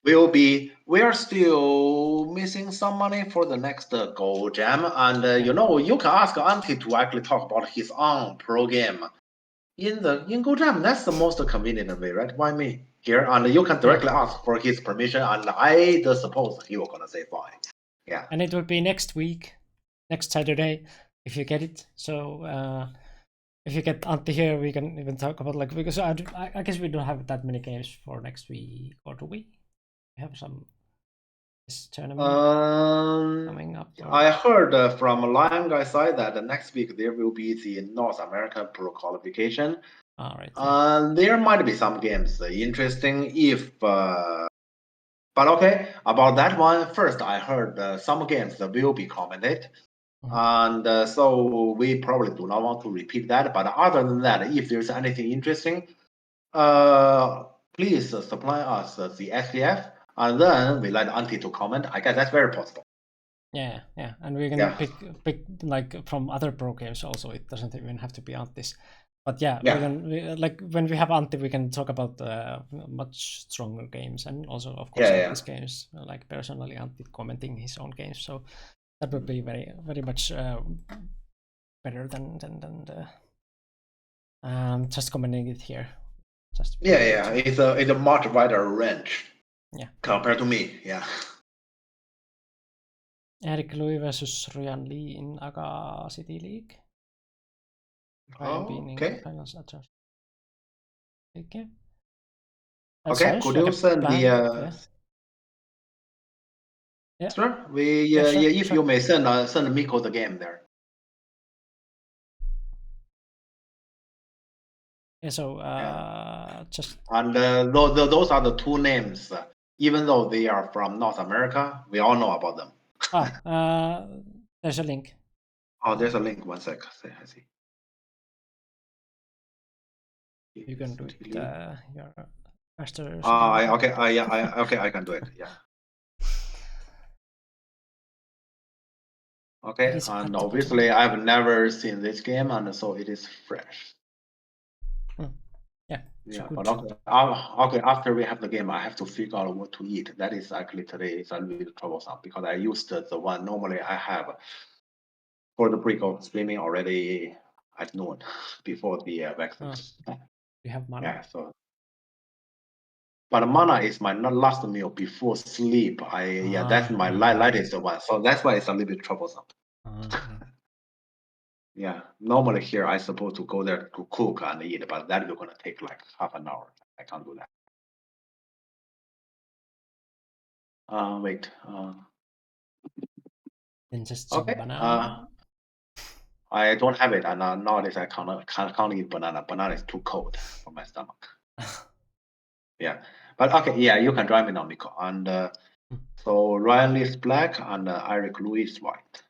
will be we are still missing some money for the next Go Jam, and you can ask Antti to actually talk about his own pro game in Go Jam. That's the most convenient way, right? Why me here? And you can directly ask for his permission, and I suppose he will gonna say fine. Yeah. And it will be next week, next Saturday, if you get it. So if you get Antti here, we can even talk about because I guess we don't have that many games for next week, or do we? We have some this tournament coming up. I heard from Lion Guy side that next week there will be the North American Pro qualification. All right. There might be some games interesting but okay, about that one, first I heard some games will be commented. And so we probably do not want to repeat that. But other than that, if there's anything interesting, please supply us the SPF, and then we let Antti to comment. I guess that's very possible. Yeah, and we can pick like from other pro games also. It doesn't even have to be Antti's. But we can when we have Antti, we can talk about much stronger games, and also of course Antti's games. Like personally, Antti commenting his own games, so that would be very, very much better than just commenting it here. It's a much wider range. Yeah. Compared to me, yeah. Eric Louis versus Ryan Lee in Aga City League. Okay. Okay. Okay, could you send the? Sure. If you may send Miko the game there. Yeah. So just. And those are the two names. Even though they are from North America, we all know about them. There's a link. Oh, there's a link. 1 sec. I see. You can do it. Your master. Okay, I can do it. Yeah. Okay, is at and the obviously I've never seen this game, and so it is fresh. Yeah. Yeah, good. but okay, after we have the game, I have to figure out what to eat. That is actually today is a little bit troublesome because I used the one normally I have for the break of streaming already at noon before the vaccine. We have mana. Yeah, so. But mana is my last meal before sleep. That's my lightest one. So that's why it's a little bit troublesome. Yeah, normally here I supposed to go there to cook and eat, but that will gonna take like half an hour. I can't do that. Wait. Then just Okay. banana. I don't have it, and nowadays I can't eat banana. Banana is too cold for my stomach. Yeah, but okay, yeah, you can drive me now, Miko. And so Ryan Lee is black and Eric Louis is white.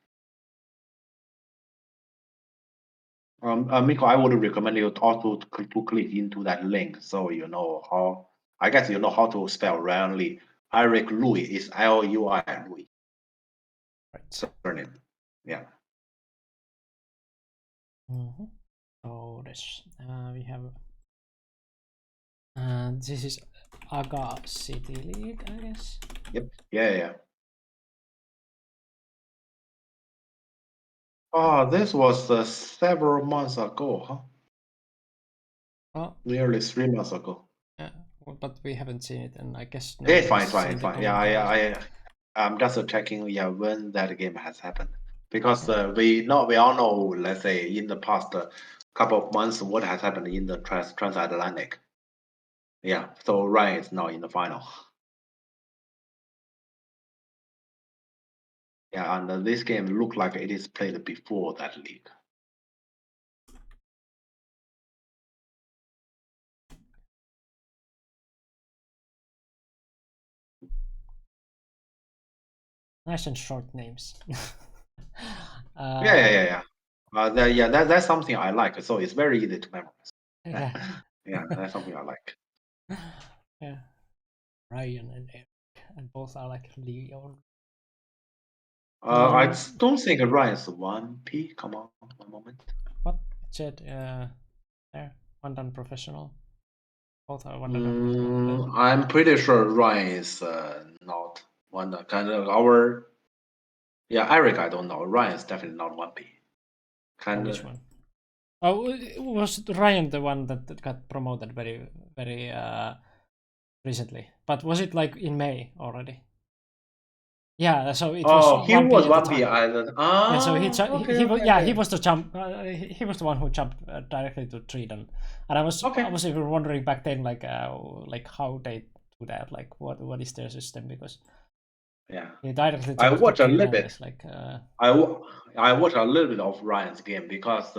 Miko, I would recommend you also to click into that link so you know how. I guess you know how to spell Ryan Lee. Eric Louis is Lui Louis. Right. Surname. Yeah. So this we have. This is Aga City League, I guess. Yep. Yeah. Oh, this was several months ago, huh? Oh. Nearly 3 months ago. Yeah, well, but we haven't seen it, and I guess. It's fine. Yeah, I'm just checking. Yeah, when that game has happened, because we all know. Let's say in the past couple of months, what has happened in the transatlantic. Yeah, so Ryan is now in the final. Yeah, and this game looked like it is played before that league. Nice and short names. Yeah. That's something I like. So it's very easy to memorize. Yeah, that's something I like. Yeah, Ryan and Eric, and both are like Leon. I don't think Ryan's 1P. Come on, one moment. What it said there? One done professional. Both are one done professional. I'm pretty sure Ryan is not one kind of our. Yeah, Eric, I don't know. Ryan is definitely not 1P. Which one? Oh, was Ryan the one that got promoted very, very recently? But was it like in May already? Yeah, so it was. He was 1P Island. Yeah, so he was the jump. He was the one who jumped directly to Trident, and I was even wondering back then, like how they do that, like what is their system, because he directly. I watched a little bit. Like I watched a little bit of Ryan's game because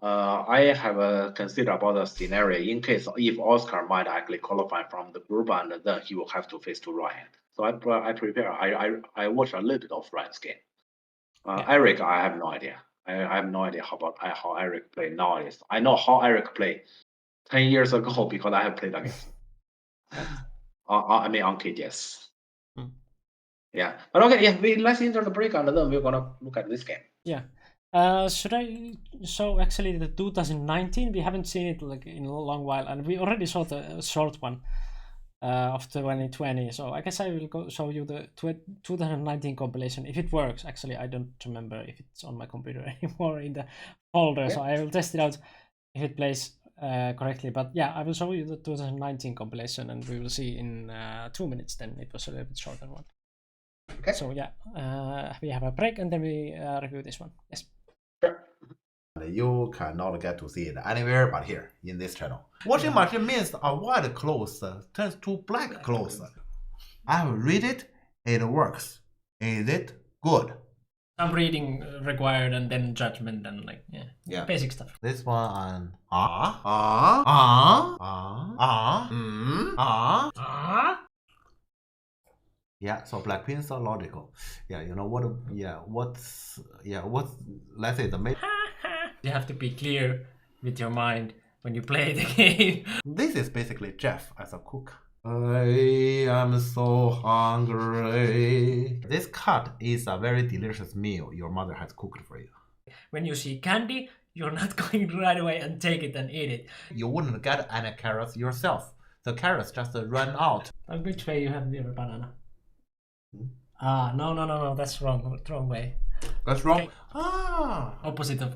I have considered about the scenario in case if Oscar might actually qualify from the group and then he will have to face to Ryan. So I prepare. I watched a little bit of Ryan's game. Eric, I have no idea. I have no idea how Eric play nowadays. I know how Eric played 10 years ago because I have played against him. I mean on KDS. Yeah, but okay, let's enter the break and then we're gonna look at this game. Yeah. Should I? So actually, the 2019 we haven't seen it like in a long while, and we already saw the short one of 2020. So I guess I will go show you the 2019 compilation if it works. Actually, I don't remember if it's on my computer anymore in the folder, so I will test it out if it plays correctly. But yeah, I will show you the 2019 compilation, and we will see in 2 minutes. Then it was a little bit shorter one. Okay. So yeah, we have a break and then we review this one. Yes. You cannot get to see it anywhere but here in this channel. Washing machine means a white cloth turns to black cloth. I have read it. It works. Is it good? Some reading required and then judgment and like basic stuff. This one Yeah, so Blackpink's so logical. Yeah, you know what? Yeah, what's let's say the main. You have to be clear with your mind when you play the game. This is basically Jeff as a cook. I am so hungry. This cut is a very delicious meal your mother has cooked for you. When you see candy, you're not going right away and take it and eat it. You wouldn't get any carrots yourself. The carrots just run out. Which way you have your banana? Ah, no, that's wrong. Wrong way. That's wrong. Okay. Ah. Opposite of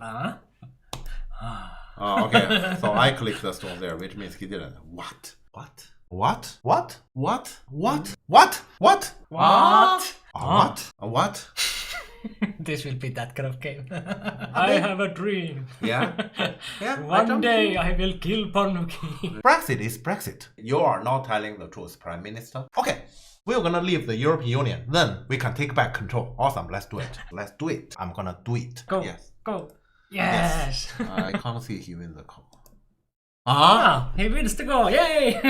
Oh, okay. So I clicked the stone there, which means he didn't. What? What? What? What? What? What? What? What? What? What? What? This will be that kind of game. I have a dream. Yeah. Yeah. One day I will kill Ponnuki. Brexit is Brexit. You are not telling the truth, Prime Minister. Okay. We're gonna leave the European Union. Then we can take back control. Awesome. Let's do it. Let's do it. I'm gonna do it. Go. Yes. Go. Yes. I can't see him in the call. Ah, he wins the goal. Yay.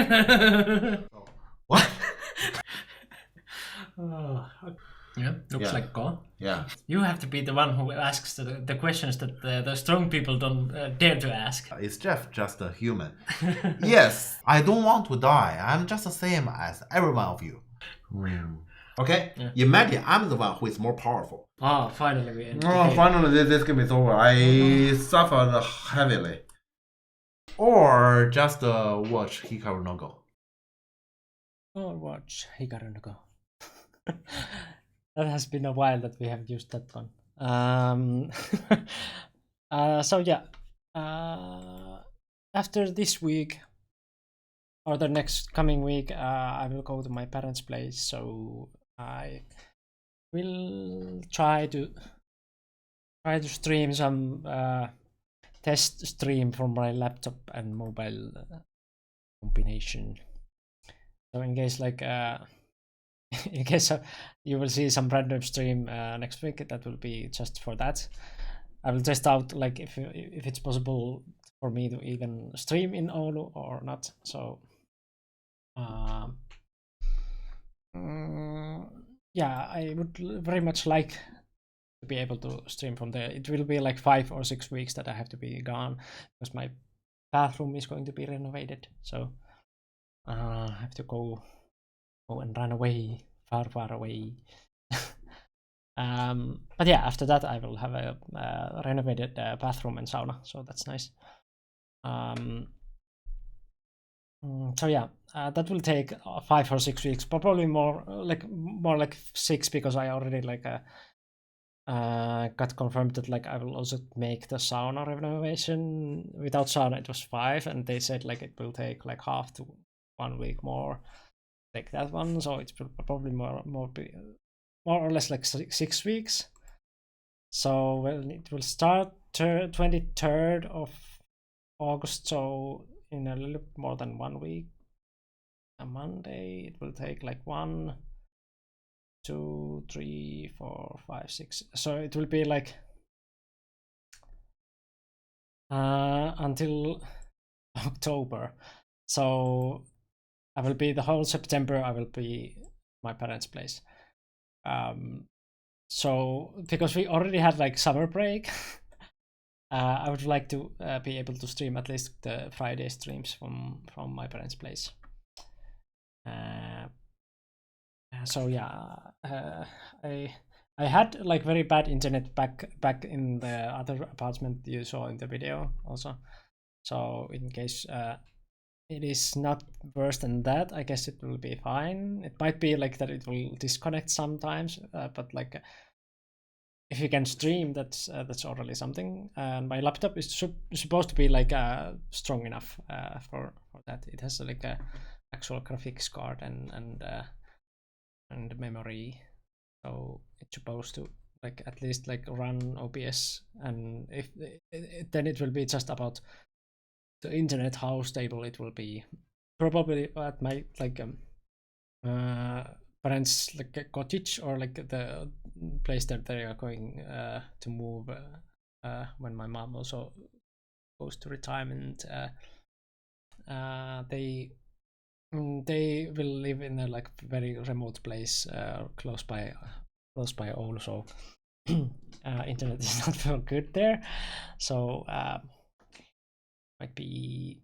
What? Yeah, looks Yeah. like goal. Yeah. You have to be the one who asks the questions that the strong people don't dare to ask. Is Jeff just a human? Yes. I don't want to die. I'm just the same as every one of you. Okay? Yeah. Imagine I'm the one who is more powerful. Oh, finally we end. Oh, finally this game is over. I suffered heavily. Or just watch Hikaru no Go. Or watch Hikaru no Go. That has been a while that we have used that one. So yeah, after this week or the next coming week, I will go to my parents' place. So I will try to stream some test stream from my laptop and mobile combination. So in case like in case you will see some random stream next week, that will be just for that. I will test out like if it's possible for me to even stream in Oulu or not. So yeah, I would very much like to be able to stream from there. It will be like 5 or 6 weeks that I have to be gone because my bathroom is going to be renovated. So I have to go and run away, far away. But yeah, after that I will have a renovated bathroom and sauna, so that's nice. So yeah, that will take 5 or 6 weeks, probably more like 6, because I already like got confirmed that like I will also make the sauna renovation. Without sauna it was 5, and they said like it will take like half to 1 week more take that one, so it's probably more or less like 6 weeks. So it will start 23rd of August, so in a little more than 1 week. A Monday it will take like 1, 2, 3, 4, 5, 6. So it will be like until October. So I will be the whole September. I will be my parents' place. So because we already had like summer break, I would like to be able to stream at least the Friday streams from my parents' place. So yeah, I had like very bad internet back in the other apartment you saw in the video also. So in case it is not worse than that, I guess it will be fine. It might be like that it will disconnect sometimes, but like if you can stream, that's already something. And my laptop is supposed to be like strong enough for that. It has like a actual graphics card and memory, so it's supposed to like at least like run OBS. And if then it will be just about the internet, how stable it will be. Probably at my like parents like a cottage, or like the place that they are going to move when my mom also goes to retirement. They They will live in a like very remote place, close by Oulu, so internet is not very good there. So might be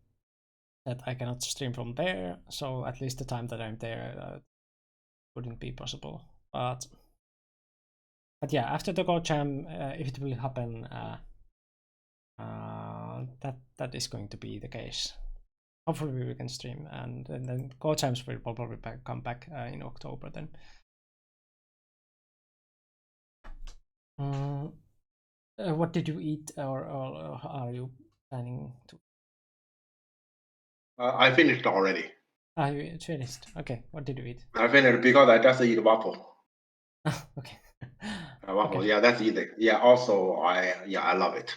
that I cannot stream from there. So at least the time that I'm there wouldn't be possible. But yeah, after the Go Jam, if it will happen, that is going to be the case. Hopefully we can stream, and then Go Jams will probably come back in October then. What did you eat, or are you planning to? I finished already. You finished. Okay, what did you eat? I finished because I just eat waffle. Okay. Waffle, Okay. yeah, that's easy. Yeah, also I love it.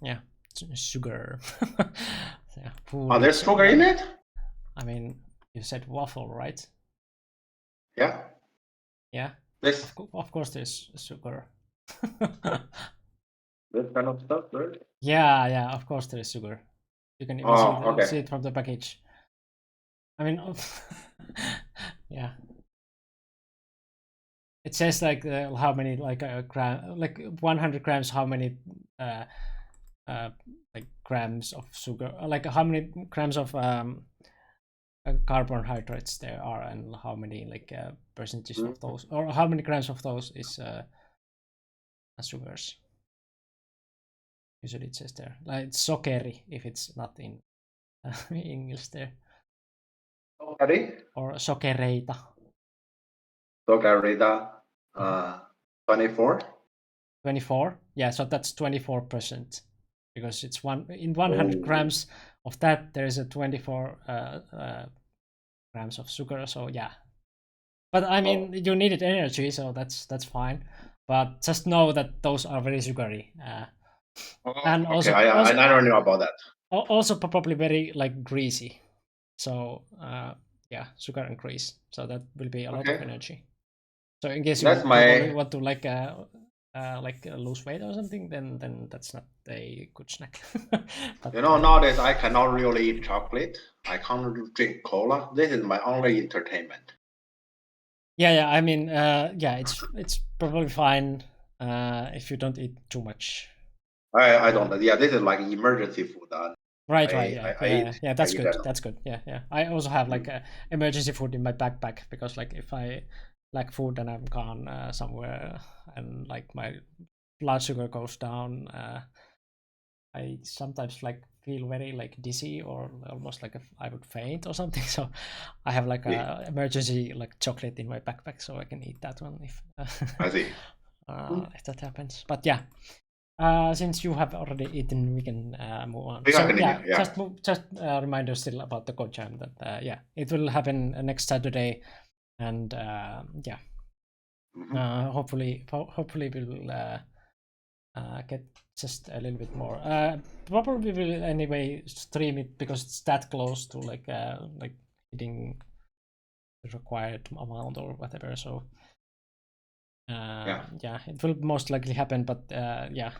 Yeah, sugar. Yeah, Oh, there's sugar in it? I mean, you said waffle, right? Yeah. Yeah. This Of course, there's sugar. this kind of stuff, right? Yeah, of course there is sugar. You can even see it from the package. I mean, yeah. It says like how many like gram, like 100 grams, how many like grams of sugar, like how many grams of carbohydrates there are, and how many like percentages of those, or how many grams of those is sugars. Usually it says there, like sokeri if it's not in English there. Sokeri? Or sokereita. Sokerita, 24. 24. Yeah, so that's 24%, because it's in 100 grams of that there is a 24 grams of sugar. So yeah, but I mean you needed energy, so that's fine. But just know that those are very sugary. And okay, also, I never knew about that. Also probably very like greasy. So yeah, sugar and grease. So that will be a lot of energy. So in case you want to like lose weight or something, then that's not a good snack. But, nowadays I cannot really eat chocolate. I can't drink cola. This is my only entertainment. Yeah. I mean, yeah, it's probably fine if you don't eat too much. I don't. Yeah, this is like emergency food. Right. Yeah. That's good. That's good. Yeah. I also have like emergency food in my backpack, because like if I lack food and I'm gone somewhere and like my blood sugar goes down, I sometimes like feel very like dizzy, or almost like I would faint or something. So I have like a emergency like chocolate in my backpack, so I can eat that one if I see. If that happens. But yeah, since you have already eaten, we can move on. Just a reminder still about the Go Jam that yeah, it will happen next Saturday, and yeah, hopefully we'll get just a little bit more. Probably will anyway stream it, because it's that close to like hitting the required amount or whatever. So yeah, it will most likely happen. But yeah,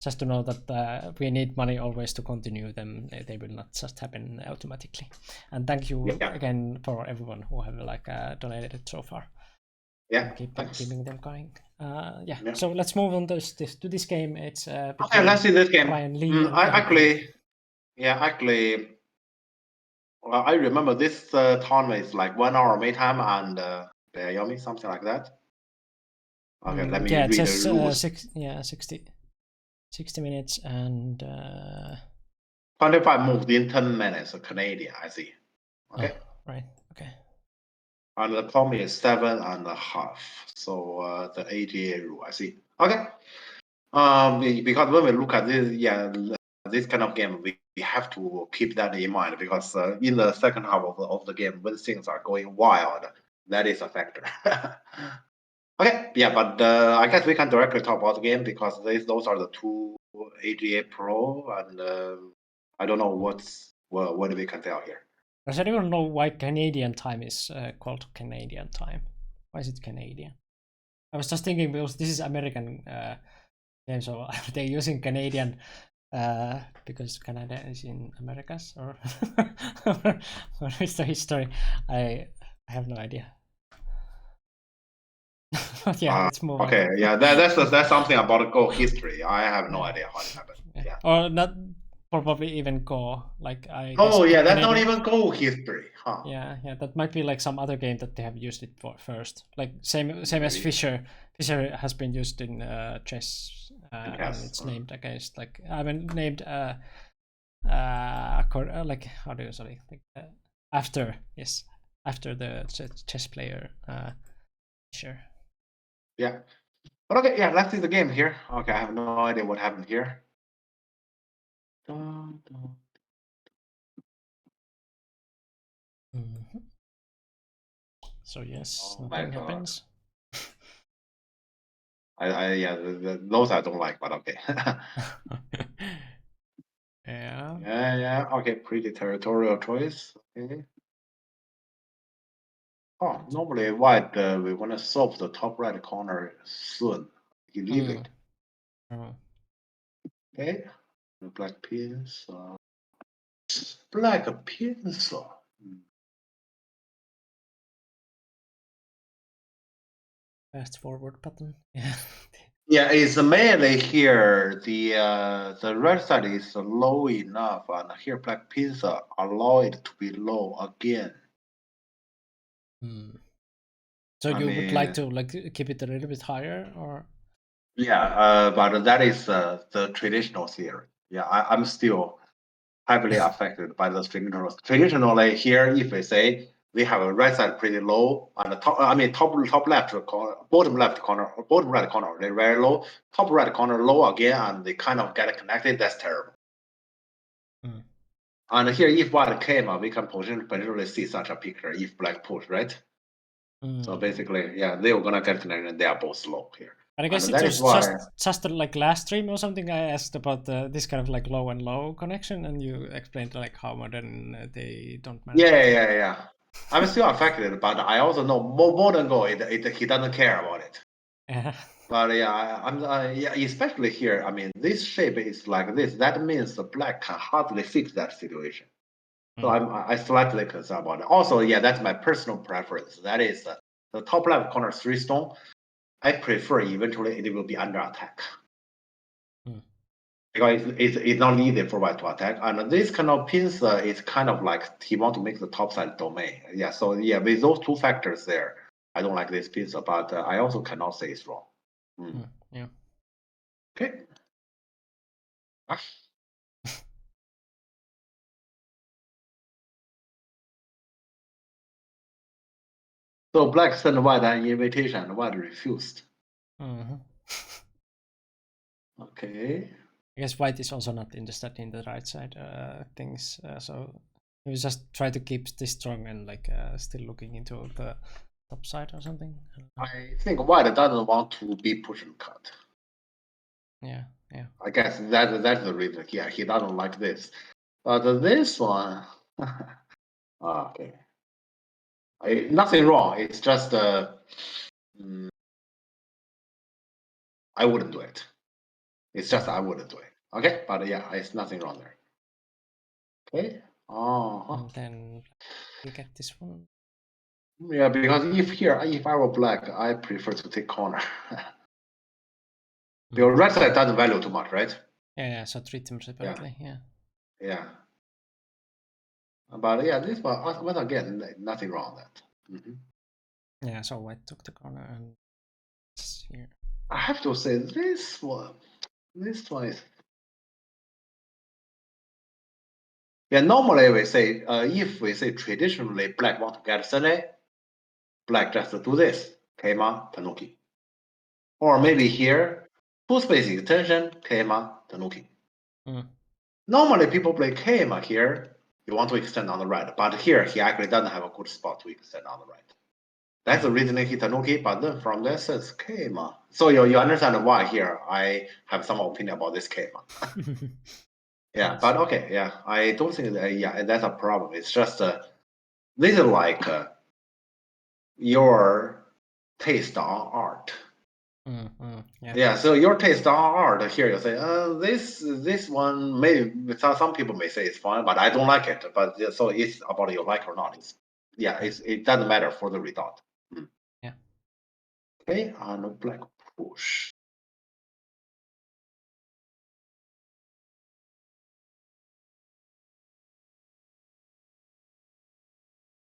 just to know that we need money always to continue them. They will not just happen automatically. And thank you again for everyone who have like donated so far. Yeah, keeping them going. Yeah. So let's move on to this game. It's okay. Let's see this game. Actually, I remember this tournament is like 1 hour May time and Yomi, something like that. Okay, let me read the rules. 60 minutes and 25 moves in 10 minutes Canadian. I see. Okay. Oh, right. Okay. And the time is 7.5. So the AGA rule. I see. Okay. Because when we look at this, this kind of game, we have to keep that in mind, because in the second half of the game, when things are going wild, that is a factor. Okay, yeah, but I guess we can directly talk about the game, because those are the two AGA Pro, and I don't know what we can tell here. I don't even know why Canadian time is called Canadian time. Why is it Canadian? I was just thinking, because this is American game, so they're using Canadian because Canada is in Americas, or what is the history? I have no idea. But yeah, let's move on. Okay, yeah, that's something about Go history. I have no idea how it happened. Yeah. Or not, probably even Go. Like I. Oh guess yeah, that's not Canadian- even Go history, huh? Yeah, that might be like some other game that they have used it for first. Like same as Maybe. Fisher. Fisher has been used in chess, and Yes. it's named against like I mean named like how do you say like after the chess player Fisher. Yeah. But okay, yeah, let's see the game here. Okay, I have no idea what happened here. Dun, dun. Mhm. So yes, Oh my nothing God. happens. Yeah, those I don't like, but okay. Yeah. Yeah, okay, pretty territorial choice. Okay. Oh, normally white, we want to solve the top right corner soon. You leave it. Oh. Okay. Black pins. Black pins. Fast forward button. Yeah. Yeah, it's mainly here. The red side is low enough, and here black pins allow it to be low again. So I you would like mean- to like keep it a little bit higher, or Yeah, but that is the traditional theory. Yeah, I'm still heavily affected by the traditional. Traditionally, here, if we say we have a right side pretty low, and the top, I mean top left corner, bottom left corner, or bottom right corner, they're very low. Top right corner low again, and they kind of get connected. That's terrible. And here, if white came, we can potentially see such a picture if black push, right? So basically, yeah, they were gonna get connected. They are both low here. But I guess And it that was is why- just like last stream or something. I asked about this kind of like low and low connection, and you explained like how modern they don't manage. Yeah. I'm still affected, but I also know more than Go, he doesn't care about it. Yeah. But yeah, yeah, especially here. I mean, this shape is like this. That means the black can hardly fix that situation. So I slightly concerned about it. Also, yeah, that's my personal preference. That is the top left corner 3 stone. I prefer eventually it will be under attack. Because it's not easy for white to attack. And this kind of pins is kind of like he want to make the top side domain. Yeah, so yeah, with those two factors there, I don't like this piece, but I also cannot say it's wrong. Yeah. Okay. So black sent white an invitation, and white refused. Okay. I guess white is also not interested in the right side things, so he was just try to keep this strong and like still looking into the top side or something. I think white doesn't want to be push and cut. Yeah. I guess that's the reason. Yeah, he doesn't like this. But this one, okay. Nothing wrong. It's just I wouldn't do it. It's just I wouldn't do it. Okay, but yeah, it's nothing wrong there. Okay. And then you get this one. Yeah, because if I were black, I prefer to take corner. Your right side doesn't value too much, right? Yeah. So treat them separately. Yeah. But yeah, this one, once again, nothing wrong with that. Yeah. So white took the corner and it's here. I have to say this one is. Yeah, normally we say if we say traditionally black want to get Sunday, black just do this, Keima, Tanuki. Or maybe here, two space extension, Keima, Tanuki. Normally people play Keima here, you want to extend on the right, but here he actually doesn't have a good spot to extend on the right. That's the reason he Tanuki, but then from that says Keima. So you understand why here I have some opinion about this Keima. Yeah, but okay, yeah, I don't think that, that's a problem. It's just this is like your taste on art. Yeah, so your taste on art here, you say, this one some people may say it's fine, but I don't like it. But so it's about you like or not. It doesn't matter for the result. Yeah. Okay, and black push.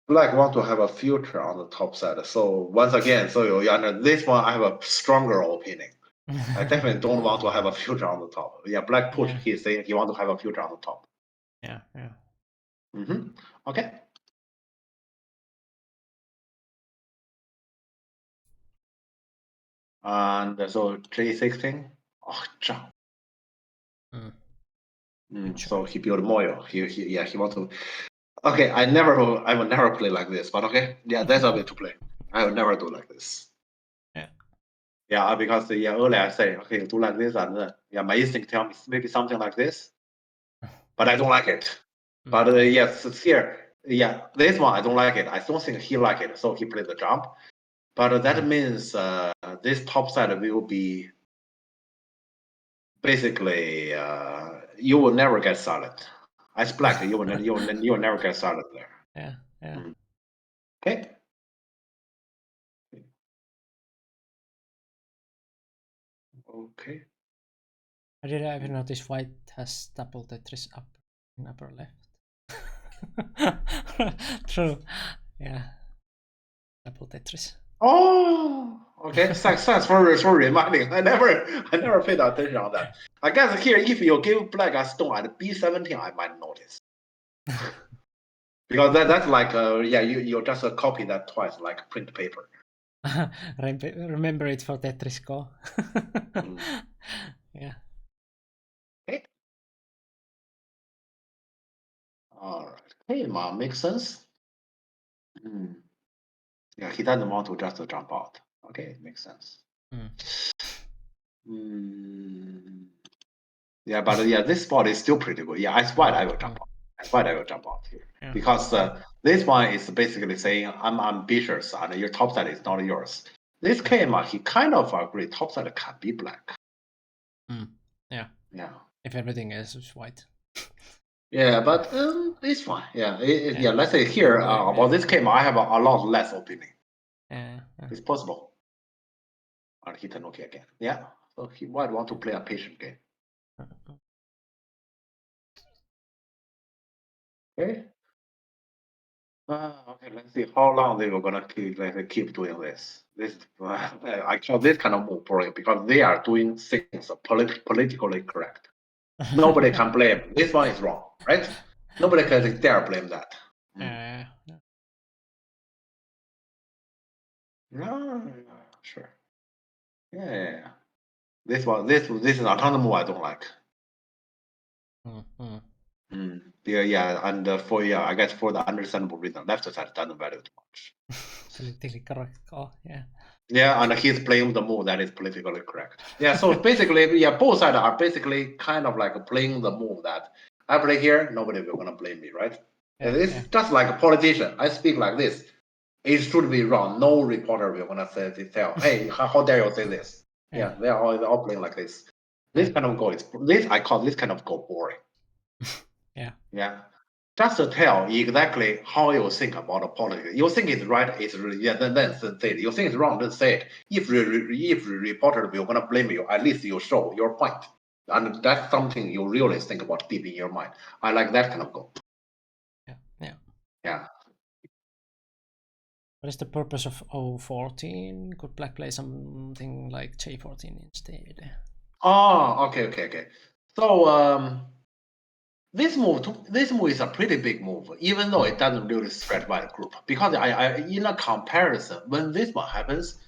Black want to have a future on the top side. So once again, so this one I have a stronger opinion. I definitely don't want to have a future on the top. Yeah, black push. Yeah. He's saying he want to have a future on the top. Yeah. Okay. And so J16. Oh, jump. So he built Moyo. He want to. Okay, I will never play like this. But okay, yeah, that's a way to play. I will never do like this. Yeah, because earlier I say okay, do like this, and my instinct tell me maybe something like this, but I don't like it. But yes, here, this one I don't like it. I don't think he like it, so he played the jump. But that means this top side will be basically you will never get silent. As black, you will never get silent there. Yeah. Okay. Okay. I did ever notice white has double Tetris up in upper left. True. Yeah. Double Tetris. Oh, okay. Thanks for reminding. I never paid attention on that. I guess here, if you give black a stone at B17, I might notice. Because that's like you just copy that twice, like print paper. Remember it for Tetris Go. Yeah. Okay. All right. Hey, mom, makes sense. Yeah, he doesn't want to just jump out. Okay, makes sense. Yeah, but this spot is still pretty good. Yeah, I swear I will jump out. I swear I will jump out here. Yeah. Because this one is basically saying I'm ambitious and your top side is not yours. This came, he kind of agreed top side can be black. Yeah. Yeah. If everything else is white. Yeah, but it's fine. Yeah, let's say here about this game, I have a lot less opinion. Yeah. It's possible. And hit a Nokia again. Yeah, so he might want to play a patient game. Okay. Okay, let's see how long they were gonna keep doing this. I call this kind of move boring because they are doing things politically correct. Nobody can blame. This one is wrong, right? Nobody can dare blame that. No, sure. Yeah. This is another move I don't like. Yeah, and I guess for the understandable reason, left side doesn't value too much. Politically correct call, yeah. Yeah, and he's playing the move that is politically correct. Yeah, so basically, both sides are basically kind of like playing the move that I play here, nobody will gonna blame me, right? It's just like a politician. I speak like this. It should be wrong. No reporter will gonna tell, hey, how dare you say this? Yeah, they are all playing like this. This kind of goal I call this kind of goal boring. Yeah. Just to tell exactly how you think about the politics. You think it's right, then say it. You think it's wrong, then say it. If the reporter will gonna blame you, at least you show your point. And that's something you really think about deep in your mind. I like that kind of goal. Yeah. What is the purpose of O14? Could black play something like J14 instead? Oh, okay. So this move is a pretty big move, even though it doesn't really spread by the group. Because in a comparison, when this one happens,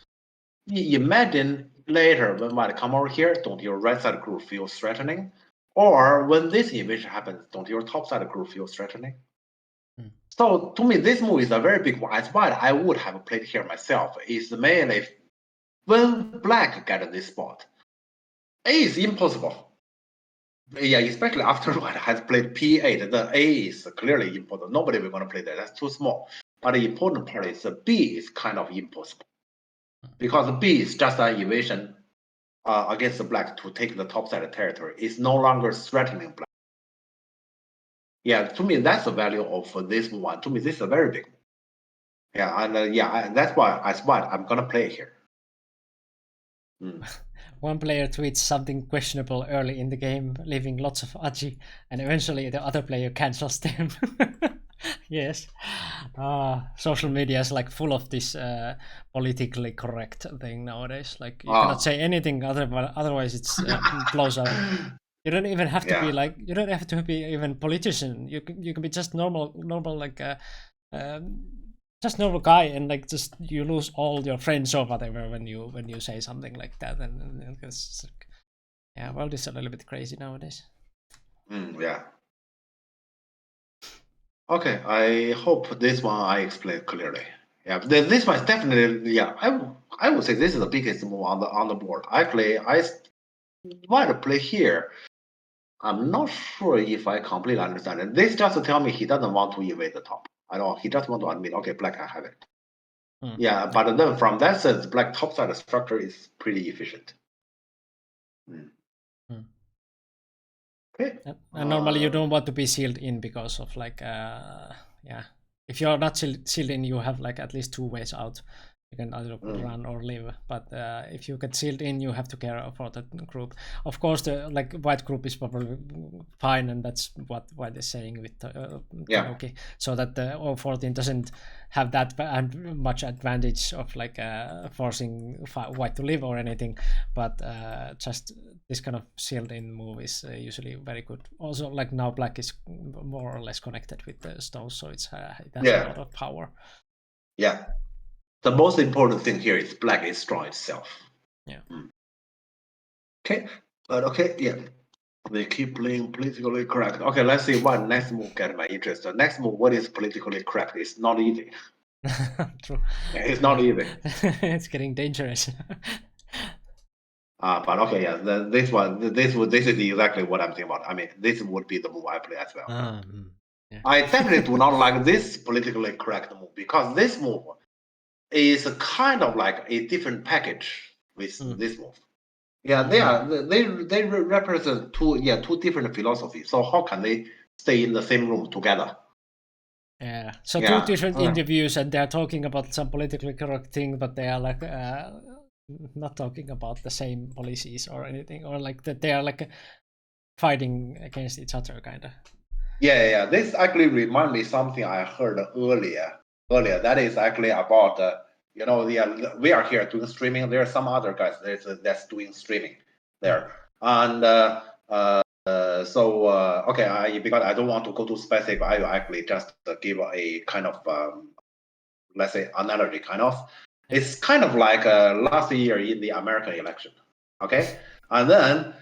imagine later when might come over here, don't your right side group feel threatening? Or when this invasion happens, don't your top side group feel threatening? So to me, this move is a very big one. As why I would have played here myself is mainly when black get this spot, A is impossible. Yeah, especially after white has played P8, the A is clearly important. Nobody will gonna play that. That's too small. But the important part is B is kind of impossible. Because B is just an evasion against the black to take the topside territory is no longer threatening black. Yeah, to me that's the value of this one. To me, this is a very big. Yeah, and that's why I'm gonna play here. One player tweets something questionable early in the game, leaving lots of aji, and eventually the other player cancels them. Yes. Social media is like full of this politically correct thing nowadays. Like you cannot say anything otherwise it's blows up. You don't even have to be like, you don't have to be even politician. You can be just normal like just normal guy, and like just you lose all your friends or whatever when you say something like that, and it's like, yeah, world is a little bit crazy nowadays. Yeah. Okay, I hope this one I explained clearly. Yeah, this one is definitely, yeah, I would say this is the biggest move on the board. Actually, I want to play here. I'm not sure if I completely understand it. This just tell me he doesn't want to invade the top at all. He just want to admit, okay, black, I have it. Yeah, but then from that sense, black topside structure is pretty efficient. Okay. And normally you don't want to be sealed in because of like yeah, if you're not sealed in, you have like at least two ways out. You can either run or live, but if you get sealed in, you have to care for that group. Of course, the like white group is probably fine, and that's what they're saying with Tanuki, so that the O14 doesn't have that much advantage of like forcing white to live or anything. But just this kind of sealed in move is usually very good. Also, like now black is more or less connected with the stones, so it has a lot of power. Yeah. The most important thing here is black is strong itself. Yeah. Okay, but okay, yeah. They keep playing politically correct. Okay, let's see what next move get my interest. The next move, what is politically correct? It's not easy. True. It's not easy. It's getting dangerous. But okay, yeah. This is exactly what I'm thinking about. I mean, this would be the move I play as well. Yeah. I definitely do not like this politically correct move because this move is kind of like a different package with this move. Yeah, they represent two different philosophies. So how can they stay in the same room together? Yeah. So two different interviews, and they're talking about some politically correct thing, but they are like not talking about the same policies or anything, or like that they are like fighting against each other, kind of. Yeah. This actually reminds me something I heard earlier. That is actually about we are here doing streaming. There are some other guys that's doing streaming there, and okay, because I don't want to go too specific, I will actually just give a kind of let's say analogy kind of. It's kind of like last year in the American election, okay, and then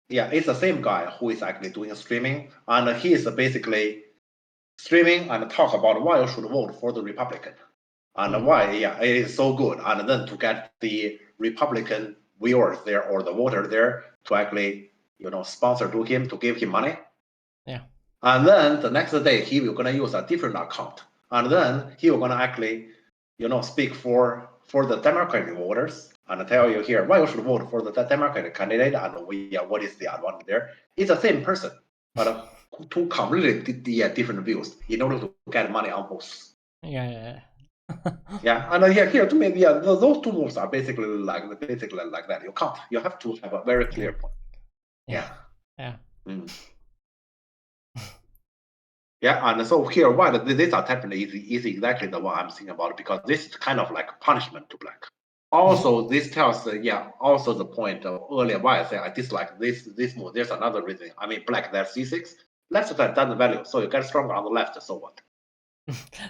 it's the same guy who is actually doing streaming, and he is basically streaming and talk about why you should vote for the Republican and why it is so good, and then to get the Republican viewers there or the voter there to actually sponsor to him, to give him money. Yeah. And then the next day he will gonna use a different account, and then he will gonna actually speak for the Democratic voters and tell you here why you should vote for the Democratic candidate and what is the advantage there. It's the same person, but two completely different views in order to get money on both. Yeah. And here to me, those two moves are basically like that. You have to have a very clear point. Yeah. Yeah, and so here, why this attachment is exactly the one I'm thinking about, because this is kind of like punishment to black. Also, this tells also the point of earlier why I say I dislike this move. There's another reason. I mean, black there's c6, left side doesn't value, so you get stronger on the left. So what?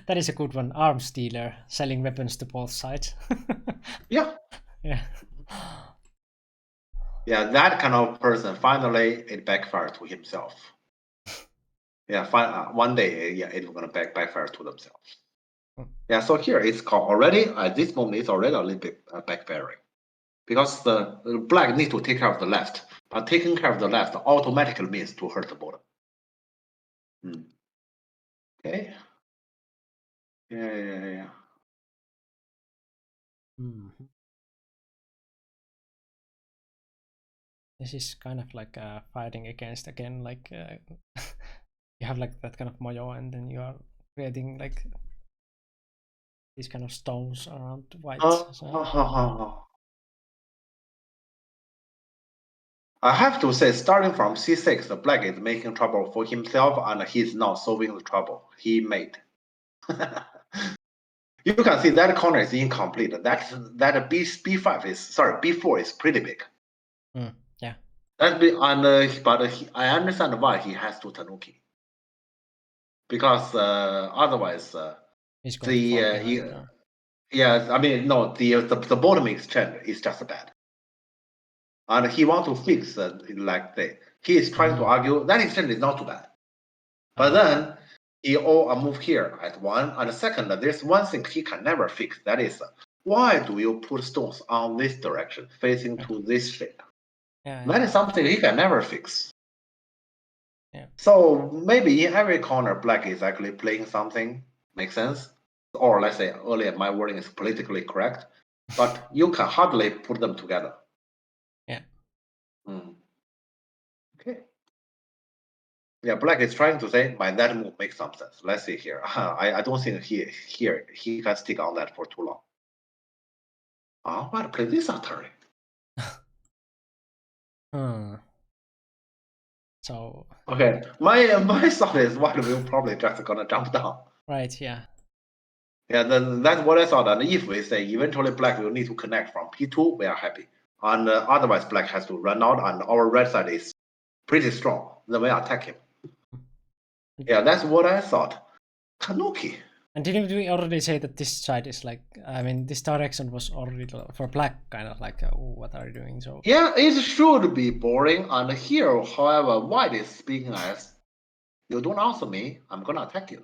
That is a good one. Arms dealer selling weapons to both sides. Yeah. Yeah, that kind of person finally it backfired to himself. Yeah, one day, it's gonna backfire to themselves. Yeah, so here it's called already at this moment it's already a little bit backfiring, because the black needs to take care of the left, but taking care of the left automatically means to hurt the bottom. Okay. Yeah. This is kind of like fighting against again, like you have like that kind of mojo, and then you are creating like these kind of stones around white. So. I have to say, starting from c6, the black is making trouble for himself, and he's not solving the trouble he made. You can see that corner is incomplete. That b5 is b4 is pretty big. Yeah. But I understand why he has to tanuki, because otherwise He's going to fall behind, yeah, I mean no, the bottom exchange is just bad, and he wants to fix he is trying to argue that exchange is not too bad, but then he move here at 1, and second, there's one thing he can never fix. That is, why do you put stones on this direction, facing to this shape? That is something he can never fix. Yeah. So maybe in every corner, black is actually playing something. Makes sense? Or let's say earlier, my wording is politically correct, but you can hardly put them together. Yeah. Okay. Yeah, black is trying to say my that move makes some sense. Let's see here. I don't think he can stick on that for too long. Why play this turn? So okay, my thought is white will probably just gonna jump down. Right. Yeah. Yeah, then that's what I thought. And if we say eventually black will need to connect from P2, we are happy. And otherwise, black has to run out, and our red side is pretty strong. Then we attack him. Yeah, that's what I thought. Tanuki. And didn't we already say that this side is like, I mean, this direction was already for black kind of like, what are you doing? So yeah, it should be boring. And here, however, white is speaking as, you don't answer me, I'm gonna attack you.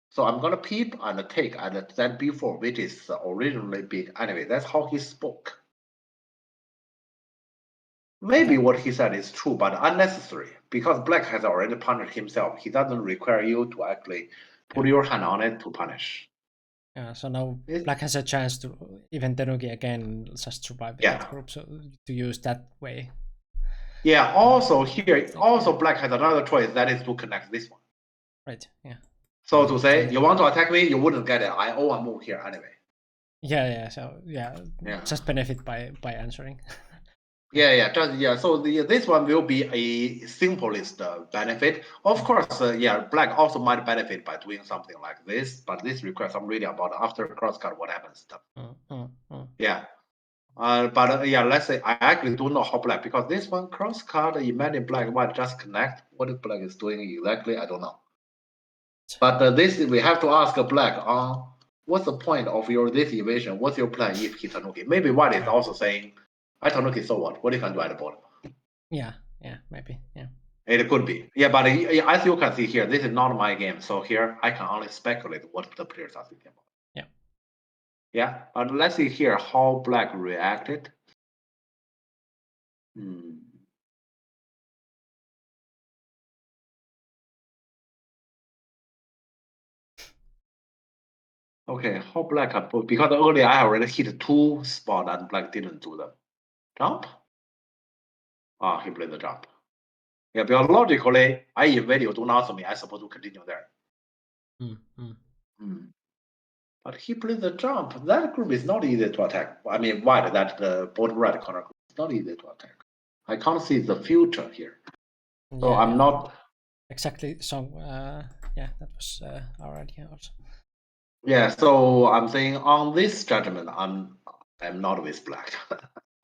So I'm gonna peep and take at that B4, which is originally big. Anyway, that's how he spoke. Maybe what he said is true, but unnecessary, because black has already punished himself. He doesn't require you to actually put your hand on it to punish. Yeah, so now black has a chance to even Tanuki again just survive that group, so to use that way. Yeah, also here, black has another choice, that is to connect this one. Right, yeah. So to say, you want to attack me, you wouldn't get it. I owe a move here anyway. Yeah, so just benefit by answering. So this one will be a simplest benefit. Of course, black also might benefit by doing something like this, but this requires some reading about after crosscut what happens stuff. Yeah. Let's say I actually don't know how black, because this one crosscut, imagine black white just connect. What black is doing exactly, I don't know. But this we have to ask black on what's the point of this evasion? What's your plan if he Tanuki? Maybe white is also saying, I Tanuki, so what? What you can do at the bottom? Yeah, maybe. Yeah. It could be. Yeah, but as you can see here, this is not my game. So here I can only speculate what the players are thinking about. Yeah. Yeah, but let's see here how black reacted. Okay, how black can put, because earlier I already hit 2 spots and black didn't do them. Jump? He played the jump. Yeah, because logically, I invade you, don't answer me, I supposed to continue there. But he played the jump. That group is not easy to attack. I mean, white, that the bottom right corner group is not easy to attack. I can't see the future here. So I'm not... Exactly, so, that was our idea also. Yeah, so I'm saying on this judgment, I'm not with black.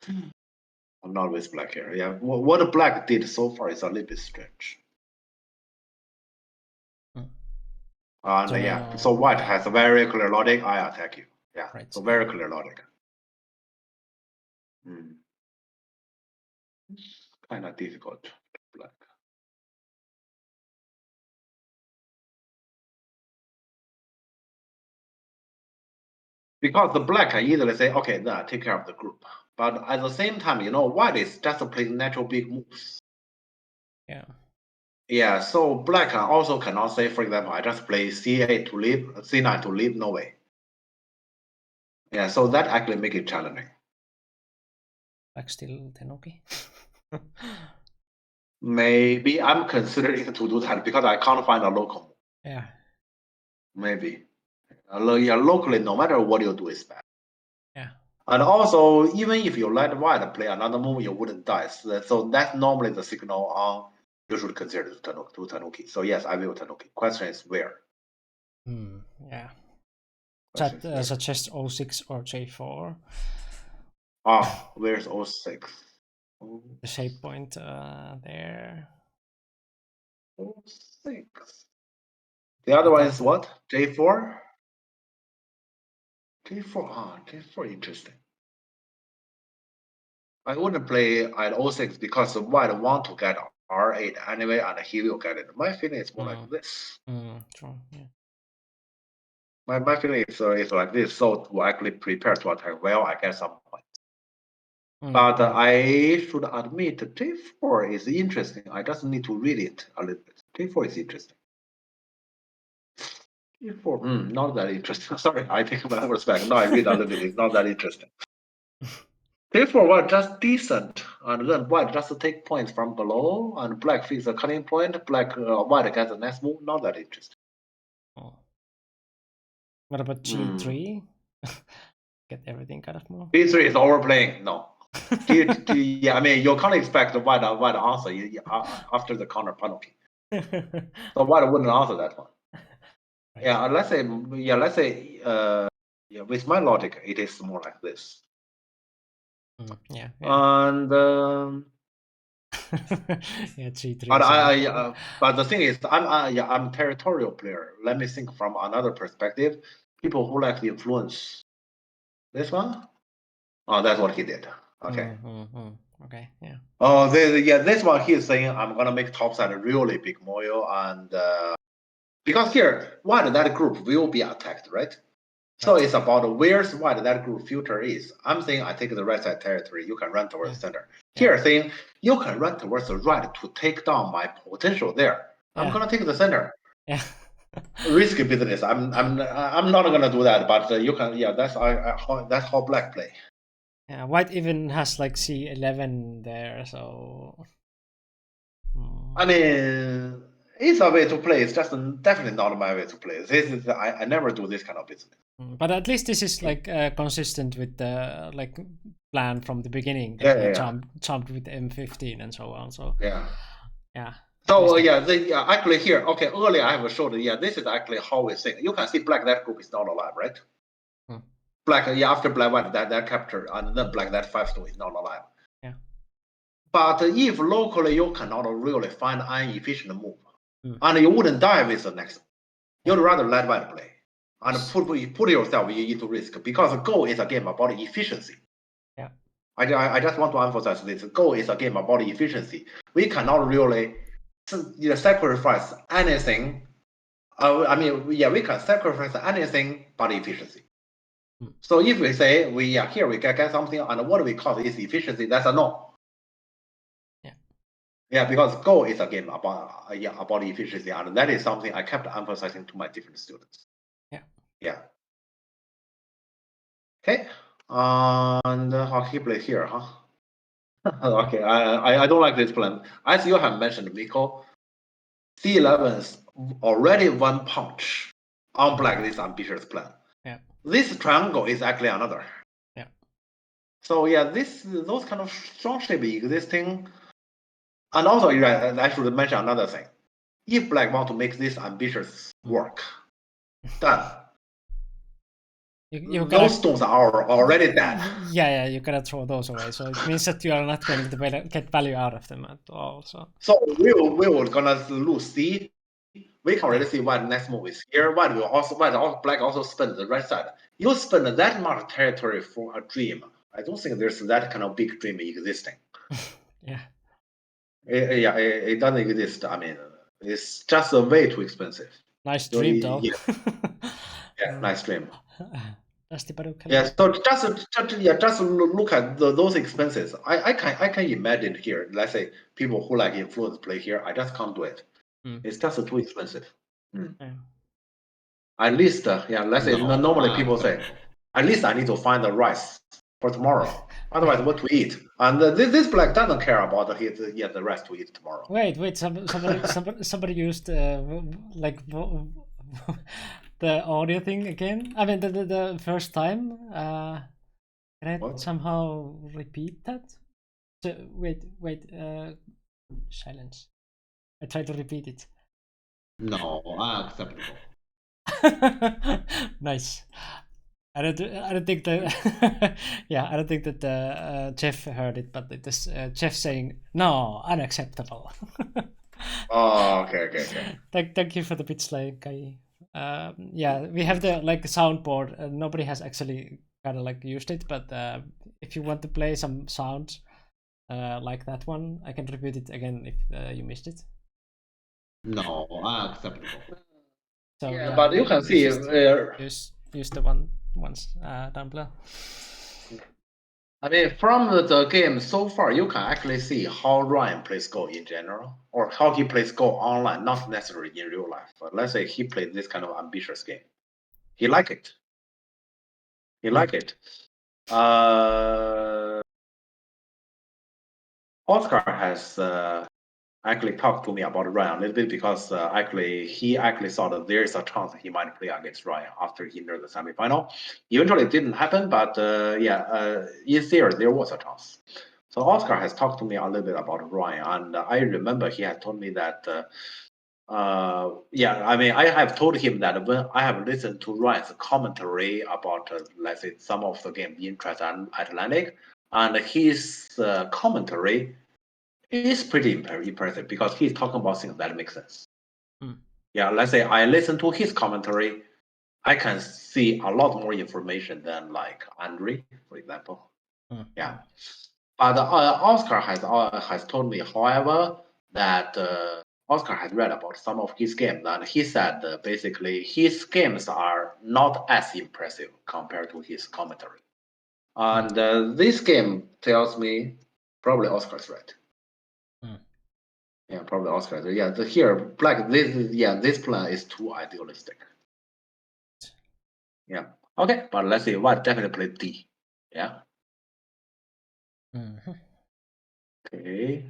I'm not with black here. Yeah, what black did so far is a little bit strange. So white has a very clear logic. I attack you. Yeah, right. So very clear logic. Kind of difficult, black. Because the black can easily say, okay, then take care of the group. But at the same time, white is just playing natural big moves. Yeah. Yeah, so black also cannot say, for example, I just play C8 to leave, C9 to leave, no way. Yeah, so that actually makes it challenging. Black still Tanuki. Maybe I'm considering to do that because I can't find a local. Yeah. Maybe. Yeah, locally, no matter what you do, is bad. Yeah. And also, even if you let white play another move, you wouldn't die. So that's normally the signal on you should consider to Tanuki. So yes, I will Tanuki. Question is where? Yeah. Question Chat is where? suggests 06 or J4. Where's 06? The shape point there. 06. The other one is what? J4? J4, J4 interesting. I wouldn't play at 06 because white want to get R8 anyway, and he will get it. My feeling is more like this. True. Yeah. My feeling is like this, so to actually prepare to attack well, I get some points. But I should admit J4 is interesting. I just need to read it a little bit. J4 is interesting. J4, not that interesting. Sorry, I take my respect. No, I read a little bit. It's not that interesting. J4 was just decent, and then white just take points from below, and black fix a cutting point. White gets the next move. Not that interesting. What about G3? Get everything kind of more. G3 is overplaying. No. Yeah, I mean you can't expect the white answer after the counter penalty. So white wouldn't answer that one. Right. Yeah, let's say with my logic, it is more like this. Yeah. And yeah, G3. But the thing is, I'm territorial player. Let me think from another perspective. People who like the influence. This one? Oh, that's what he did. Okay. Okay. Yeah. Oh, this one he is saying I'm gonna make topside really big moyo, and because here white that group will be attacked, right? So it's about where's white that group filter is. I'm saying I take the right side territory. You can run towards the center. Here saying you can run towards the right to take down my potential there. I'm gonna take the center. Yeah. Risky business. I'm not gonna do that, but you can. Yeah, that's how black play. Yeah, white even has like C11 there, so. I mean, it's a way to play. It's just definitely not my way to play. This is I never do this kind of business. But at least this is like consistent with the like plan from the beginning. Jumped with M15 and so on. So yeah. So actually here, okay. Earlier I have showed. Yeah, this is actually how we think. You can see black that group is not alive, right? Black, after black white that capture, and then black that 5-2 is not alive. Yeah. But if locally you cannot really find an efficient move, and you wouldn't die with the next, you'd rather let white play and put yourself into risk, because Go is a game about efficiency. Yeah. I just want to emphasize this. Go is a game about efficiency. We cannot really sacrifice anything. We can sacrifice anything but efficiency. So if we say we get something, and what we call is efficiency, that's a no. Yeah, because Go is a game about efficiency, and that is something I kept emphasizing to my different students. Yeah. Okay, and I'll keep it here, huh? Okay, I don't like this plan. As you have mentioned, Miko, C11's already one punch on black this ambitious plan. Yeah. This triangle is actually another. Yeah. So yeah, those kind of strong shape existing. And also, I should mention another thing. If black want to make this ambitious work, done. Those stones are already dead. Yeah, you gotta throw those away. So it means that you are not going to get value out of them at all. So we will gonna lose C. We can already see what next move is here. Black also spend the right side. You spend that much territory for a dream. I don't think there's that kind of big dream existing. Yeah. It doesn't exist. I mean, it's just way too expensive. Nice dream, though. Yeah, nice dream. Yeah, so just look at those expenses. I can imagine here. Let's say people who like influence play here. I just can't do it. It's just too expensive. At least, let's say normally people say, at least I need to find the rice for tomorrow. Otherwise, what to eat? And this black doesn't care about the rest to eat tomorrow. Wait, somebody used like the audio thing again. I mean the first time. Can I What? somehow repeat that? So, wait, silence. I tried to repeat it. No, unacceptable. Nice. I don't think that yeah, I don't think that Jeff heard it, but it is Jeff saying no, unacceptable. Oh, okay. Thank you for the bit slay, Kai. Yeah, we have the like soundboard. Nobody has actually kind of like used it, but if you want to play some sounds like that one, I can repeat it again if you missed it. No, unacceptable. So Yeah, but you can see use the ones down below. I mean, from the game so far, you can actually see how Ryan plays Go in general, or how he plays Go online, not necessarily in real life. But let's say he played this kind of ambitious game. He like it. He like it. Oscar has actually talked to me about Ryan a little bit because he actually saw that there is a chance he might play against Ryan after he entered the semifinal. Eventually, it didn't happen, but in theory, there was a chance. So Oscar has talked to me a little bit about Ryan, and I remember he had told me that. I mean, I have told him that when I have listened to Ryan's commentary about, let's say, some of the game in Transatlantic, and his commentary is pretty impressive because he's talking about things that make sense. Yeah, let's say I listen to his commentary, I can see a lot more information than like Andre, for example. Yeah, but Oscar has told me, however, that Oscar has read about some of his games, and he said basically his games are not as impressive compared to his commentary. And this game tells me probably Oscar's right. Yeah, probably Oscar. Yeah, here black. This plan is too idealistic. Yeah. Okay, but let's see. White definitely play D. Yeah. Okay.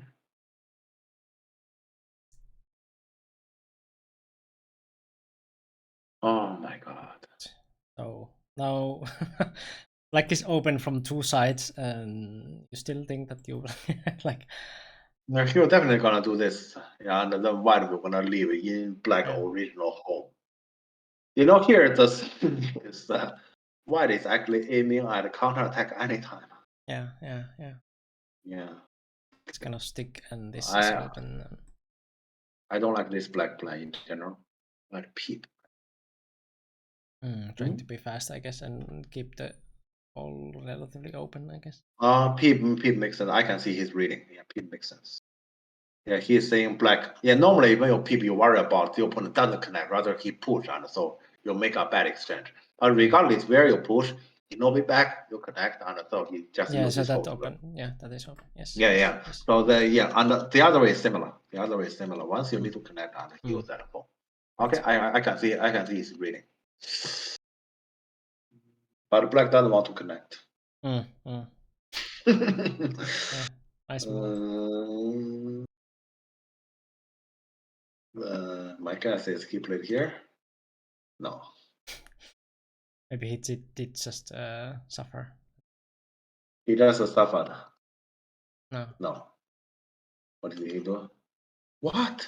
Oh my god. So now black is open from two sides, and you still think that you like. Now you're definitely gonna do this. Yeah, and then white we're gonna leave in black original home. You know, here the is white is actually aiming at counterattack anytime. Yeah. Yeah. It's gonna stick, and this is open. I don't like this black play in general. Like peep. Trying to be fast, I guess, and keep the all relatively open, I guess. Peep makes sense. I can see his reading. Yeah, peep makes sense. Yeah, he's saying black. Yeah, normally when you peep, you worry about the opponent doesn't connect, rather he push, and so you make a bad exchange. But regardless where you push, he no be back, you connect, and so he just so that open. Yeah, that is open. Yes. Yeah. Yes. So and the other way is similar. Once you need to connect and use that home. Okay, I can see his reading. But black doesn't want to connect. Nice move. My guess is he played here. No. Maybe he did just suffer. He just suffered. No. What did he do? What?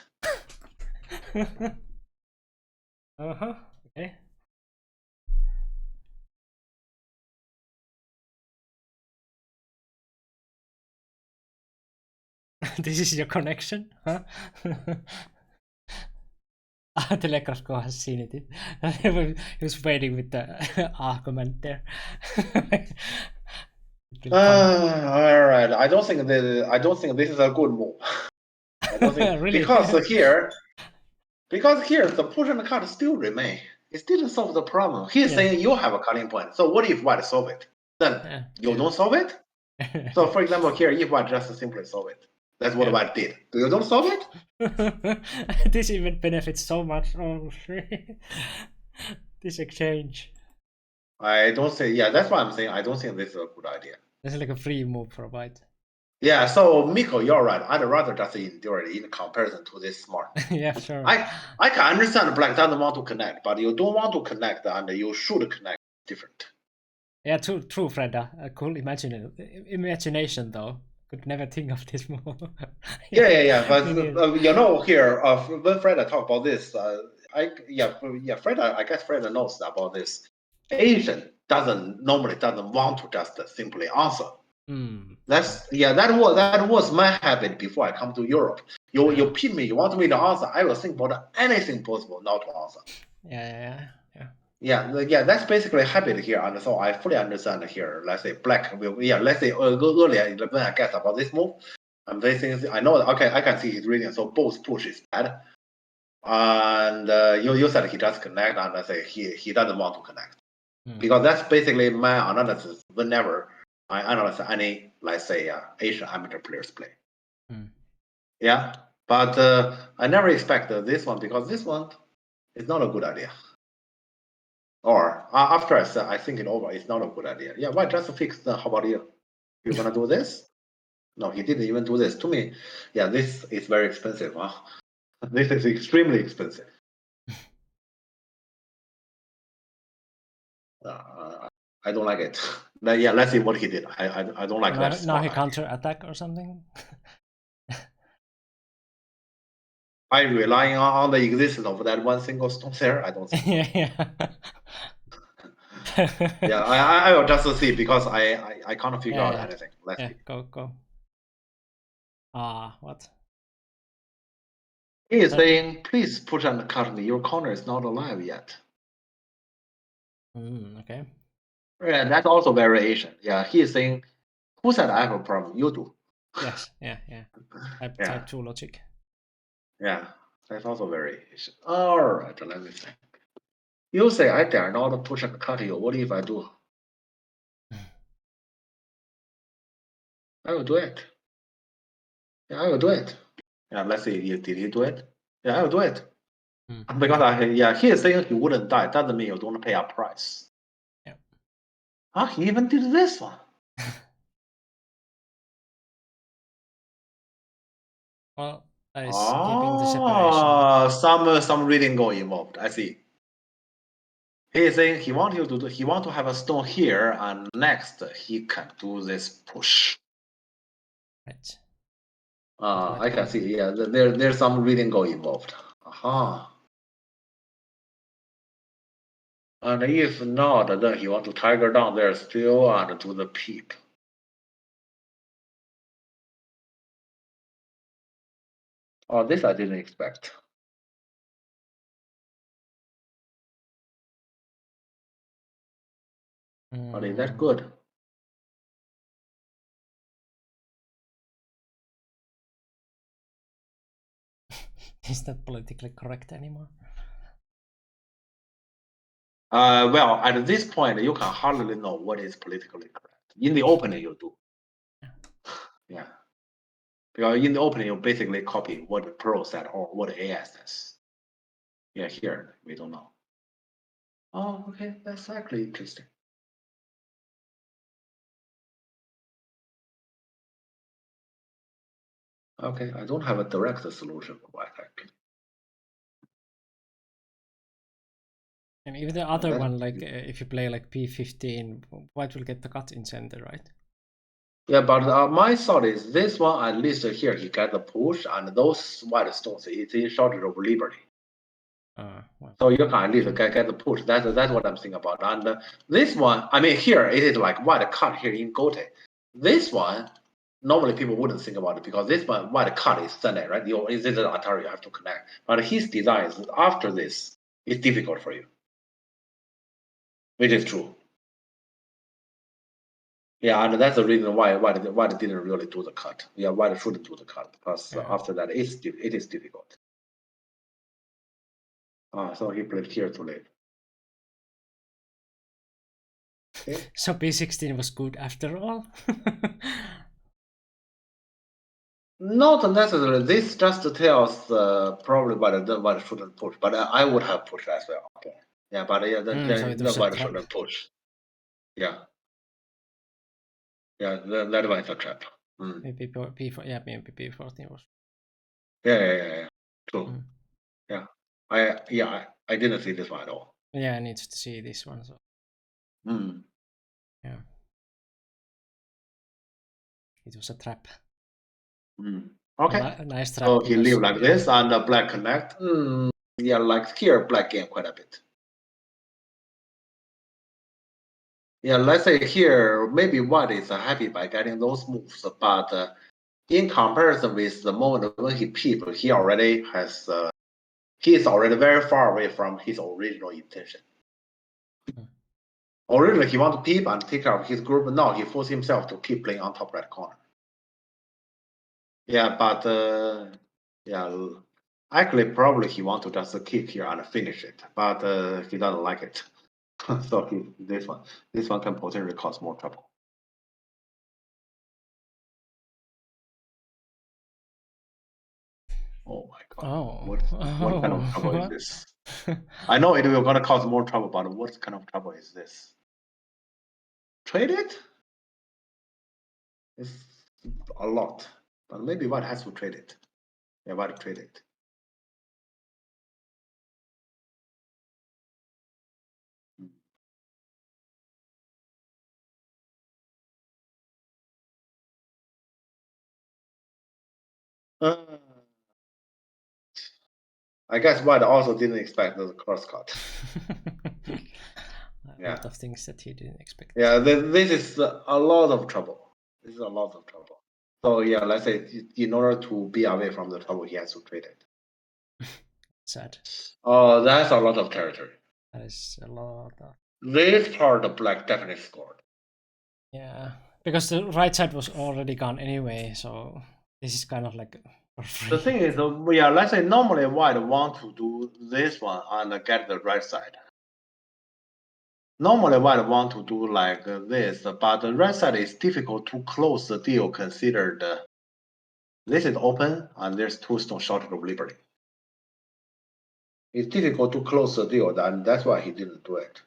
Okay. This is your connection, huh? Telegraph has seen it. He was waiting with the argument there. All right. I don't think this is a good move. I don't think really? because here the push and cut still remain. It didn't solve the problem. He's saying you have a cutting point. So what if white solve it? Then you don't solve it. So for example, here if white just simply solve it, that's what white did. Do you don't solve it? This even benefits so much. Oh, this exchange. I don't say. Yeah, that's why I'm saying I don't think this is a good idea. This is like a free move for white. Yeah, so Miko, you're right. I'd rather just endure it in comparison to this smart. Yeah, sure. I can understand Black doesn't want to connect, but you don't want to connect, and you should connect different. Yeah, true, Freda. A cool imagination, though. Could never think of this more. Yeah. But Really. you know, here when Freda talk about this, Freda, I guess Freda knows about this. Asian normally doesn't want to just simply answer. That was my habit before I come to Europe. You pin me, you want me to answer, I will think about anything possible not to answer. Yeah, that's basically a habit here, and so I fully understand here. Let's say Black let's say earlier when I guess about this move, I'm facing. I know. Okay, I can see his reading. So both push is bad, and you said he does connect, and I say he doesn't want to connect because that's basically my analysis. Whenever I analyze any, let's say, Asian amateur players play. Yeah, but I never expect this one because this one is not a good idea. Or after I think it over, it's not a good idea. Yeah, why just fix the? How about you? You're gonna do this? No, he didn't even do this. To me, yeah, this is very expensive. Huh? This is extremely expensive. I don't like it. Yeah, let's see what he did. I don't like that. Now he counter attack or something. By relying on the existence of that one single stone there, I don't think. Yeah, I will just see because I can't figure out anything. Let's see. Go. What? He is saying, please push and cut me. Your corner is not alive yet. Okay. Yeah, that's also variation. Yeah, he is saying, who said I have a problem? You do. Yes, yeah. Type 2 logic. Yeah, that's also variation. All right, let me think. You say I dare not push and cut you. What if I do? I will do it. Yeah, I will do it. Yeah, let's see. Did he do it? Yeah, I will do it. Because he is saying he wouldn't die. Doesn't mean you don't pay a price. Yeah. He even did this one. Well, that is keeping the separation. Some reading go involved. I see. He is saying he want to have a stone here, and next he can do this push. Right. I can see. Yeah, there's some reading go involved. And if not, then he want to tiger down there still and do the peep. Oh, this I didn't expect. But is that good? Is that politically correct anymore? Well, at this point, you can hardly know what is politically correct. In the opening, you do. Yeah. Because in the opening, you basically copy what the pro said or what AS says. Yeah, here, we don't know. Oh, okay. That's actually interesting. Okay, I don't have a direct solution for white actually. And even the other one, like if you play like p15, white will get the cut in center, right? Yeah, but my thought is this one, at least here he got the push, and those white stones, it's in shortage of liberty. So you can at least get the push. That's what I'm thinking about. And this one, I mean, here it is like white cut here in Gote. This one, normally people wouldn't think about it because this one white cut is Sunday, right? This is Atari, you have to connect. But his design is after this, it's difficult for you, which is true. Yeah, and that's the reason why White didn't really do the cut. Yeah, White shouldn't do the cut because after that it is difficult. So he played here too late. Okay. So p16 was good after all? Not necessarily. This just tells probably White shouldn't push, but I would have pushed as well. Okay. Yeah, but then White shouldn't push. Yeah. Yeah, that one is a trap. Maybe B4, yeah, maybe B14 was. Yeah. True. Mm. Yeah. I didn't see this one at all. Yeah, I need to see this one. So yeah, it was a trap. Okay. A nice trap. So he because, leave like yeah. this, and the black connect. Yeah, like here, black gain quite a bit. Yeah, let's say here, maybe white is happy by getting those moves, but in comparison with the moment when he peep, he already has, he is already very far away from his original intention. Originally, he want to peep and take care of his group. Now he forced himself to keep playing on top right corner. Yeah, but yeah, actually, probably he want to just kick here and finish it, but he doesn't like it. So this one can potentially cause more trouble. Oh my god! Oh. What kind of trouble is this? I know it will gonna cause more trouble, but what kind of trouble is this? Trade it? It's a lot, but maybe white has to trade it. Yeah, white trade it. I guess white also didn't expect the cross cut. A lot of things that he didn't expect. Yeah, this is a lot of trouble. This is a lot of trouble. So yeah, let's say in order to be away from the trouble, he has to trade it. Sad. That's a lot of territory. That is a lot of. This part, the black definitely scored. Yeah, because the right side was already gone anyway, so this is kind of like for free. The thing is, yeah, let's say normally white want to do this one and get the right side. Normally white want to do like this, but the right side is difficult to close the deal considered this is open and there's 2 stone shortage of liberty. It's difficult to close the deal, and that's why he didn't do it.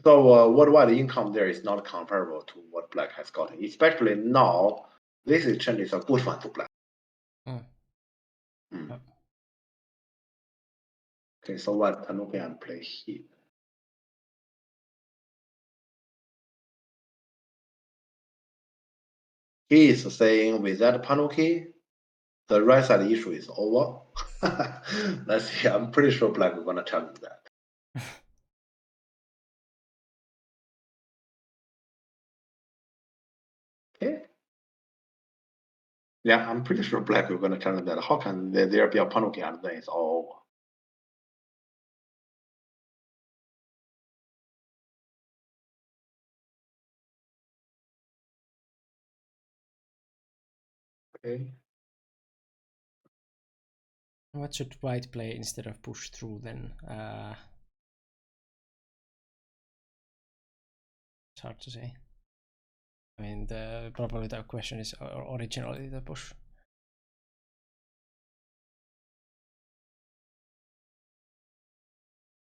So worldwide income there is not comparable to what black has gotten, especially now. This exchange is a good one to black. Okay, so what Tanuki and play here? He is saying with that Panuki, the right side issue is over. Let's see. I'm pretty sure black is gonna challenge that. Okay. Yeah, I'm pretty sure black is gonna challenge that. How can there be a Panuki and then it's all over? Okay. What should white play instead of push through then? It's hard to say. I mean, probably the question is originally the push.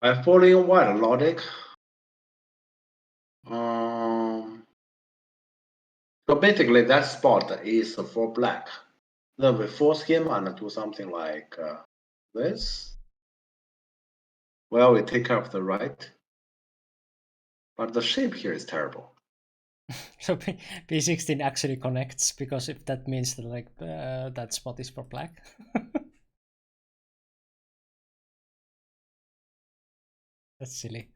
I'm following white logic. So basically, that spot is for black. Then we force him and do something like this. Well, we take care of the right. But the shape here is terrible. So B16 actually connects, because if that means that like that spot is for black. That's silly.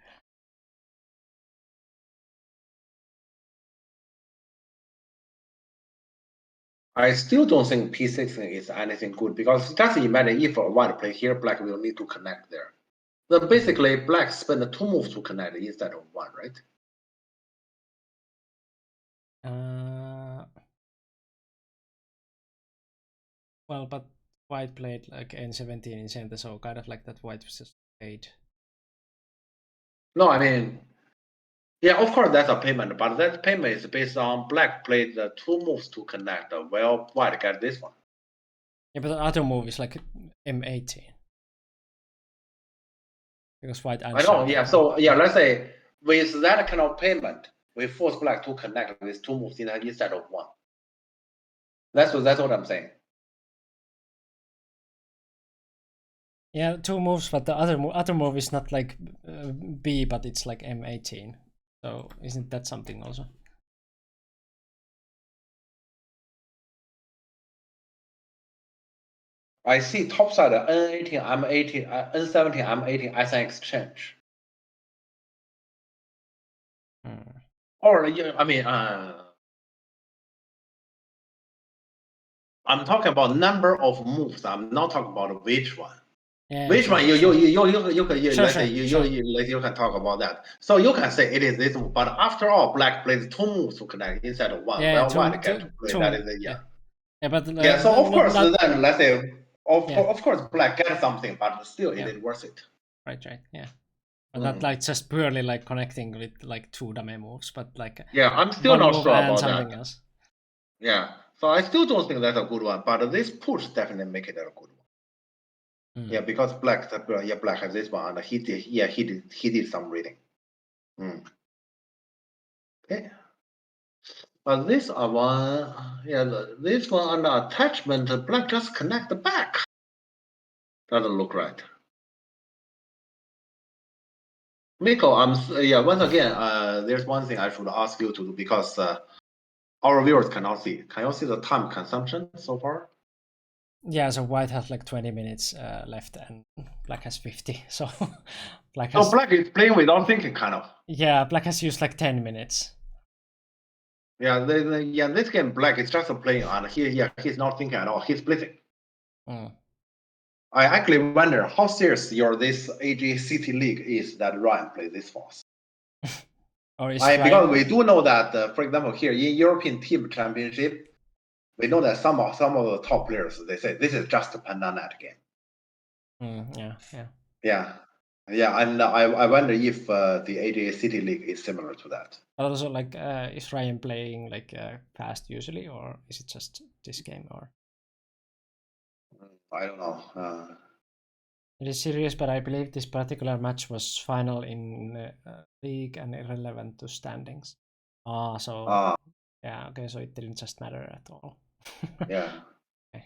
I still don't think P16 is anything good, because just imagine if a white play here, black will need to connect there. Then basically, black spend 2 moves to connect instead of 1, right? Well, but white played like N17 in center, so kind of like that white was just played. No, I mean, yeah, of course that's a payment, but that payment is based on black played the 2 moves to connect, while white get this one. Yeah, but the other move is like M18. Because white answered. I know, yeah. So yeah, let's say with that kind of payment, we force black to connect these two moves instead of one. That's what I'm saying. Yeah, two moves, but the other move is not like B, but it's like M18. So isn't that something also? I see topside N18, M18, N17, M18 as an exchange. Or I mean, I'm talking about number of moves. I'm not talking about which one. Yeah, which sure, one sure. you can Sure, let's sure, say you sure. you can talk about that. So you can say it is this move, but after all, black plays two moves to connect instead of one. Yeah, Well, white get to play that is yeah. Yeah, but yeah. So of course, then let's say Yeah. of course black get something, but still Yeah. it is worth it. Right, yeah. But not like just purely like connecting with like two dummy moves, but like Yeah, I'm still one not move sure and about something that. else. Yeah, so I still don't think that's a good one, but this push definitely make it a good one. Yeah, because black has this one, and he did some reading. Okay. But this one, this one under attachment, black just connect the back. Doesn't look right. Miko, once again, there's one thing I should ask you to do because our viewers cannot see. Can you see the time consumption so far? Yeah, so white has like 20 minutes left and black has 50. So black has... So black is playing without thinking, kind of. Yeah, black has used like 10 minutes. Yeah, this game black is just playing and he's not thinking at all. He's splitting. I actually wonder how serious this AG City League is that Ryan plays this fast. Because we do know that, for example, here in European Team Championship, we know that some of the top players, they say this is just a Pananet game. Yeah, and I wonder if the AJ City League is similar to that. But also, like, is Ryan playing like fast usually, or is it just this game? Or I don't know. It is serious, but I believe this particular match was final in league and irrelevant to standings. Yeah, okay, so it didn't just matter at all. Yeah. Okay.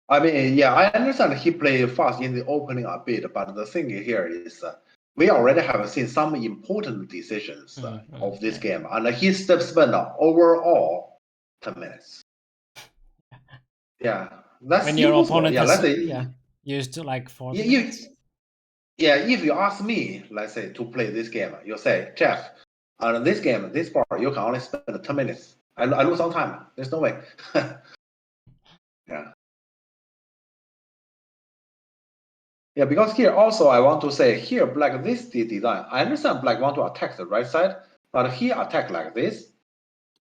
I mean, yeah, I understand he played fast in the opening a bit, but the thing here is we already have seen some important decisions of this game, and he spent overall 10 minutes. Yeah, that's when your opponent has let's used like 40 minutes. Yeah, if you ask me, let's say, to play this game, you say, Jeff, on this game, this part, you can only spend 10 minutes. I lose some time. There's no way. Yeah. Yeah, because here also I want to say here black this design. I understand black want to attack the right side, but he attack like this,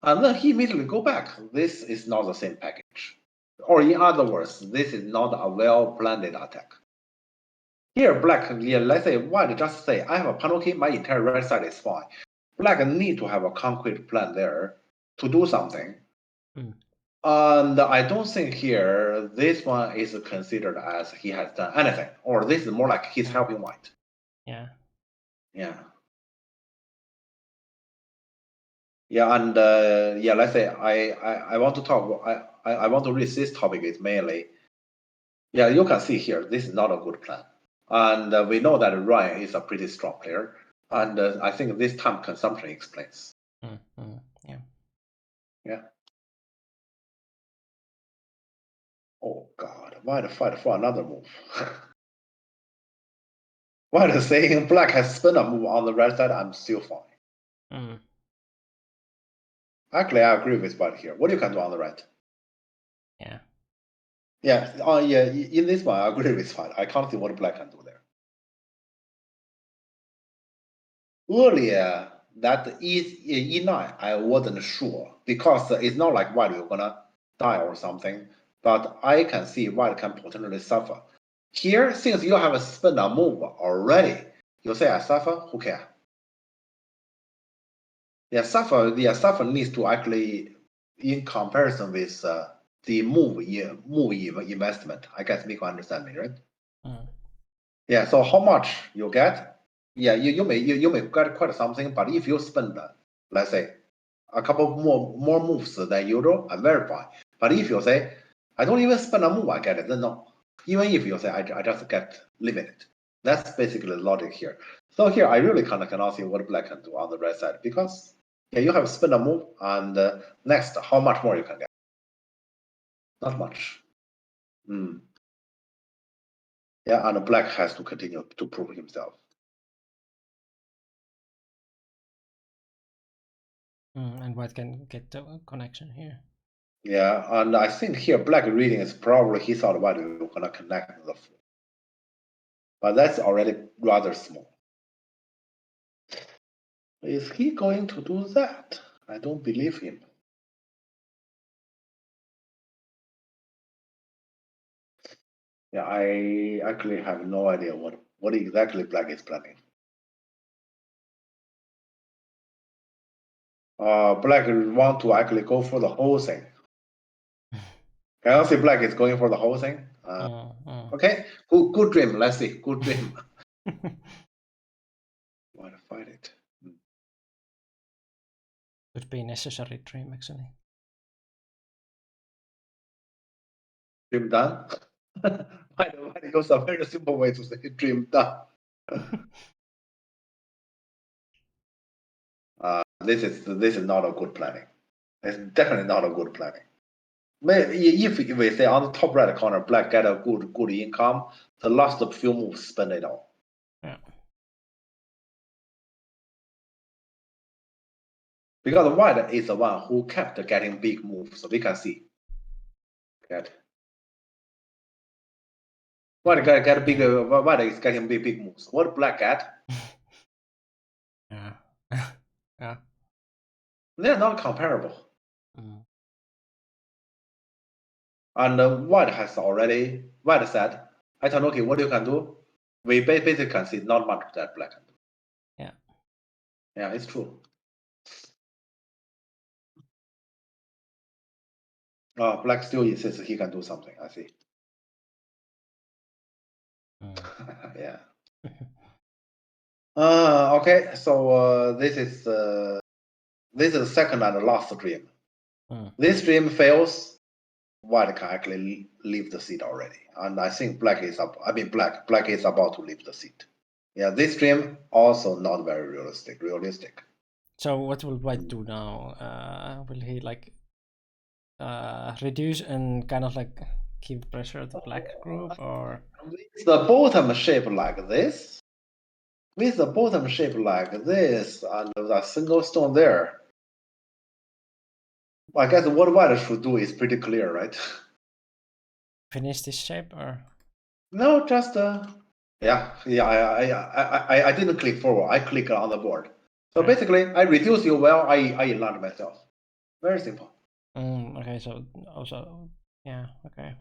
and then he immediately go back. This is not the same package. Or in other words, this is not a well-planned attack. Here black, let's say white just say I have a panel key, my entire right side is fine. Black need to have a concrete plan there to do something. And I don't think here this one is considered as he has done anything, or this is more like he's helping white. Yeah. And let's say I want to talk. I want to read this topic is mainly. Yeah, you can see here this is not a good plan, and we know that Ryan is a pretty strong player, and I think this time consumption explains. Yeah. Oh God, why the fight for another move? Why the saying black has spent a move on the right side? I'm still fine. Actually, I agree with white here. What you can do on the right? Yeah. In this one, I agree with white. I can't see what black can do there. Earlier, that E9, I wasn't sure because it's not like white you're gonna die or something. But I can see white can potentially suffer. Here, since you have spent a move already, you say I suffer, who cares? Suffer needs to actually, in comparison with the move investment. I guess Miko understand me, right? Yeah, so how much you get? yeah, you may get quite something, but if you spend, let's say, a couple more moves than usual, I'm very fine. But if you say, I don't even spend a move, I get it, then no. Even if you say, I just get limited. That's basically the logic here. So here, I really kind of cannot see what black can do on the right side, because yeah, you have spent a move, and next, how much more you can get? Not much. Yeah, and black has to continue to prove himself. And white can get the connection here. Yeah, and I think here black reading is probably he thought white will gonna connect the four, but that's already rather small. Is he going to do that? I don't believe him. Yeah, I actually have no idea what exactly black is planning. Black want to actually go for the whole thing. Can you see black is going for the whole thing? Okay, good dream. Let's see, good dream. Want to fight it? Could be necessary dream actually. Dream done. Why goes a very simple way to say dream done. This is not a good planning. It's definitely not a good planning. If we say on the top right corner, black get a good income, the last few moves spend it all. Yeah. Because white is the one who kept getting big moves, so we can see. Get white get big. White is getting big moves. What black get? Yeah. Yeah. They're not comparable. And white said, I told okay, what you can do? We basically can see not much that black can do. Yeah. Yeah, it's true. Black still insists he can do something. I see. Yeah. Okay. So this is the second and last dream. This dream fails. White can actually leave the seat already, and I think black is black is about to leave the seat. Yeah, this dream also not very realistic. So what will white do now? Will he like reduce and kind of like keep pressure the black group, or with the bottom shape like this? With the bottom shape like this and the single stone there, I guess what white should do is pretty clear, right? finish this shape, or No, just yeah. I didn't click forward. I clicked on the board. So basically, I reduce you while I enlarge myself. Very simple. Okay, so also yeah, okay.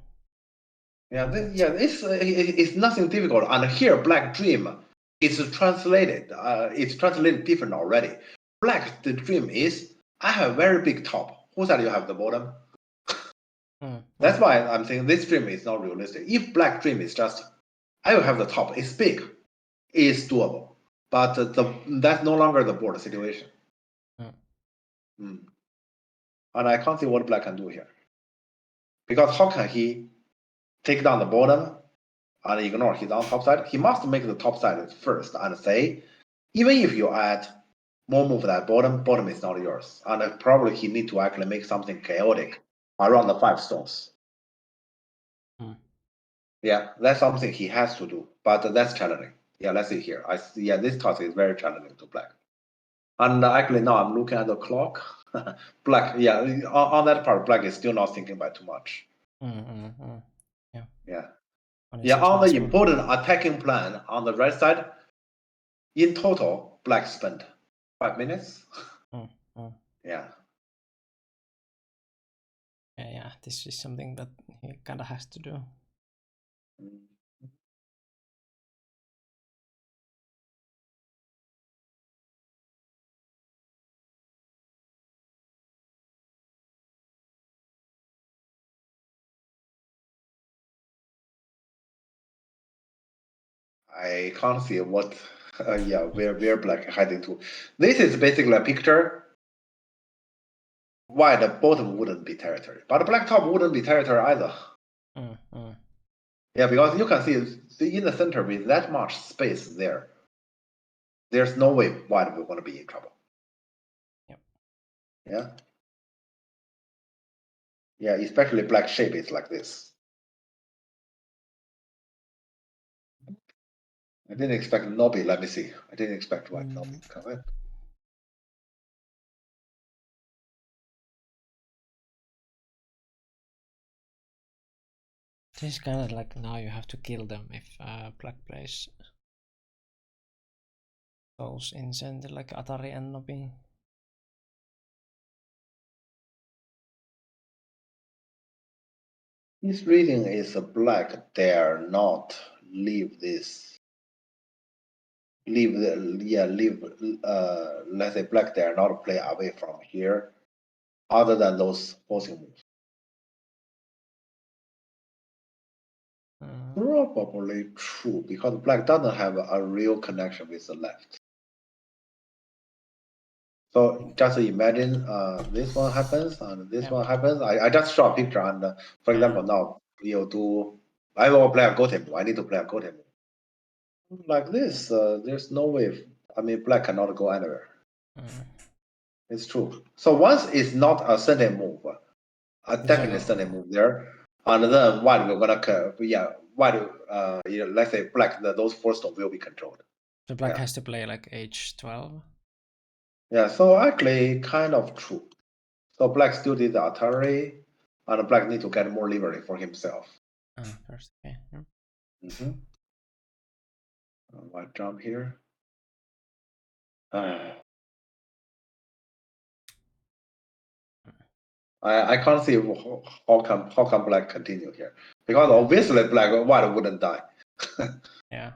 Yeah, it's nothing difficult. And here, black dream is translated. It's translated different already. Black the dream is I have very big top. Who said you have the bottom? That's why I'm saying this dream is not realistic. If black dream is just I will have the top, it's big, it's doable. But that's no longer the board situation. And I can't see what black can do here. Because how can he take down the bottom and ignore his on top side? He must make the top side first and say, even if you add more move that bottom is not yours. And probably he need to actually make something chaotic around the 5 stones. Yeah, that's something he has to do, but that's challenging. Yeah, let's see here. This task is very challenging to black. And actually now I'm looking at the clock. Black, yeah, on that part, black is still not thinking about too much. Yeah. Yeah, on the important attacking plan on the right side, in total, black spent 5 minutes. Yeah. Yeah, this is something that he kind of has to do. I can't see what Yeah, where black heading to. This is basically a picture why the bottom wouldn't be territory, but the black top wouldn't be territory either. Yeah, because you can see in the center with that much space there, there's no way white will going to be in trouble. Yep. Yeah. Yeah, especially black shape is like this. I didn't expect Nobi. Let me see. I didn't expect white Nobi to come in. This is kind of like now you have to kill them if black plays those in center like Atari and Nobi. His reading is a black dare not leave this. Leave let's say black dare not play away from here, other than those forcing moves. Probably true, because black doesn't have a real connection with the left. So just imagine this one happens and this one happens. I just draw a picture and for example now you do I will play a Goten move. I need to play a Goten move. Like this, there's no way. I mean black cannot go anywhere. It's true. So once it's not a Sunday move, a definitely Sunday move there, and then white we're gonna white let's say black those four stones will be controlled. So black has to play like H12. Yeah, so actually kind of true. So black still did the Atari, and black need to get more leverage for himself. First, okay. White jump here. I can't see how come black continue here, because obviously white wouldn't die. Yeah.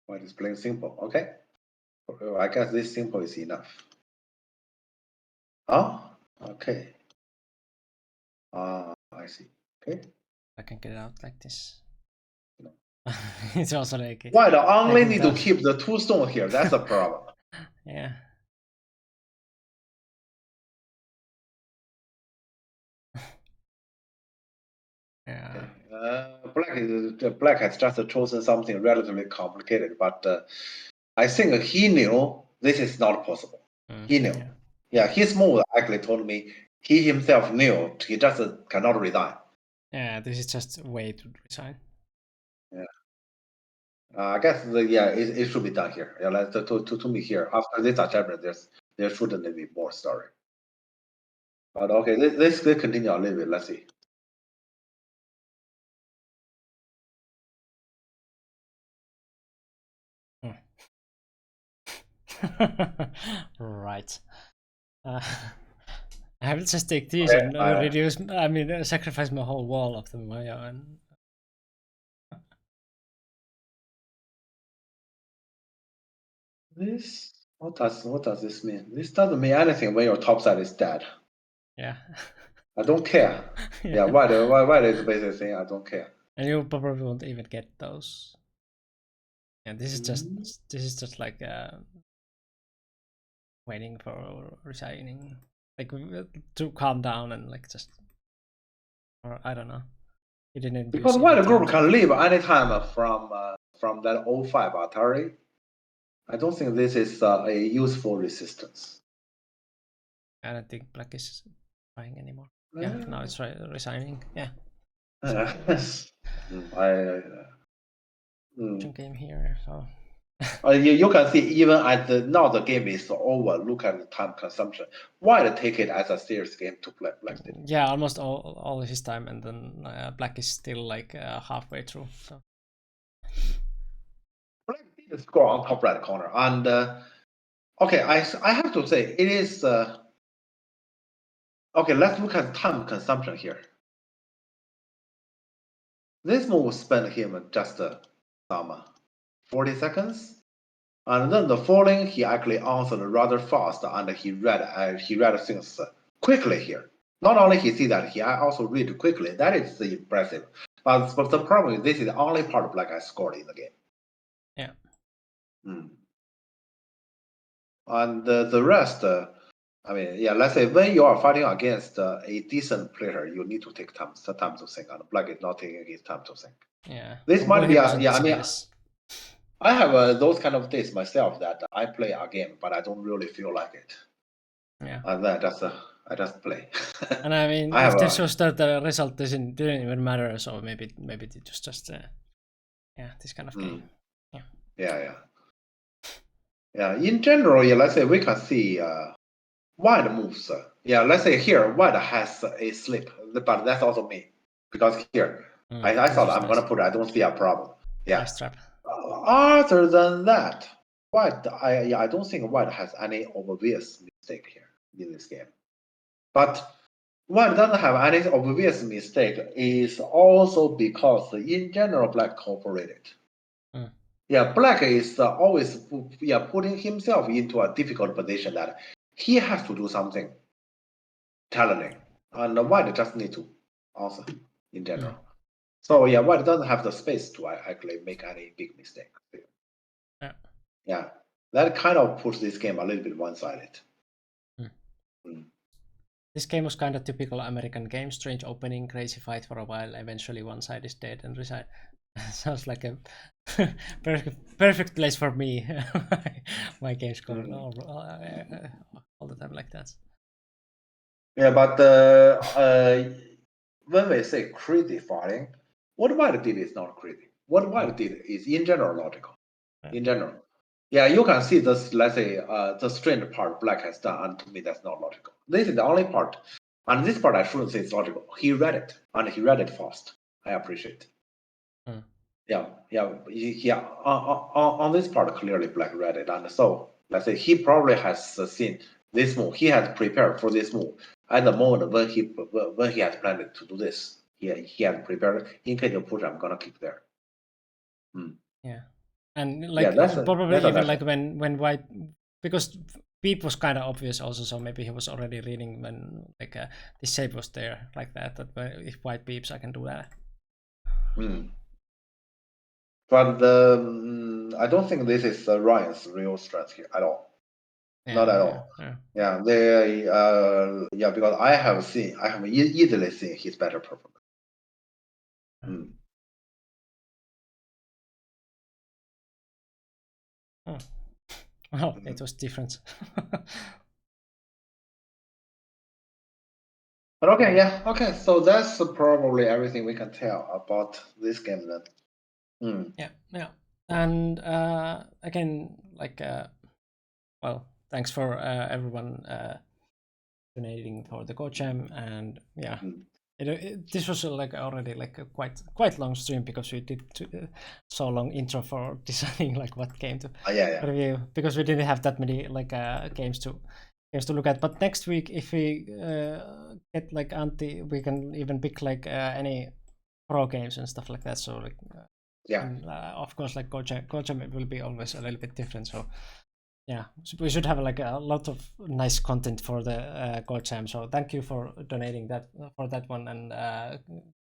White is playing simple. Okay. I guess this simple is enough. Oh, okay. I see. Okay. I can get it out like this. No. It's also like white only need to keep the two stones here. That's the problem. Yeah. Yeah. Black has just chosen something relatively complicated, but I think he knew this is not possible. He knew. Yeah, his move actually told me he himself knew he just cannot resign. Yeah, this is just a way to resign. Yeah. I guess it should be done here. Yeah, like to me here after this achievement, there shouldn't be more story. But okay, let's continue a little bit. Let's see. Right. I have to just take these and reduce. I mean, sacrifice my whole wall of the Maya and. This what does this mean? This doesn't mean anything when your top side is dead. Yeah. I don't care. Yeah, why is basically saying I don't care. And you probably won't even get those. And this is just like waiting for resigning, like to calm down and like just, or I don't know. You didn't because white group can leave anytime from that 05 Atari. I don't think this is a useful resistance. I don't think black is trying anymore. Yeah, now it's resigning. Yeah. Game here, so. You can see even at now the game is over. Look at the time consumption. Why take it as a serious game to play black? Yeah, almost all his time, and then black is still like halfway through. So. Black did score on top right corner, and okay, I have to say it is okay. Let's look at time consumption here. This move spent him just some 40 seconds. And then the following, he actually answered rather fast, and he read things quickly here. Not only he see that, he also read quickly. That is impressive. But the problem is this is the only part black has scored in the game. Yeah. And the rest, I mean, yeah, let's say when you are fighting against a decent player, you need to take time to think, and black is not taking his time to think. Yeah. This might be, I mean, I have those kind of days myself that I play a game, but I don't really feel like it. Yeah. And then I just play. And I mean, if this was that the result didn't even matter, so maybe it was just this kind of game. Yeah. In general, let's say we can see white moves. Let's say here white has a slip, but that's also me because here I thought I'm gonna put. I don't see a problem. Yeah. Nice trap. Other than that, white I don't think white has any obvious mistake here in this game. But white doesn't have any obvious mistake is also because in general black cooperated. Black is always putting himself into a difficult position that he has to do something challenging, and white just need to answer in general. So white doesn't have the space to actually make any big mistake. That kind of puts this game a little bit one-sided. This game was kind of typical American game: strange opening, crazy fight for a while, eventually one side is dead and resign. Sounds like a perfect place for me. My games go all the time like that. But when we say crazy fighting, what white did is not crazy. What white did is in general logical. In general, you can see this. Let's say the strange part black has done, and to me that's not logical. This is the only part, and this part I shouldn't say is logical. He read it, and he read it fast. I appreciate. On this part, clearly black read it, and so let's say he probably has seen this move. He had prepared for this move at the moment when he had planned to do this. He had prepared in case of push. I'm gonna keep there. And like probably even like when white, because beep was kind of obvious also, so maybe he was already reading when like this shape was there like that. That if white beeps, I can do that. But I don't think this is Ryan's real strength here at all. Not at all. Because I have easily seen his better performance. Well, it was different. But okay. So that's probably everything we can tell about this game then. Yeah. And again, like, well, thanks for everyone donating for the GoCham, and this was like already like a quite long stream because we did so long intro for deciding like what game to review, because we didn't have that many like games to look at. But next week, if we get like Antti, we can even pick like any pro games and stuff like that. So like and, of course, like GoCham will be always a little bit different. So so we should have like a lot of nice content for the GoCham. So thank you for donating that for that one, and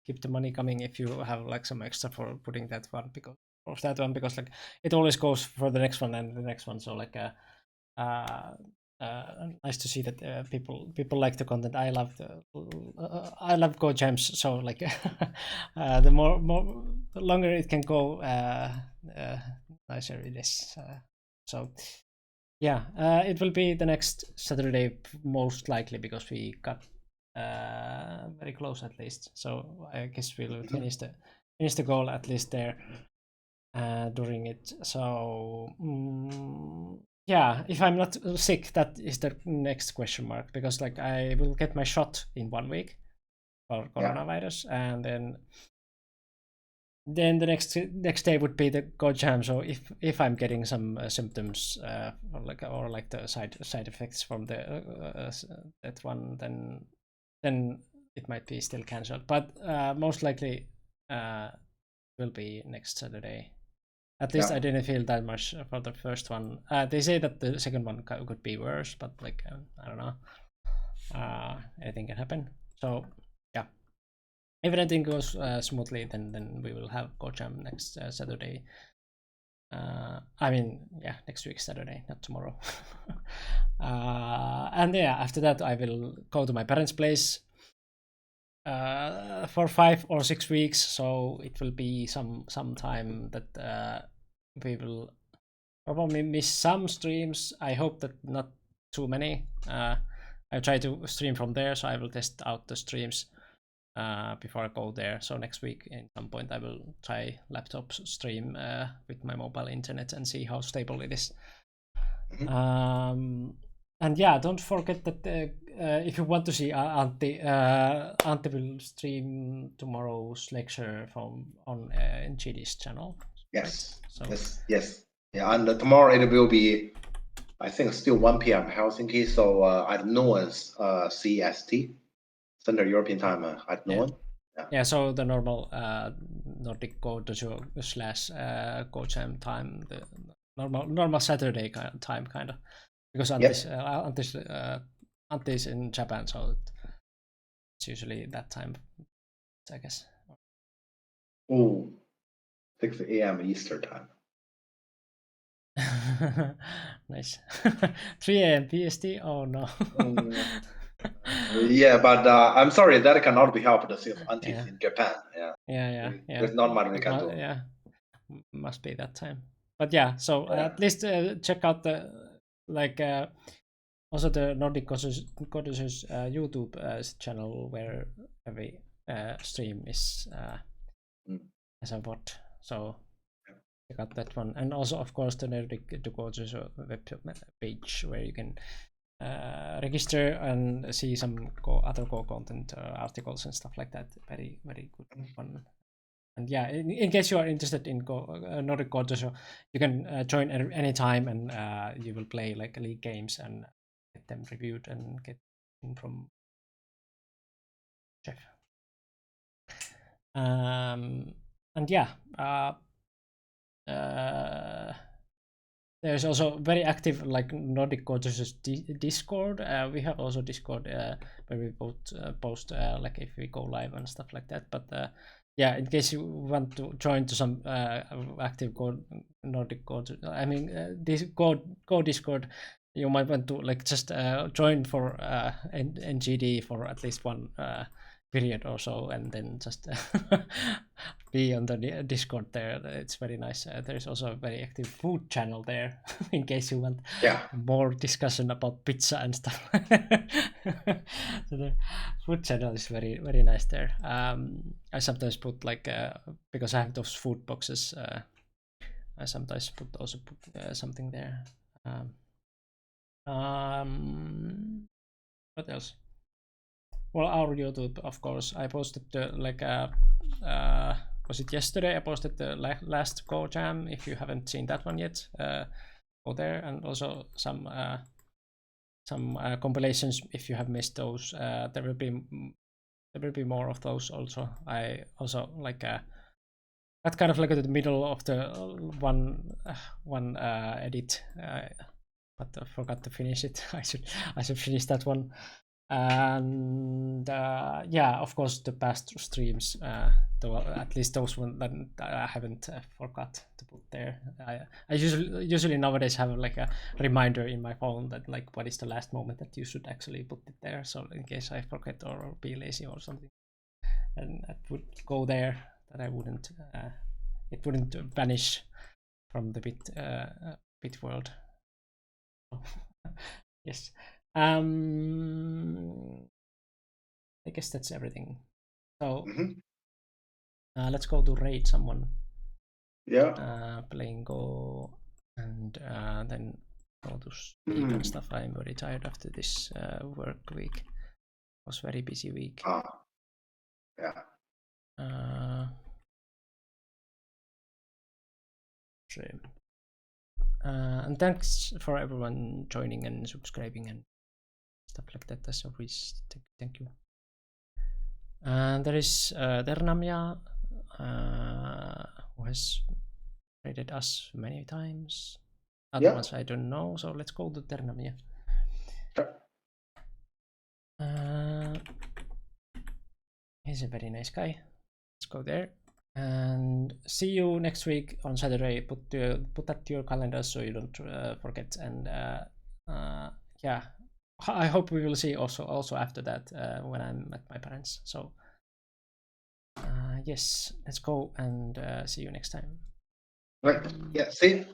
keep the money coming if you have like some extra for putting that one because like it always goes for the next one and the next one. So like nice to see that people like the content. I love GoChams. So like the longer it can go, nicer it is. So. It will be the next Saturday most likely, because we got very close at least. So I guess we'll finish the goal at least there during it. So if I'm not sick, that is the next question mark, because like I will get my shot in 1 week for coronavirus, and then the next day would be the GoCham. So if I'm getting some symptoms or like the side effects from the that one, then it might be still cancelled. But most likely will be next Saturday. At least I didn't feel that much for the first one. They say that the second one could be worse, but like I don't know. Anything can happen. So if anything goes smoothly, then we will have GoJam next Saturday. I mean, yeah, next week Saturday, not tomorrow. And yeah, after that I will go to my parents' place for 5 or 6 weeks. So it will be some time that we will probably miss some streams. I hope that not too many. I try to stream from there, so I will test out the streams before I go there. So next week, in some point, I will try laptop stream with my mobile internet and see how stable it is. And yeah, don't forget that if you want to see Antti will stream tomorrow's lecture on NGD's channel. Yes. Right? So, yes. Yeah, and tomorrow it will be, I think, still 1 p.m. Helsinki, so at noon CST, Central European Time at noon. Yeah, so the normal Nordic Godojo / GoJam time, the normal Saturday time, kind of, because Antti's in Japan, so it's usually that time, I guess. Oh, 6 a.m. Eastern Time. Nice. 3 a.m. PST? Oh no. Yeah, but I'm sorry, that cannot be helped since Anti's in Japan. Yeah. There's not much we can do. Yeah, must be that time. But yeah, so at least check out the also the Nordic Goddesses YouTube channel, where every stream is as a bot. So check out that one, and also of course the Nordic Goddesses web page, where you can register and see some other Go content articles and stuff like that. Very good one. And yeah, in case you are interested in Nordic Goddess, you can join anytime, and you will play like league games and get them reviewed and get in from Jeff. And yeah, there's also very active like Nordic Goddesses Discord. We have also Discord where we both post like if we go live and stuff like that. But yeah, in case you want to join to some active Nordic Goddess, I mean this Go Discord, you might want to like just join for NGD for at least one period or so, and then just be on the Discord there. It's very nice. There's also a very active food channel there in case you want more discussion about pizza and stuff. So the food channel is very nice there. I sometimes put like because I have those food boxes, I sometimes put something there. What else? Well, our YouTube, of course. I posted was it yesterday? I posted the last GoJam. If you haven't seen that one yet, go there, and also some compilations. If you have missed those, there will be more of those also. I also like that kind of like at the middle of the one edit, but I forgot to finish it. I should finish that one. And yeah, of course the past streams, at least those ones that I haven't forgot to put there. I usually nowadays have like a reminder in my phone that like what is the last moment that you should actually put it there, so in case I forget or be lazy or something, and it would go there, that I wouldn't it wouldn't vanish from the bit world. Yes. I guess that's everything. So let's go to raid someone. Yeah. Playing Go, and then go to sleep and stuff. I'm very tired after this work week. It was a very busy week. Yeah. And thanks for everyone joining and subscribing and stuff like that. As always, thank you. And there is Ternamia, who has raided us many times. Other ones I don't know, so let's go to Ternamia. He's a very nice guy. Let's go there and see you next week on Saturday. Put that to your calendar so you don't forget. And yeah, I hope we will see also after that when I'm at my parents. So yes, let's go and see you next time. Right. Yeah. See.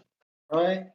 Bye.